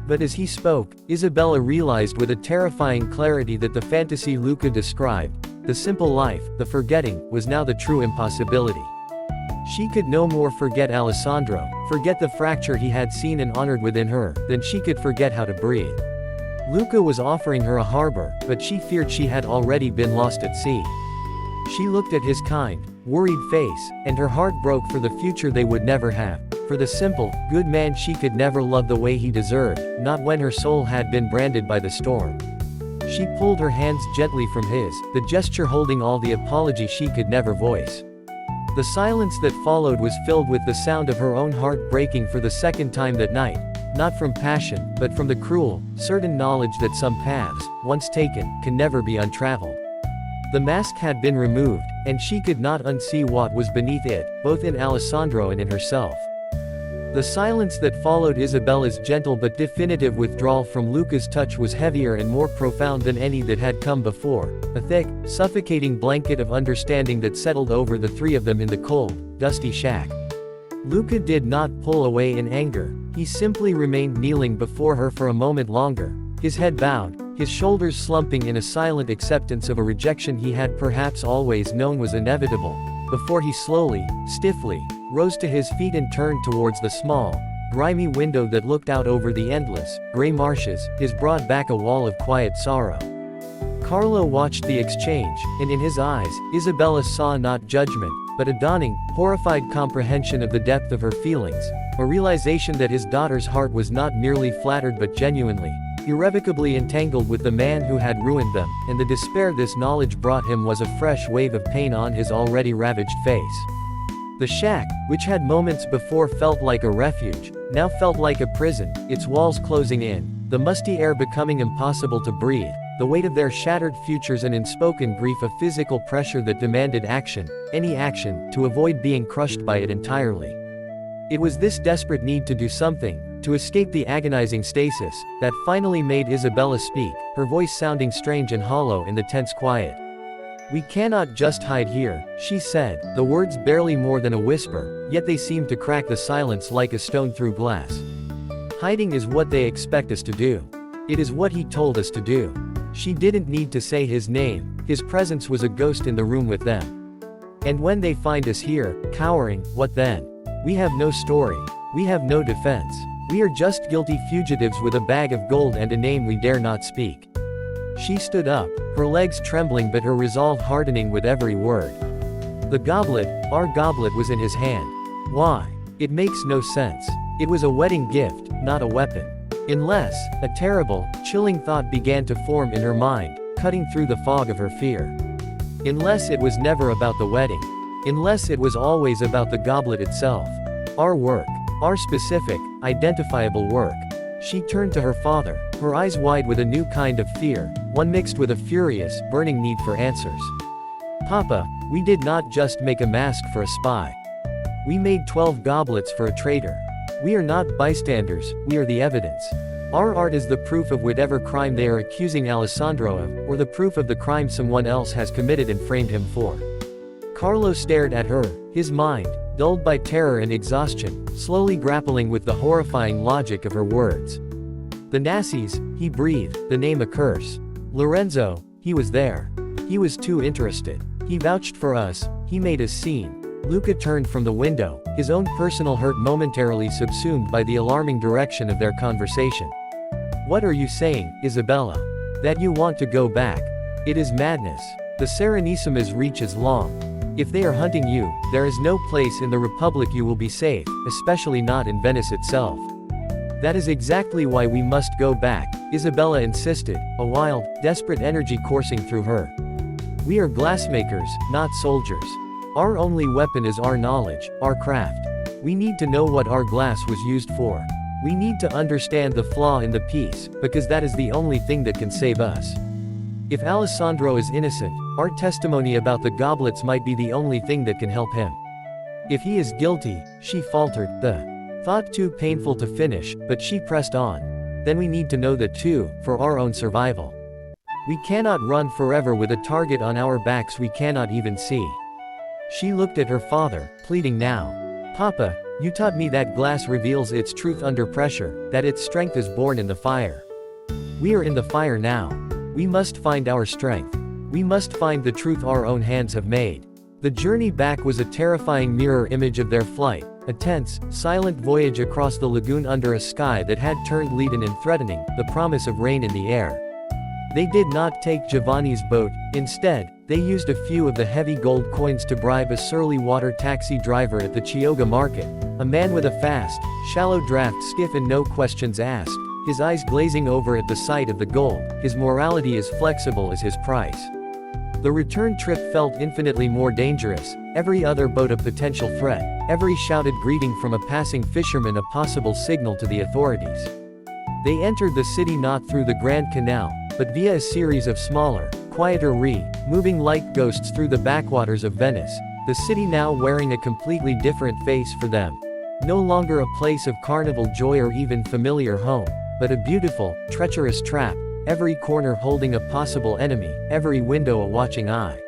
But as he spoke, Isabella realized with a terrifying clarity that the fantasy Luca described, the simple life, the forgetting, was now the true impossibility. She could no more forget Alessandro, forget the fracture he had seen and honored within her, than she could forget how to breathe. Luca was offering her a harbor, but she feared she had already been lost at sea. She looked at his kind, worried face, and her heart broke for the future they would never have, for the simple, good man she could never love the way he deserved, not when her soul had been branded by the storm. She pulled her hands gently from his, the gesture holding all the apology she could never voice. The silence that followed was filled with the sound of her own heart breaking for the second time that night, not from passion, but from the cruel, certain knowledge that some paths, once taken, can never be untraveled. The mask had been removed, and she could not unsee what was beneath it, both in Alessandro and in herself. The silence that followed Isabella's gentle but definitive withdrawal from Luca's touch was heavier and more profound than any that had come before, a thick, suffocating blanket of understanding that settled over the three of them in the cold, dusty shack. Luca did not pull away in anger, he simply remained kneeling before her for a moment longer, his head bowed, his shoulders slumping in a silent acceptance of a rejection he had perhaps always known was inevitable, before he slowly, stiffly, rose to his feet and turned towards the small, grimy window that looked out over the endless, gray marshes, his broad back a wall of quiet sorrow. Carlo watched the exchange, and in his eyes, Isabella saw not judgment, but a dawning, horrified comprehension of the depth of her feelings, a realization that his daughter's heart was not merely flattered but genuinely, irrevocably entangled with the man who had ruined them, and the despair this knowledge brought him was a fresh wave of pain on his already ravaged face. The shack, which had moments before felt like a refuge, now felt like a prison, its walls closing in, the musty air becoming impossible to breathe, the weight of their shattered futures and unspoken grief a physical pressure that demanded action, any action, to avoid being crushed by it entirely. It was this desperate need to do something, to escape the agonizing stasis, that finally made Isabella speak, her voice sounding strange and hollow in the tense quiet. "We cannot just hide here," she said, the words barely more than a whisper, yet they seemed to crack the silence like a stone through glass. "Hiding is what they expect us to do. It is what he told us to do." She didn't need to say his name, his presence was a ghost in the room with them. "And when they find us here, cowering, what then? We have no story. We have no defense. We are just guilty fugitives with a bag of gold and a name we dare not speak." She stood up, her legs trembling but her resolve hardening with every word. The goblet, our goblet, was in his hand. Why? It makes no sense. It was a wedding gift, not a weapon. Unless, a terrible, chilling thought began to form in her mind, cutting through the fog of her fear. Unless it was never about the wedding. Unless it was always about the goblet itself. Our work. Our specific, identifiable work. She turned to her father, her eyes wide with a new kind of fear, one mixed with a furious, burning need for answers. "Papa, we did not just make a mask for a spy. We made 12 goblets for a traitor. We are not bystanders, we are the evidence. Our art is the proof of whatever crime they are accusing Alessandro of, or the proof of the crime someone else has committed and framed him for." Carlo stared at her, his mind, dulled by terror and exhaustion, slowly grappling with the horrifying logic of her words. "The Nazis," he breathed, the name a curse. "Lorenzo, he was there. He was too interested. He vouched for us, he made a scene." Luca turned from the window, his own personal hurt momentarily subsumed by the alarming direction of their conversation. "What are you saying, Isabella? That you want to go back? It is madness. The Serenissimo's reach is long. If they are hunting you, there is no place in the Republic you will be safe, especially not in Venice itself. That is exactly why we must go back," Isabella insisted, a wild, desperate energy coursing through her. "We are glassmakers, not soldiers. Our only weapon is our knowledge, our craft. We need to know what our glass was used for. We need to understand the flaw in the piece, because that is the only thing that can save us. If Alessandro is innocent, our testimony about the goblets might be the only thing that can help him. If he is guilty," she faltered, the thought too painful to finish, but she pressed on. "Then we need to know that too, for our own survival. We cannot run forever with a target on our backs we cannot even see." She looked at her father, pleading now. "Papa, you taught me that glass reveals its truth under pressure, that its strength is born in the fire. We are in the fire now. We must find our strength. We must find the truth our own hands have made." The journey back was a terrifying mirror image of their flight, a tense, silent voyage across the lagoon under a sky that had turned leaden and threatening, the promise of rain in the air. They did not take Giovanni's boat. Instead, they used a few of the heavy gold coins to bribe a surly water taxi driver at the Chioggia market, a man with a fast, shallow draft skiff and no questions asked, his eyes glazing over at the sight of the gold, his morality as flexible as his price. The return trip felt infinitely more dangerous, every other boat a potential threat, every shouted greeting from a passing fisherman a possible signal to the authorities. They entered the city not through the Grand Canal, but via a series of smaller, quieter moving light ghosts through the backwaters of Venice, the city now wearing a completely different face for them. No longer a place of carnival joy or even familiar home, but a beautiful, treacherous trap, every corner holding a possible enemy, every window a watching eye.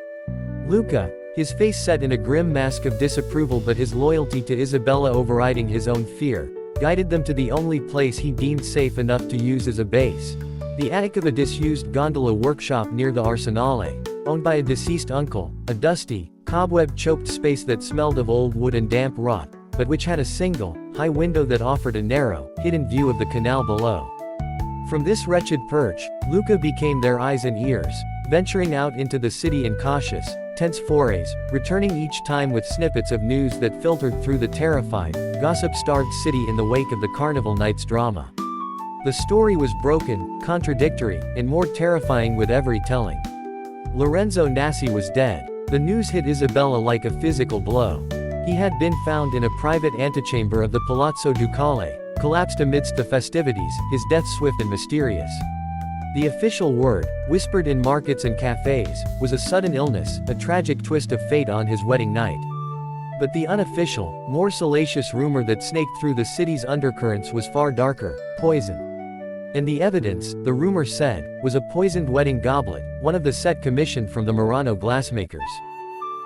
Luca, his face set in a grim mask of disapproval but his loyalty to Isabella overriding his own fear, guided them to the only place he deemed safe enough to use as a base. The attic of a disused gondola workshop near the Arsenale, owned by a deceased uncle, a dusty, cobweb-choked space that smelled of old wood and damp rot, but which had a single, high window that offered a narrow, hidden view of the canal below. From this wretched perch, Luca became their eyes and ears, venturing out into the city in cautious, tense forays, returning each time with snippets of news that filtered through the terrified, gossip-starved city in the wake of the Carnival night's drama. The story was broken, contradictory, and more terrifying with every telling. Lorenzo Nassi was dead. The news hit Isabella like a physical blow. He had been found in a private antechamber of the Palazzo Ducale, collapsed amidst the festivities, his death swift and mysterious. The official word, whispered in markets and cafes, was a sudden illness, a tragic twist of fate on his wedding night. But the unofficial, more salacious rumor that snaked through the city's undercurrents was far darker: poison. And the evidence, the rumor said, was a poisoned wedding goblet, one of the set commissioned from the Murano glassmakers.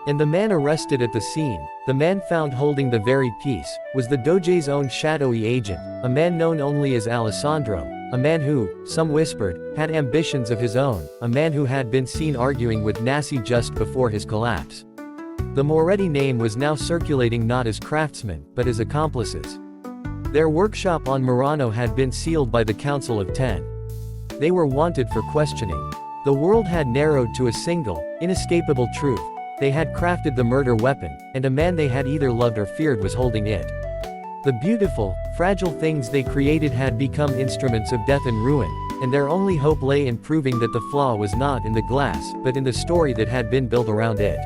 And the man arrested at the scene, the man found holding the very piece, was the Doge's own shadowy agent, a man known only as Alessandro, a man who, some whispered, had ambitions of his own, a man who had been seen arguing with Nassi just before his collapse. The Moretti name was now circulating not as craftsmen, but as accomplices. Their workshop on Murano had been sealed by the Council of Ten. They were wanted for questioning. The world had narrowed to a single, inescapable truth. They had crafted the murder weapon, and a man they had either loved or feared was holding it. The beautiful, fragile things they created had become instruments of death and ruin, and their only hope lay in proving that the flaw was not in the glass, but in the story that had been built around it.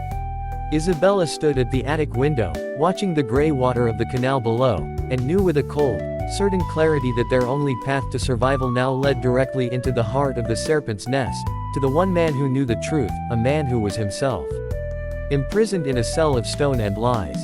Isabella stood at the attic window, watching the gray water of the canal below, and knew with a cold, certain clarity that their only path to survival now led directly into the heart of the serpent's nest, to the one man who knew the truth, a man who was himself imprisoned in a cell of stone and lies.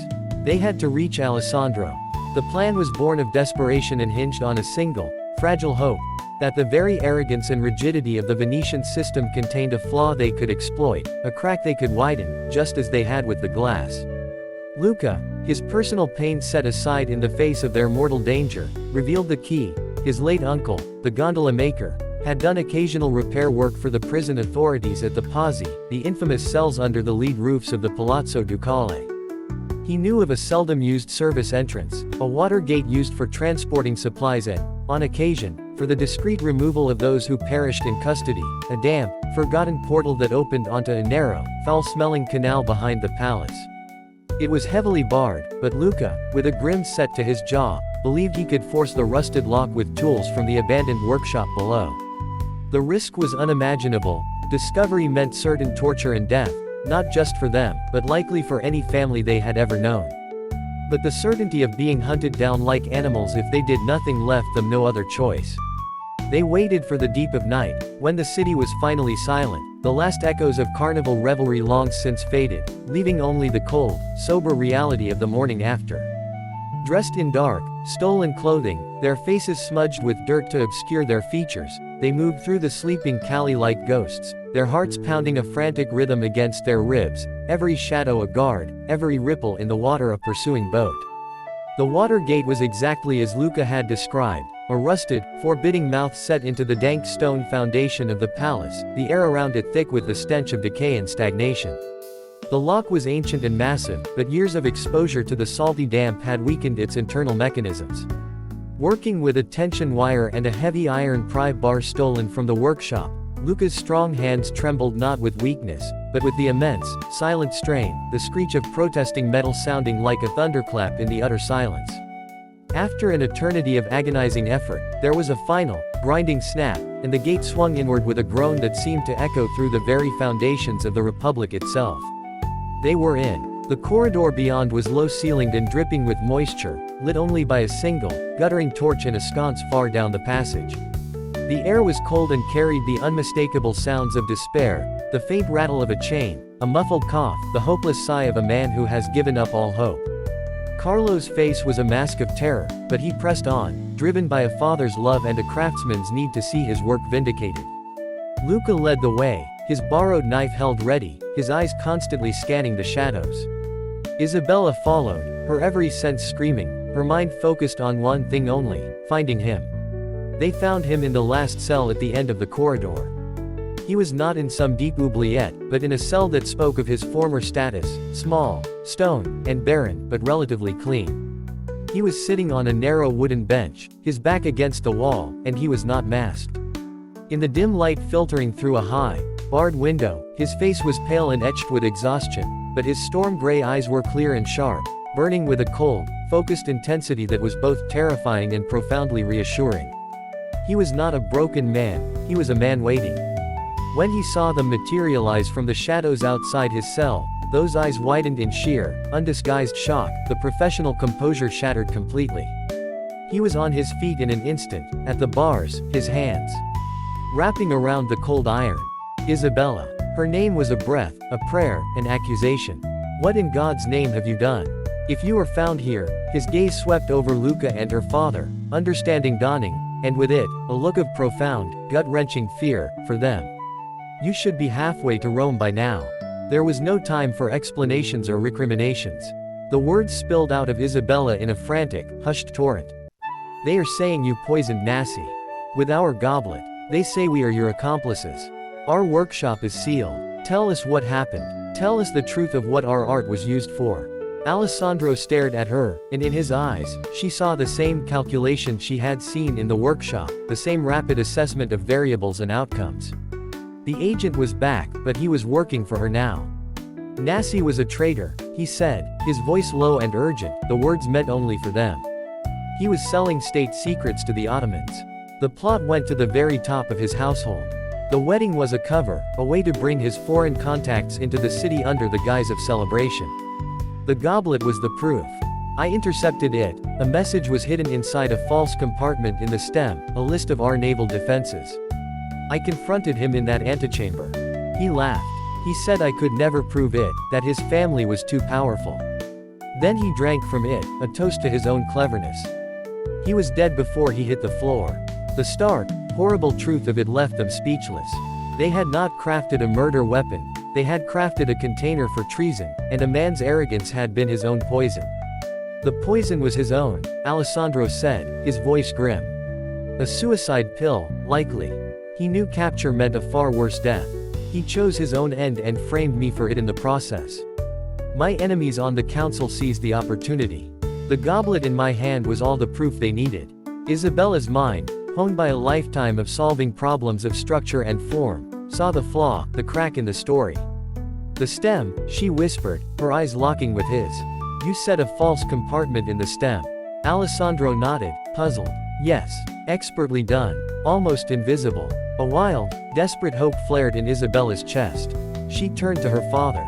They had to reach Alessandro. The plan was born of desperation and hinged on a single, fragile hope, that the very arrogance and rigidity of the Venetian system contained a flaw they could exploit, a crack they could widen, just as they had with the glass. Luca, his personal pain set aside in the face of their mortal danger, revealed the key. His late uncle, the gondola maker, had done occasional repair work for the prison authorities at the Pazzi, the infamous cells under the lead roofs of the Palazzo Ducale. He knew of a seldom-used service entrance, a water gate used for transporting supplies and, on occasion, for the discreet removal of those who perished in custody, a damp, forgotten portal that opened onto a narrow, foul-smelling canal behind the palace. It was heavily barred, but Luca, with a grin set to his jaw, believed he could force the rusted lock with tools from the abandoned workshop below. The risk was unimaginable. Discovery meant certain torture and death, not just for them, but likely for any family they had ever known. But the certainty of being hunted down like animals if they did nothing left them no other choice. They waited for the deep of night, when the city was finally silent, the last echoes of carnival revelry long since faded, leaving only the cold, sober reality of the morning after. Dressed in dark, stolen clothing, their faces smudged with dirt to obscure their features, they moved through the sleeping Cali like ghosts, their hearts pounding a frantic rhythm against their ribs, every shadow a guard, every ripple in the water a pursuing boat. The water gate was exactly as Luca had described, a rusted, forbidding mouth set into the dank stone foundation of the palace, the air around it thick with the stench of decay and stagnation. The lock was ancient and massive, but years of exposure to the salty damp had weakened its internal mechanisms. Working with a tension wire and a heavy iron pry bar stolen from the workshop, Luca's strong hands trembled not with weakness, but with the immense, silent strain, the screech of protesting metal sounding like a thunderclap in the utter silence. After an eternity of agonizing effort, there was a final, grinding snap, and the gate swung inward with a groan that seemed to echo through the very foundations of the Republic itself. They were in. The corridor beyond was low-ceilinged and dripping with moisture, lit only by a single, guttering torch in a sconce far down the passage. The air was cold and carried the unmistakable sounds of despair, the faint rattle of a chain, a muffled cough, the hopeless sigh of a man who has given up all hope. Carlo's face was a mask of terror, but he pressed on, driven by a father's love and a craftsman's need to see his work vindicated. Luca led the way, his borrowed knife held ready, his eyes constantly scanning the shadows. Isabella followed, her every sense screaming, her mind focused on one thing only, finding him. They found him in the last cell at the end of the corridor. He was not in some deep oubliette, but in a cell that spoke of his former status, small, stone, and barren, but relatively clean. He was sitting on a narrow wooden bench, his back against the wall, and he was not masked. In the dim light filtering through a high, barred window, his face was pale and etched with exhaustion, but his storm-gray eyes were clear and sharp, burning with a cold, focused intensity that was both terrifying and profoundly reassuring. He was not a broken man, he was a man waiting. When he saw them materialize from the shadows outside his cell, those eyes widened in sheer, undisguised shock, the professional composure shattered completely. He was on his feet in an instant, at the bars, his hands wrapping around the cold iron. Isabella. Her name was a breath, a prayer, an accusation. What in God's name have you done? If you are found here, his gaze swept over Luca and her father, understanding dawning, and with it, a look of profound, gut-wrenching fear, for them. You should be halfway to Rome by now. There was no time for explanations or recriminations. The words spilled out of Isabella in a frantic, hushed torrent. They are saying you poisoned Nasi. With our goblet. They say we are your accomplices. Our workshop is sealed. Tell us what happened. Tell us the truth of what our art was used for. Alessandro stared at her, and in his eyes, she saw the same calculation she had seen in the workshop, the same rapid assessment of variables and outcomes. The agent was back, but he was working for her now. Nasi was a traitor, he said, his voice low and urgent, the words meant only for them. He was selling state secrets to the Ottomans. The plot went to the very top of his household. The wedding was a cover, a way to bring his foreign contacts into the city under the guise of celebration. The goblet was the proof. I intercepted it. A message was hidden inside a false compartment in the stem, a list of our naval defenses. I confronted him in that antechamber. He laughed. He said I could never prove it, that his family was too powerful. Then he drank from it, a toast to his own cleverness. He was dead before he hit the floor. The stark, horrible truth of it left them speechless. They had not crafted a murder weapon, they had crafted a container for treason, and a man's arrogance had been his own poison. The poison was his own, Alessandro said, his voice grim. A suicide pill, likely. He knew capture meant a far worse death. He chose his own end and framed me for it in the process. My enemies on the council seized the opportunity. The goblet in my hand was all the proof they needed. Isabella's mind, honed by a lifetime of solving problems of structure and form, saw the flaw, the crack in the story. The stem, she whispered, her eyes locking with his. You set a false compartment in the stem. Alessandro nodded, puzzled. Yes. Expertly done. Almost invisible. A wild, desperate hope flared in Isabella's chest. She turned to her father.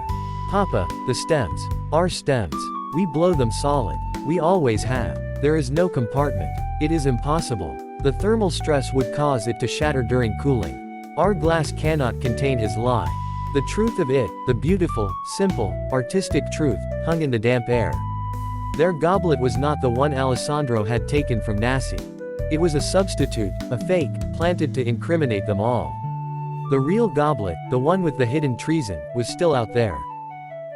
Papa, the stems. Our stems. We blow them solid. We always have. There is no compartment. It is impossible. The thermal stress would cause it to shatter during cooling. Our glass cannot contain his lie. The truth of it, the beautiful, simple, artistic truth, hung in the damp air. Their goblet was not the one Alessandro had taken from Nasi. It was a substitute, a fake, planted to incriminate them all. The real goblet, the one with the hidden treason, was still out there.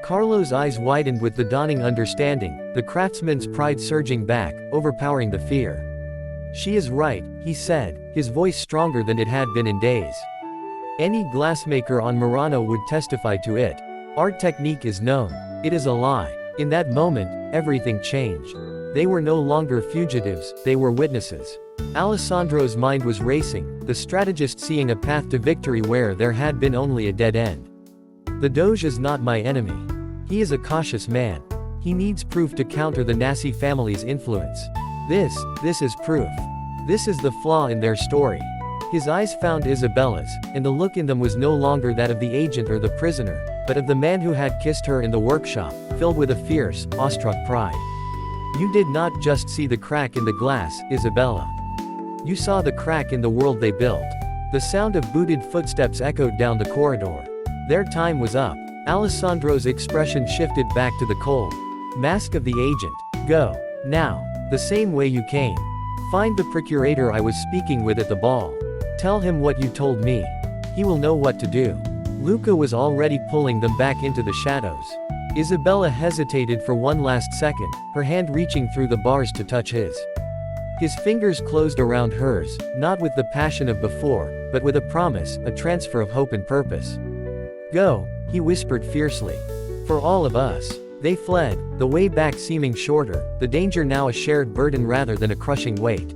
Carlo's eyes widened with the dawning understanding, the craftsman's pride surging back, overpowering the fear. She is right, he said, his voice stronger than it had been in days. Any glassmaker on Murano would testify to it. Our technique is known. It is a lie. In that moment, everything changed. They were no longer fugitives, they were witnesses. Alessandro's mind was racing, the strategist seeing a path to victory where there had been only a dead end. The Doge is not my enemy. He is a cautious man. He needs proof to counter the Nasi family's influence. This is proof. This is the flaw in their story. His eyes found Isabella's, and the look in them was no longer that of the agent or the prisoner, but of the man who had kissed her in the workshop, filled with a fierce, awestruck pride. You did not just see the crack in the glass, Isabella. You saw the crack in the world they built. The sound of booted footsteps echoed down the corridor. Their time was up. Alessandro's expression shifted back to the cold mask of the agent. Go. Now. The same way you came. Find the procurator I was speaking with at the ball. Tell him what you told me. He will know what to do. Luca was already pulling them back into the shadows. Isabella hesitated for one last second, her hand reaching through the bars to touch his. His fingers closed around hers, not with the passion of before, but with a promise, a transfer of hope and purpose. Go, he whispered fiercely. For all of us. They fled, the way back seeming shorter, the danger now a shared burden rather than a crushing weight.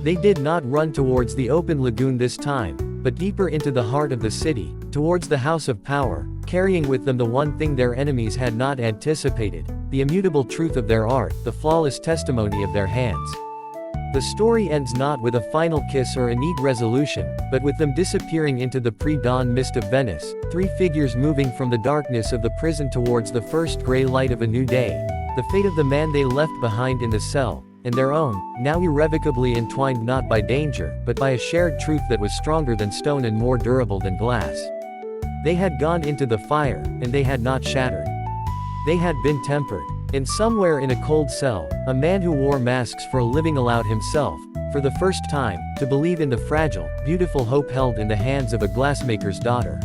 They did not run towards the open lagoon this time, but deeper into the heart of the city, towards the house of power, carrying with them the one thing their enemies had not anticipated, the immutable truth of their art, the flawless testimony of their hands. The story ends not with a final kiss or a neat resolution, but with them disappearing into the pre-dawn mist of Venice, three figures moving from the darkness of the prison towards the first gray light of a new day, the fate of the man they left behind in the cell, and their own, now irrevocably entwined not by danger, but by a shared truth that was stronger than stone and more durable than glass. They had gone into the fire, and they had not shattered. They had been tempered. And somewhere in a cold cell, a man who wore masks for a living allowed himself, for the first time, to believe in the fragile, beautiful hope held in the hands of a glassmaker's daughter.